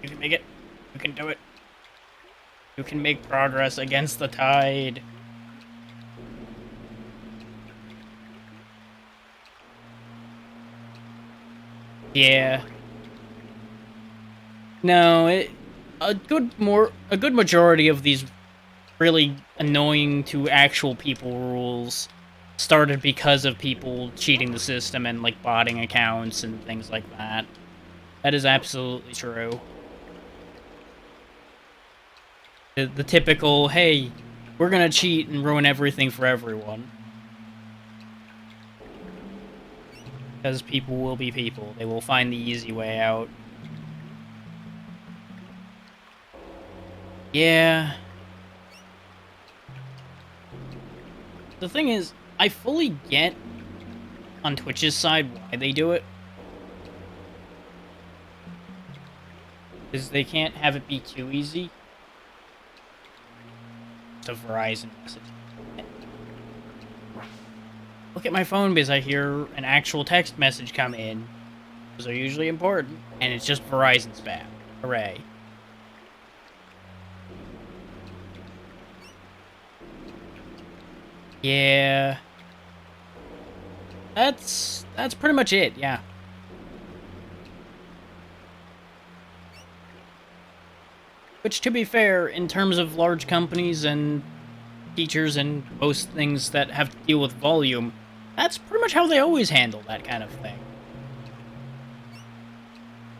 You can make it. You can do it. You can make progress against the tide. Yeah. No, a good majority of these really annoying to actual people rules started because of people cheating the system and like botting accounts and things like that. That is absolutely true. The typical, hey, we're gonna cheat and ruin everything for everyone. Because people will be people. They will find the easy way out. Yeah. The thing is, I fully get on Twitch's side why they do it. Because they can't have it be too easy. It's a Verizon message. Look at my phone because I hear an actual text message come in. Those are usually important. And it's just Verizon spam. Hooray. Yeah. That's pretty much it, yeah. Which, to be fair, in terms of large companies and teachers and most things that have to deal with volume, that's pretty much how they always handle that kind of thing.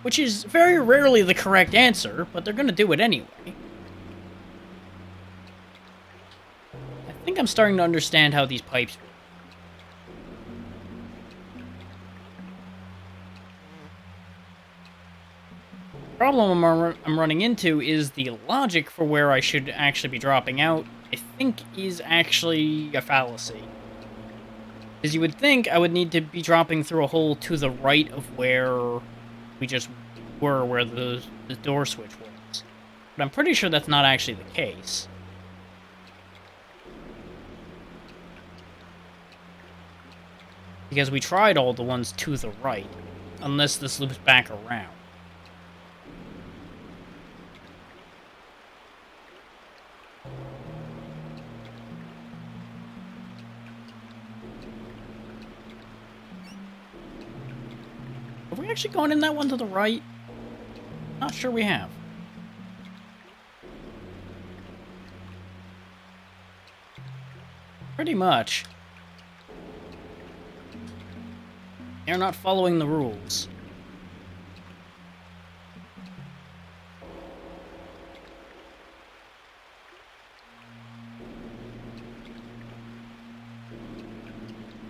Which is very rarely the correct answer, but they're gonna do it anyway. I think I'm starting to understand how these pipes work. The problem I'm running into is the logic for where I should actually be dropping out, I think, is actually a fallacy. Because you would think I would need to be dropping through a hole to the right of where we just were, where the door switch was. But I'm pretty sure that's not actually the case. Because we tried all the ones to the right. Unless this loops back around. Have we actually gone in that one to the right? Not sure we have. Pretty much. They're not following the rules.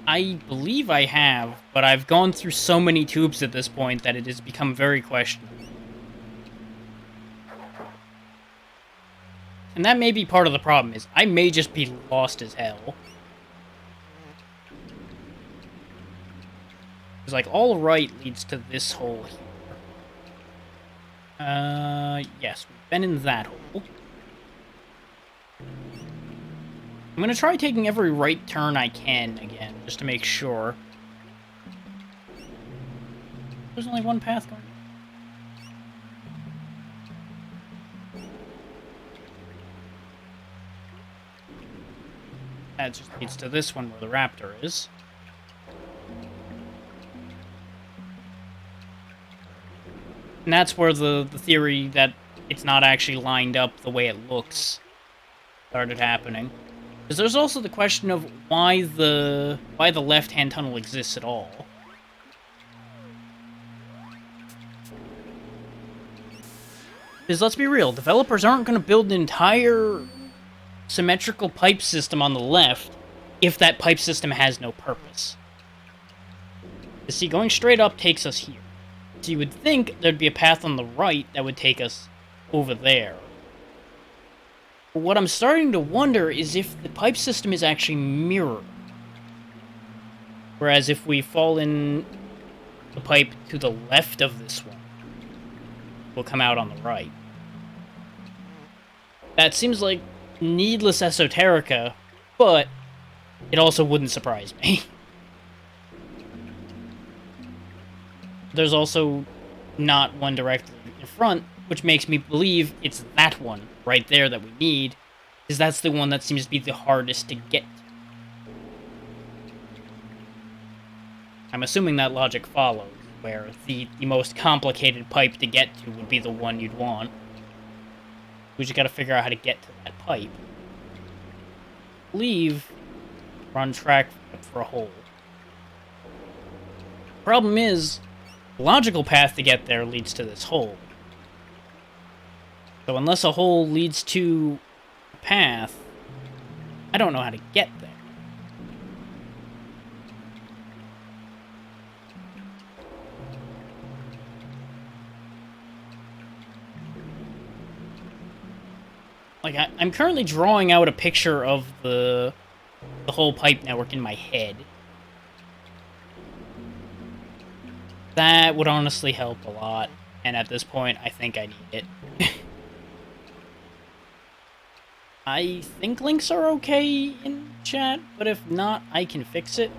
I believe I have, but I've gone through so many tubes at this point that it has become very questionable. And that may be part of the problem, is I may just be lost as hell. Because, like, all right leads to this hole here. Yes, we've been in that hole. I'm gonna try taking every right turn I can again, just to make sure. There's only one path going. That just leads to this one where the raptor is. And that's where the theory that it's not actually lined up the way it looks started happening. Because there's also the question of why the left-hand tunnel exists at all. Because let's be real, developers aren't going to build an entire symmetrical pipe system on the left if that pipe system has no purpose. You see, going straight up takes us here. So you would think there'd be a path on the right that would take us over there. But what I'm starting to wonder is if the pipe system is actually mirrored. Whereas if we fall in the pipe to the left of this one, we'll come out on the right. That seems like needless esoterica, but it also wouldn't surprise me. There's also not one directly in front, which makes me believe it's that one right there that we need, because that's the one that seems to be the hardest to get to. I'm assuming that logic follows, where the most complicated pipe to get to would be the one you'd want. We just gotta figure out how to get to that pipe. I believe we're on track for a hole. Problem is, the logical path to get there leads to this hole. So unless a hole leads to a path, I don't know how to get there. Like, I'm currently drawing out a picture of the whole pipe network in my head. That would honestly help a lot, and at this point, I think I need it. I think links are okay in chat, but if not, I can fix it.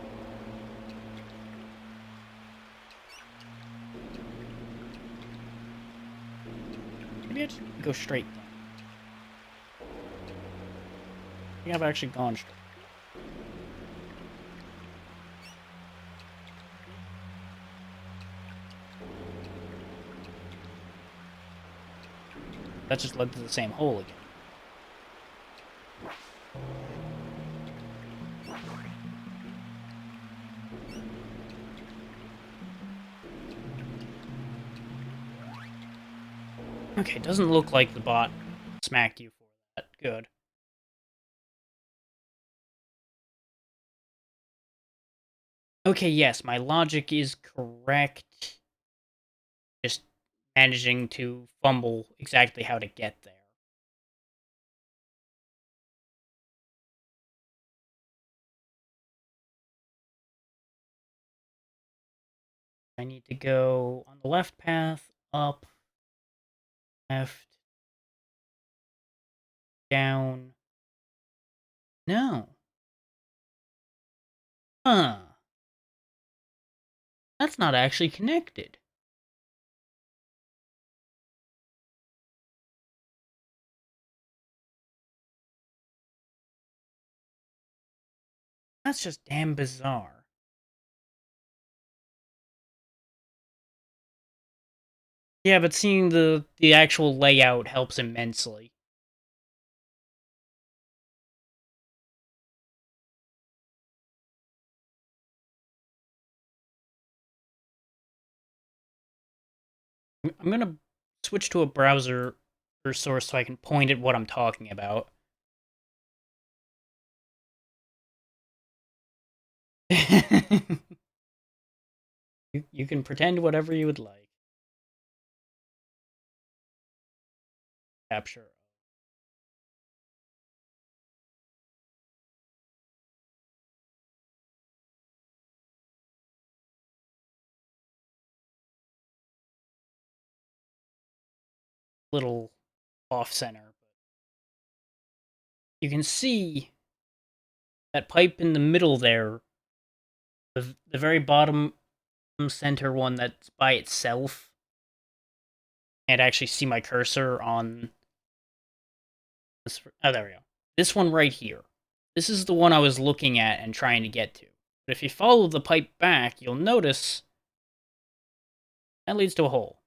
Maybe I just go straight down. I think I've actually gone straight. That just led to the same hole again. Okay, doesn't look like the bot smacked you for that. Good. Okay, yes, my logic is correct. Just managing to fumble exactly how to get there. I need to go on the left path, up, left, down. No. Huh. That's not actually connected. That's just damn bizarre. Yeah, but seeing the actual layout helps immensely. I'm gonna switch to a browser or source so I can point at what I'm talking about. You can pretend whatever you would like. Capture. Little off center. You can see that pipe in the middle there, the very bottom center one that's by itself. Can't actually see my cursor on this. Oh, there we go. This one right here. This is the one I was looking at and trying to get to. But if you follow the pipe back, you'll notice that leads to a hole.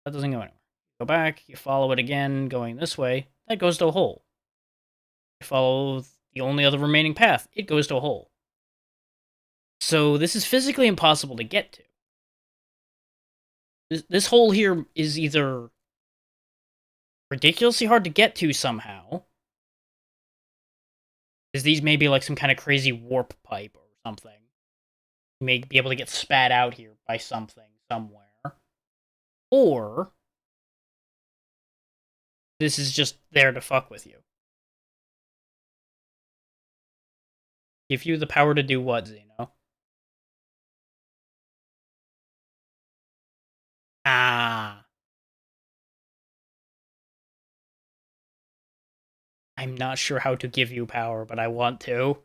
That doesn't go anywhere. Go back, you follow it again, going this way, that goes to a hole. You follow the only other remaining path, it goes to a hole. So this is physically impossible to get to. This hole here is either ridiculously hard to get to somehow, because these may be like some kind of crazy warp pipe or something. You may be able to get spat out here by something somewhere. Or this is just there to fuck with you. Give you the power to do what, Xeno? Ah. I'm not sure how to give you power, but I want to.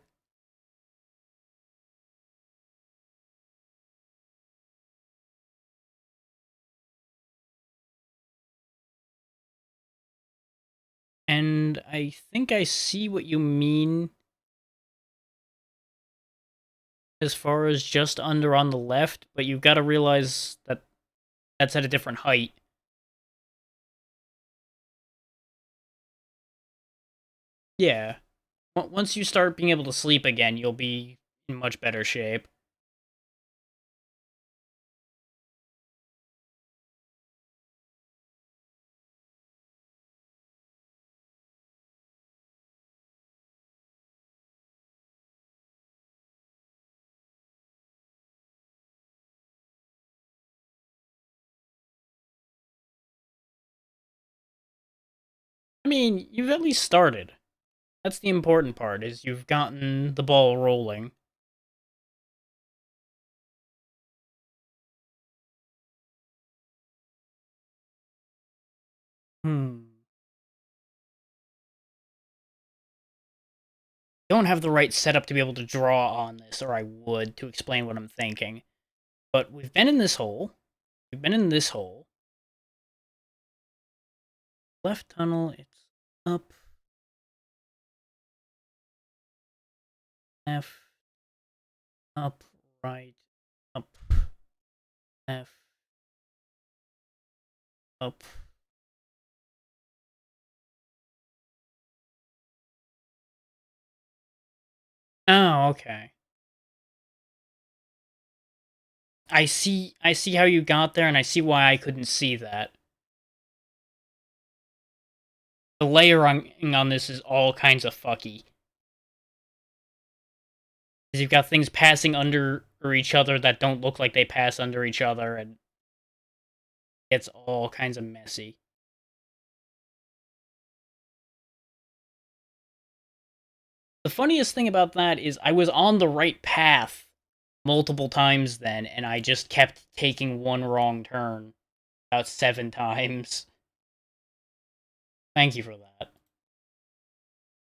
And I think I see what you mean as far as just under on the left, but you've got to realize that that's at a different height. Yeah. Once you start being able to sleep again, you'll be in much better shape. I mean, you've at least started. That's the important part, is you've gotten the ball rolling. Don't have the right setup to be able to draw on this, or I would, to explain what I'm thinking. But we've been in this hole. We've been in this hole. Left tunnel, it's up. Left. Up. Right. Up. Left. Up. Oh, okay. I see how you got there, and I see why I couldn't see that. The layering on this is all kinds of fucky. Because you've got things passing under each other that don't look like they pass under each other, and it's all kinds of messy. The funniest thing about that is I was on the right path multiple times then, and I just kept taking one wrong turn about 7 times. Thank you for that.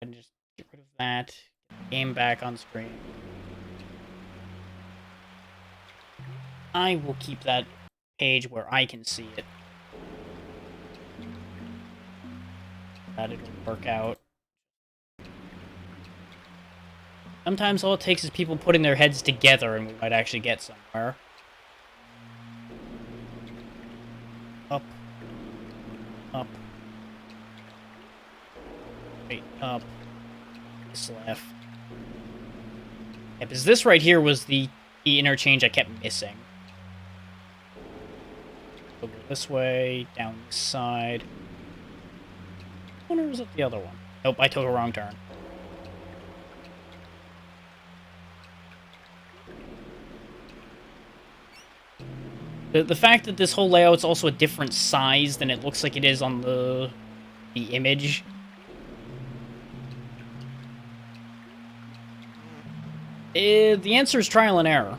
And just get rid of that. Get the game back on screen. I will keep that page where I can see it. That it'll work out. Sometimes all it takes is people putting their heads together and we might actually get somewhere. Up. Up. Wait, up. This left. Yeah, because this right here was the interchange I kept missing. We'll go this way, down this side. I wonder, was it the other one? Nope, I took a wrong turn. The fact that this whole layout's also a different size than it looks like it is on the image. The answer is trial and error.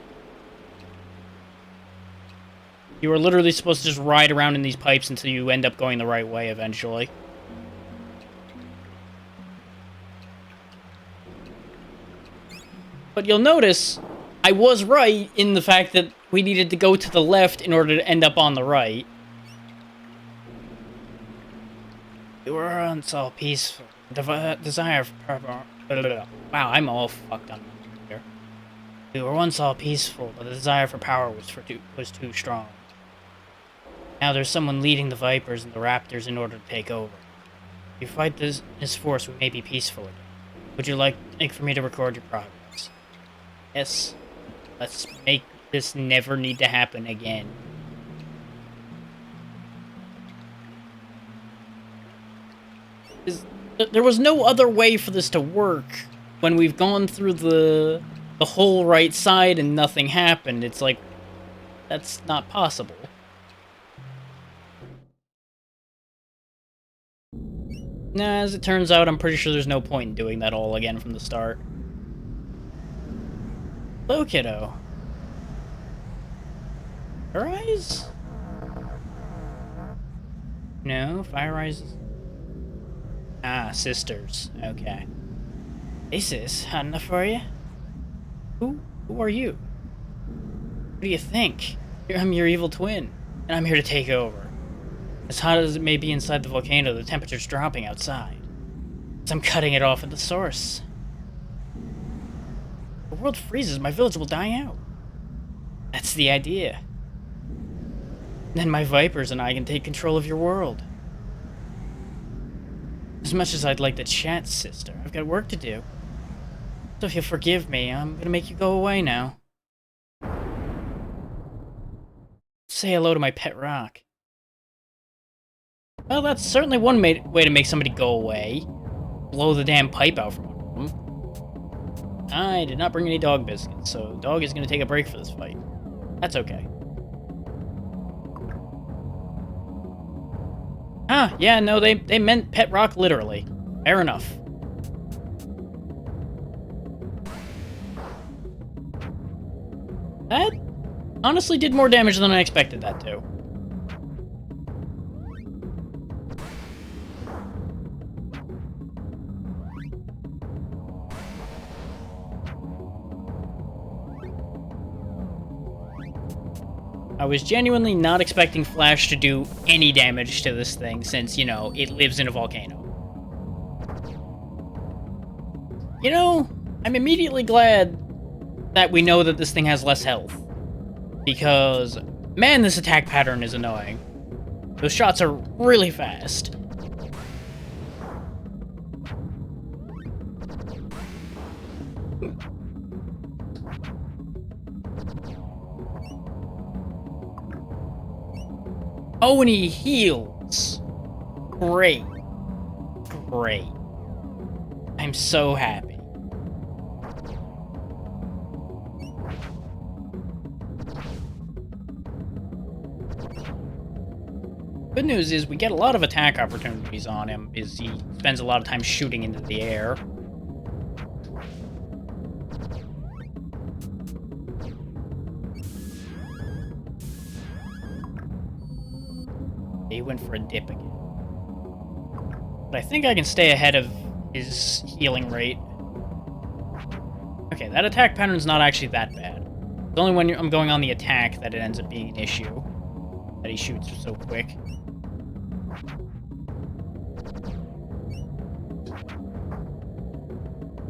You are literally supposed to just ride around in these pipes until you end up going the right way eventually. But you'll notice, I was right in the fact that we needed to go to the left in order to end up on the right. You were once all peaceful. Desire for power. Wow, I'm all fucked on here. We were once all peaceful, but the desire for power was too strong. Now there's someone leading the Vipers and the Raptors in order to take over. If you fight this force, we may be peaceful again. Would you like for me to record your progress? Yes. Let's make this never need to happen again. There was no other way for this to work when we've gone through the whole right side and nothing happened. It's like, that's not possible. Nah, as it turns out, I'm pretty sure there's no point in doing that all again from the start. Hello, kiddo. Fire eyes? No, fire eyes. Ah, sisters. Okay. Hey, sis. Hot enough for you? Who are you? What do you think? I'm your evil twin, and I'm here to take over. As hot as it may be inside the volcano, the temperature's dropping outside. So I'm cutting it off at the source. If the world freezes, my village will die out. That's the idea. Then my Vipers and I can take control of your world. As much as I'd like to chat, sister, I've got work to do. So if you'll forgive me, I'm gonna make you go away now. Say hello to my pet rock. Well, that's certainly one way to make somebody go away. Blow the damn pipe out from under them. I did not bring any dog biscuits, so dog is gonna take a break for this fight. That's okay. Ah, yeah, no, they meant pet rock literally. Fair enough. That honestly did more damage than I expected that to. I was genuinely not expecting Flash to do any damage to this thing since, you know, it lives in a volcano. You know, I'm immediately glad that we know that this thing has less health. Because, man, this attack pattern is annoying. Those shots are really fast. Oh, and he heals. Great. Great. I'm so happy. Good news is we get a lot of attack opportunities on him, as he spends a lot of time shooting into the air. He went for a dip again. But I think I can stay ahead of his healing rate. Okay, that attack pattern's not actually that bad. It's only when I'm going on the attack that it ends up being an issue. That he shoots so quick.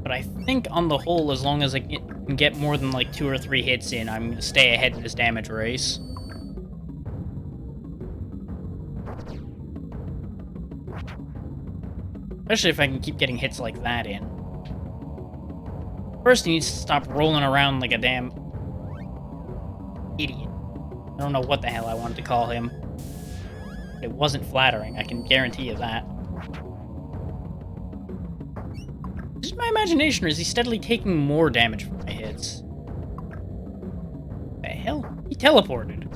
But I think on the whole, as long as I can get more than like 2 or 3 hits in, I'm gonna stay ahead in this damage race. Especially if I can keep getting hits like that in. First, he needs to stop rolling around like a damn idiot. I don't know what the hell I wanted to call him. But it wasn't flattering, I can guarantee you that. Is it my imagination, or is he steadily taking more damage from my hits? The hell? He teleported.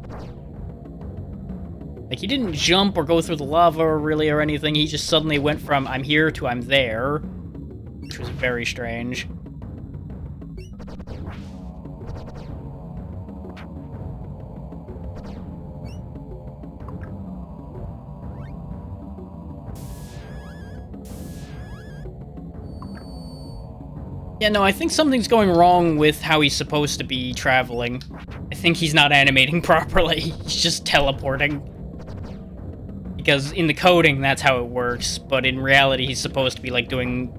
Like, he didn't jump or go through the lava or anything. He just suddenly went from I'm here to I'm there. Which was very strange. Yeah, no, I think something's going wrong with how he's supposed to be traveling. I think he's not animating properly. He's just teleporting. Because in the coding, that's how it works, but in reality, he's supposed to be, like, doing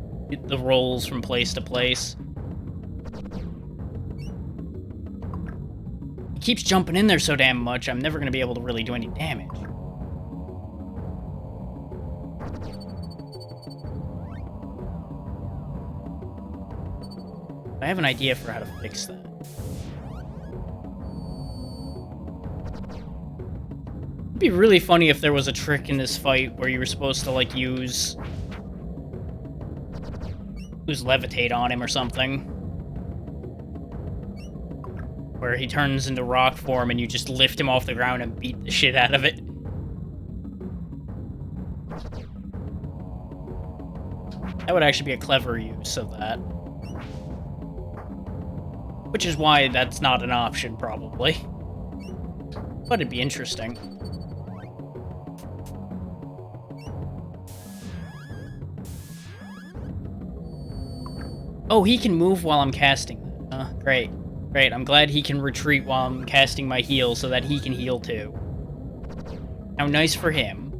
the rolls from place to place. He keeps jumping in there so damn much, I'm never gonna be able to really do any damage. I have an idea for how to fix that. It'd be really funny if there was a trick in this fight where you were supposed to, like, use levitate on him or something. Where he turns into rock form and you just lift him off the ground and beat the shit out of it. That would actually be a clever use of that. Which is why that's not an option, probably. But it'd be interesting. Oh, he can move while I'm casting that. Great. Great, I'm glad he can retreat while I'm casting my heal so that he can heal too. How nice for him.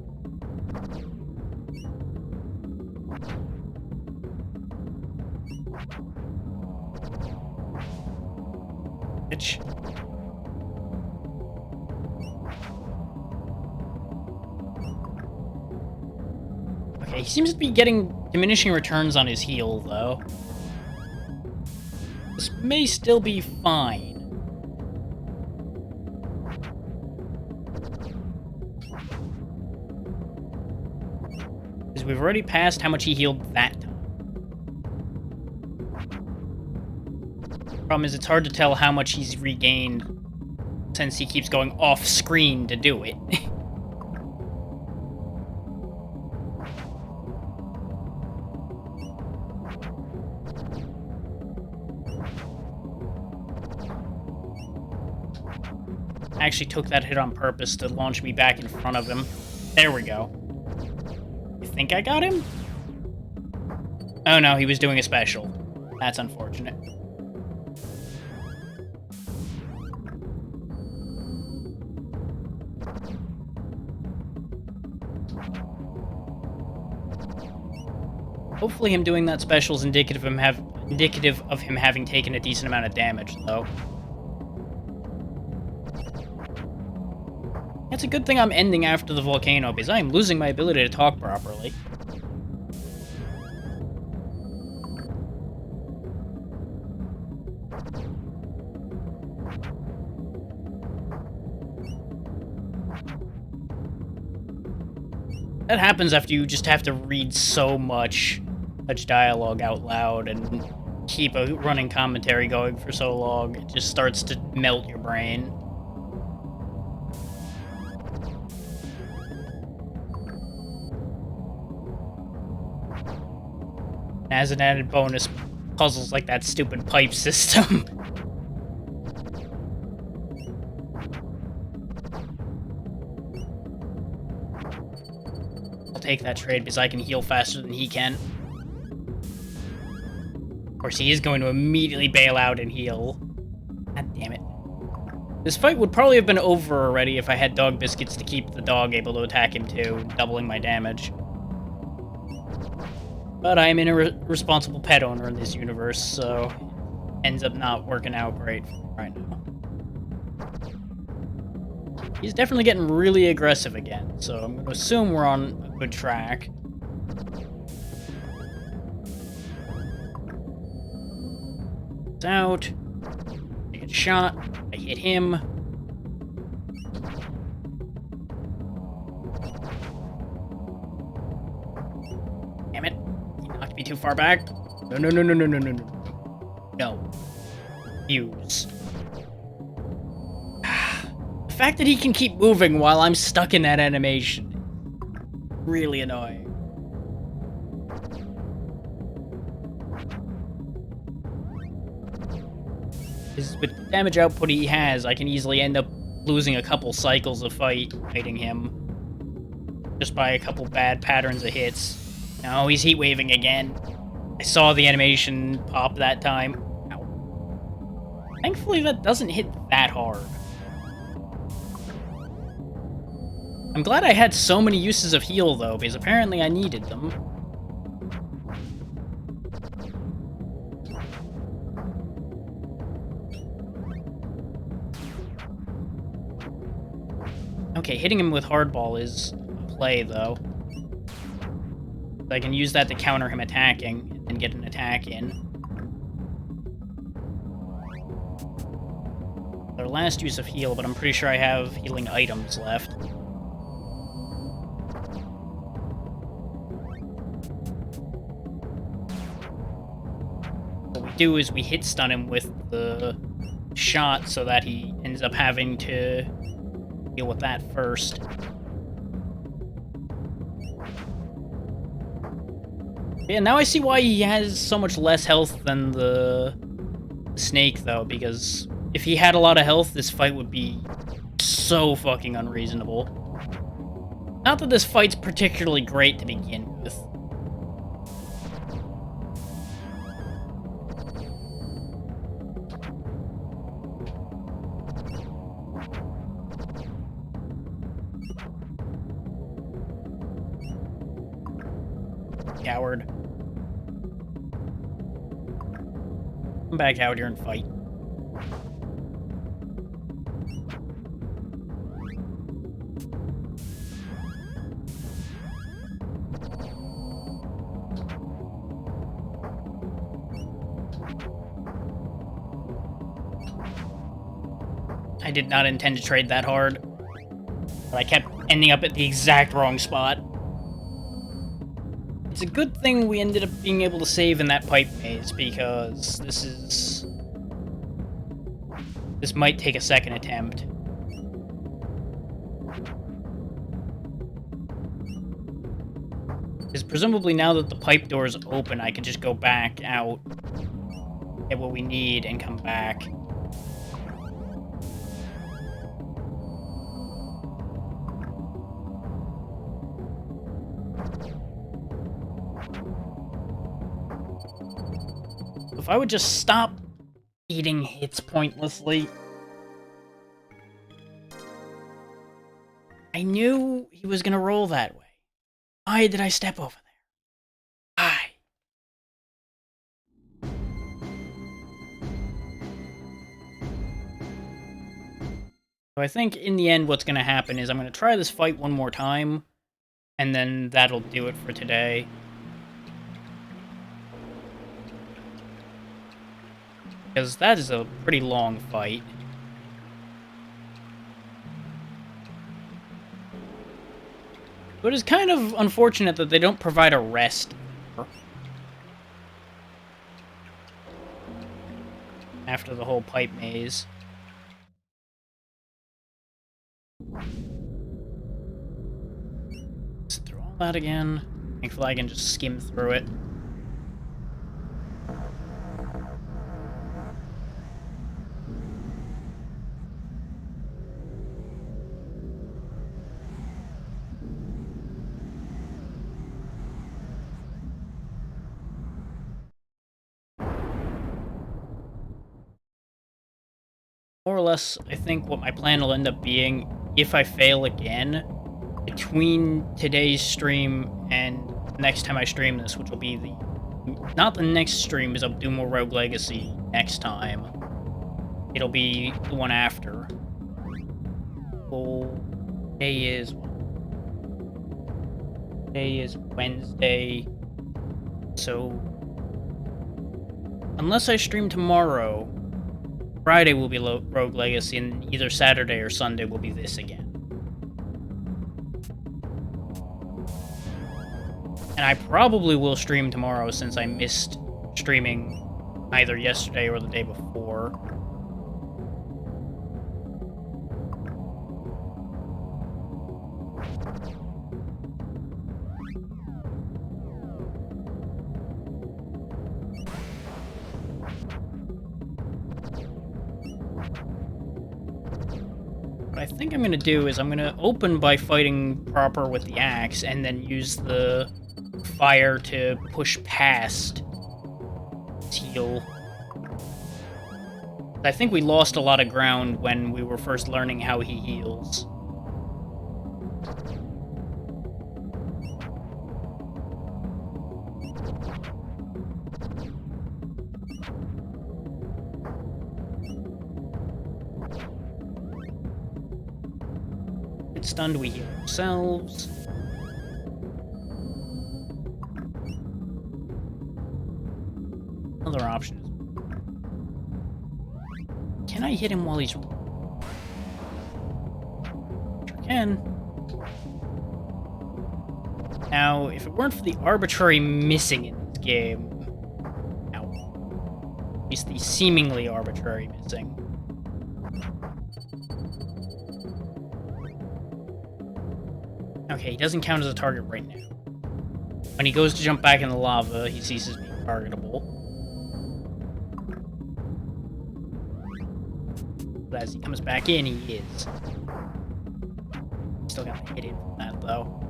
Bitch. Okay, he seems to be getting diminishing returns on his heal, though. This may still be fine. Because we've already passed how much he healed that time. Problem is, it's hard to tell how much he's regained since he keeps going off screen to do it. I actually took that hit on purpose to launch me back in front of him. There we go. You think I got him? Oh no, he was doing a special. That's unfortunate. Hopefully him doing that special is indicative of him having taken a decent amount of damage, though. It's a good thing I'm ending after the volcano, because I am losing my ability to talk properly. That happens after you just have to read so much dialogue out loud and keep a running commentary going for so long. It just starts to melt your brain. As an added bonus, puzzles like that stupid pipe system. I'll take that trade because I can heal faster than he can. course, he is going to immediately bail out and heal. God damn it. This fight would probably have been over already if I had dog biscuits to keep the dog able to attack him too, doubling my damage. But I am an irresponsible pet owner in this universe, so ends up not working out great for me right now. He's definitely getting really aggressive again, so I'm going to assume we're on a good track. It's out. I get shot. I hit him. Damn it. He knocked me too far back. No, no, no, no, no, no, no, no. No. Fuse. The fact that he can keep moving while I'm stuck in that animation. Really annoying. Because with the damage output he has, I can easily end up losing a couple cycles of fighting him. Just by a couple bad patterns of hits. No, he's heat waving again. I saw the animation pop that time. Ow. Thankfully that doesn't hit that hard. I'm glad I had so many uses of heal, though, because apparently I needed them. Okay, hitting him with hardball is a play, though. I can use that to counter him attacking and get an attack in. Their last use of heal, but I'm pretty sure I have healing items left. Do is we hit stun him with the shot so that he ends up having to deal with that first. Yeah, now I see why he has so much less health than the snake, though, because if he had a lot of health, this fight would be so fucking unreasonable. Not that this fight's particularly great to begin with. Coward. Come back out here and fight. I did not intend to trade that hard, but I kept ending up at the exact wrong spot. It's a good thing we ended up being able to save in that pipe maze, because this might take a second attempt. Because presumably now that the pipe door is open, I can just go back out, get what we need, and come back. If I would just stop eating hits pointlessly. I knew he was gonna roll that way. Why did I step over there? Why? So I think in the end what's gonna happen is I'm gonna try this fight one more time, and then that'll do it for today. Because that is a pretty long fight. But it's kind of unfortunate that they don't provide a rest after the whole pipe maze. Sit through all that again. Thankfully I can just skim through it. more or less, I think what my plan will end up being, if I fail again, between today's stream and next time I stream this, which will be not the next stream, because I'll do more Rogue Legacy next time. It'll be the one after. Well, today is Wednesday, so unless I stream tomorrow, Friday will be Rogue Legacy, and either Saturday or Sunday will be this again. And I probably will stream tomorrow since I missed streaming either yesterday or the day before. What I think I'm gonna do is I'm gonna open by fighting proper with the axe and then use the fire to push past heal. I think we lost a lot of ground when we were first learning how he heals. Get stunned, we heal ourselves. Another option is... Can I hit him while he's... Sure can. Now, if it weren't for the arbitrary missing in this game... Now, at least the seemingly arbitrary missing... Okay, he doesn't count as a target right now. When he goes to jump back in the lava, he ceases being targetable. But as he comes back in, he is. Still gonna hit him from that, though.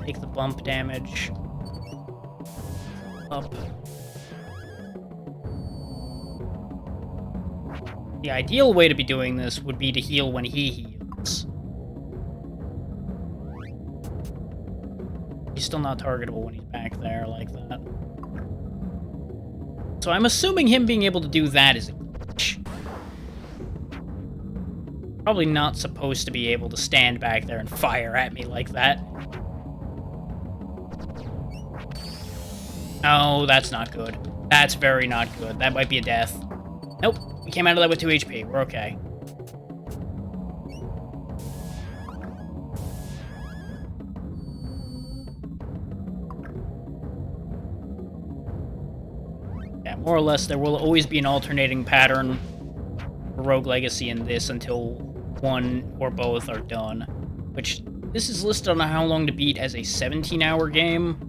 Take the bump damage. Up. The ideal way to be doing this would be to heal when he heals. He's still not targetable when he's back there like that. So I'm assuming him being able to do that is a glitch. Probably not supposed to be able to stand back there and fire at me like that. Oh, that's not good. That's very not good. That might be a death. Nope. We came out of that with 2 HP. We're okay. Yeah, more or less, there will always be an alternating pattern for Rogue Legacy in this until one or both are done. Which, this is listed on how long to beat as a 17-hour game.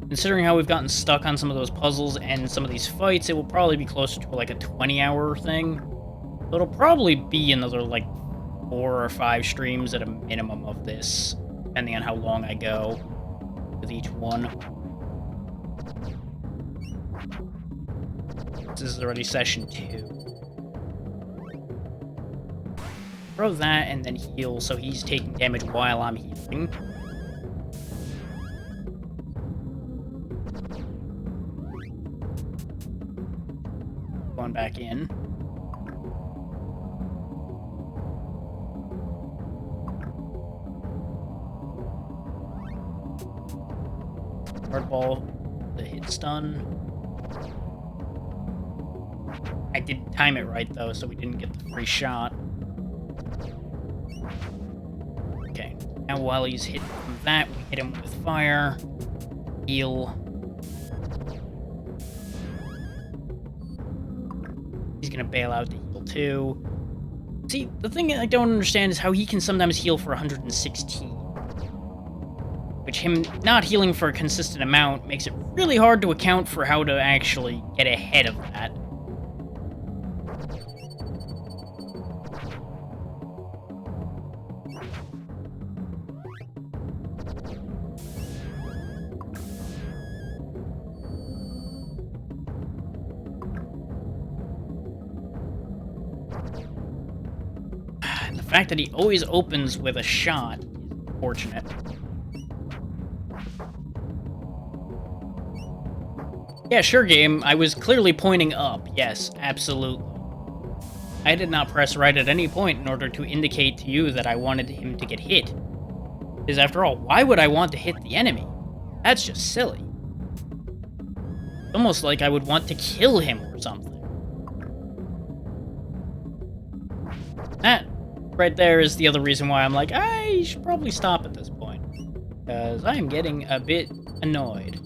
Considering how we've gotten stuck on some of those puzzles and some of these fights, it will probably be closer to like a 20-hour thing. So it'll probably be another like 4 or 5 streams at a minimum of this, depending on how long I go with each one. This is already session 2. Throw that and then heal, so he's taking damage while I'm healing. Going back in. Hardball, the hit stun. I didn't time it right though, so we didn't get the free shot. Okay, now while he's hit from that, we hit him with fire. Heal. He's gonna bail out to heal too. See, the thing I don't understand is how he can sometimes heal for 116. Which him not healing for a consistent amount makes it really hard to account for how to actually get ahead of that. fact that he always opens with a shot is unfortunate. Yeah, sure, game. I was clearly pointing up. Yes, absolutely. I did not press right at any point in order to indicate to you that I wanted him to get hit. Because after all, why would I want to hit the enemy? That's just silly. It's almost like I would want to kill him or something. That right there is the other reason why I'm like, I should probably stop at this point. Because I am getting a bit annoyed.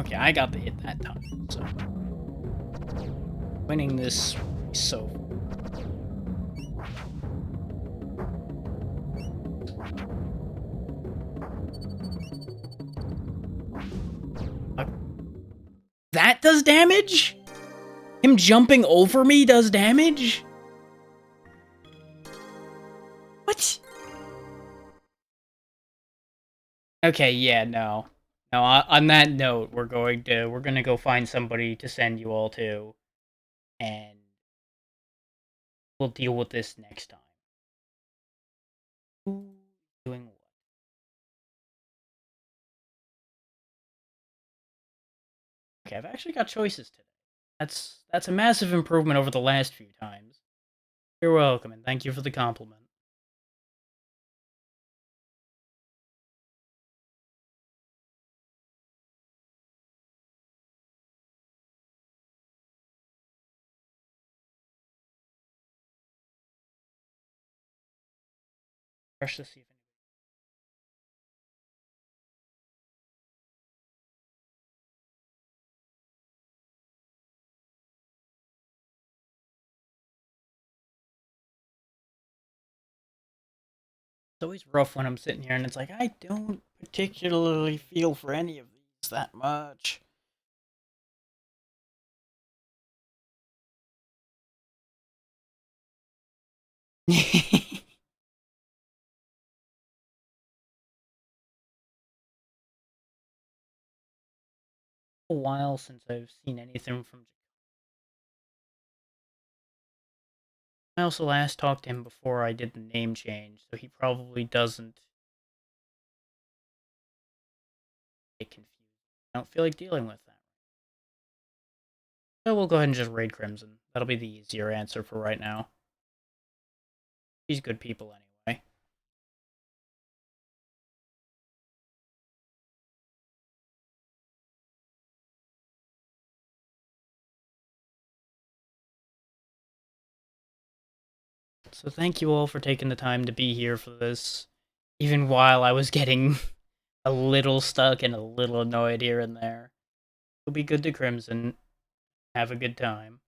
Okay, I got the hit that time, so... winning this so... That does damage? Him jumping over me does damage? What? Okay, yeah, no. No, on that note, we're gonna go find somebody to send you all to, and we'll deal with this next time. Who's doing what? Okay, I've actually got choices today. That's a massive improvement over the last few times. You're welcome, and thank you for the compliment. Rush to see if it's always rough when I'm sitting here and it's like, I don't particularly feel for any of these that much. A while since I've seen anything from... I also last talked to him before I did the name change, so he probably doesn't get confused. I don't feel like dealing with that. So we'll go ahead and just raid Crimson. That'll be the easier answer for right now. He's good people anyway. So thank you all for taking the time to be here for this, even while I was getting a little stuck and a little annoyed here and there. You'll be good to Crimson. Have a good time.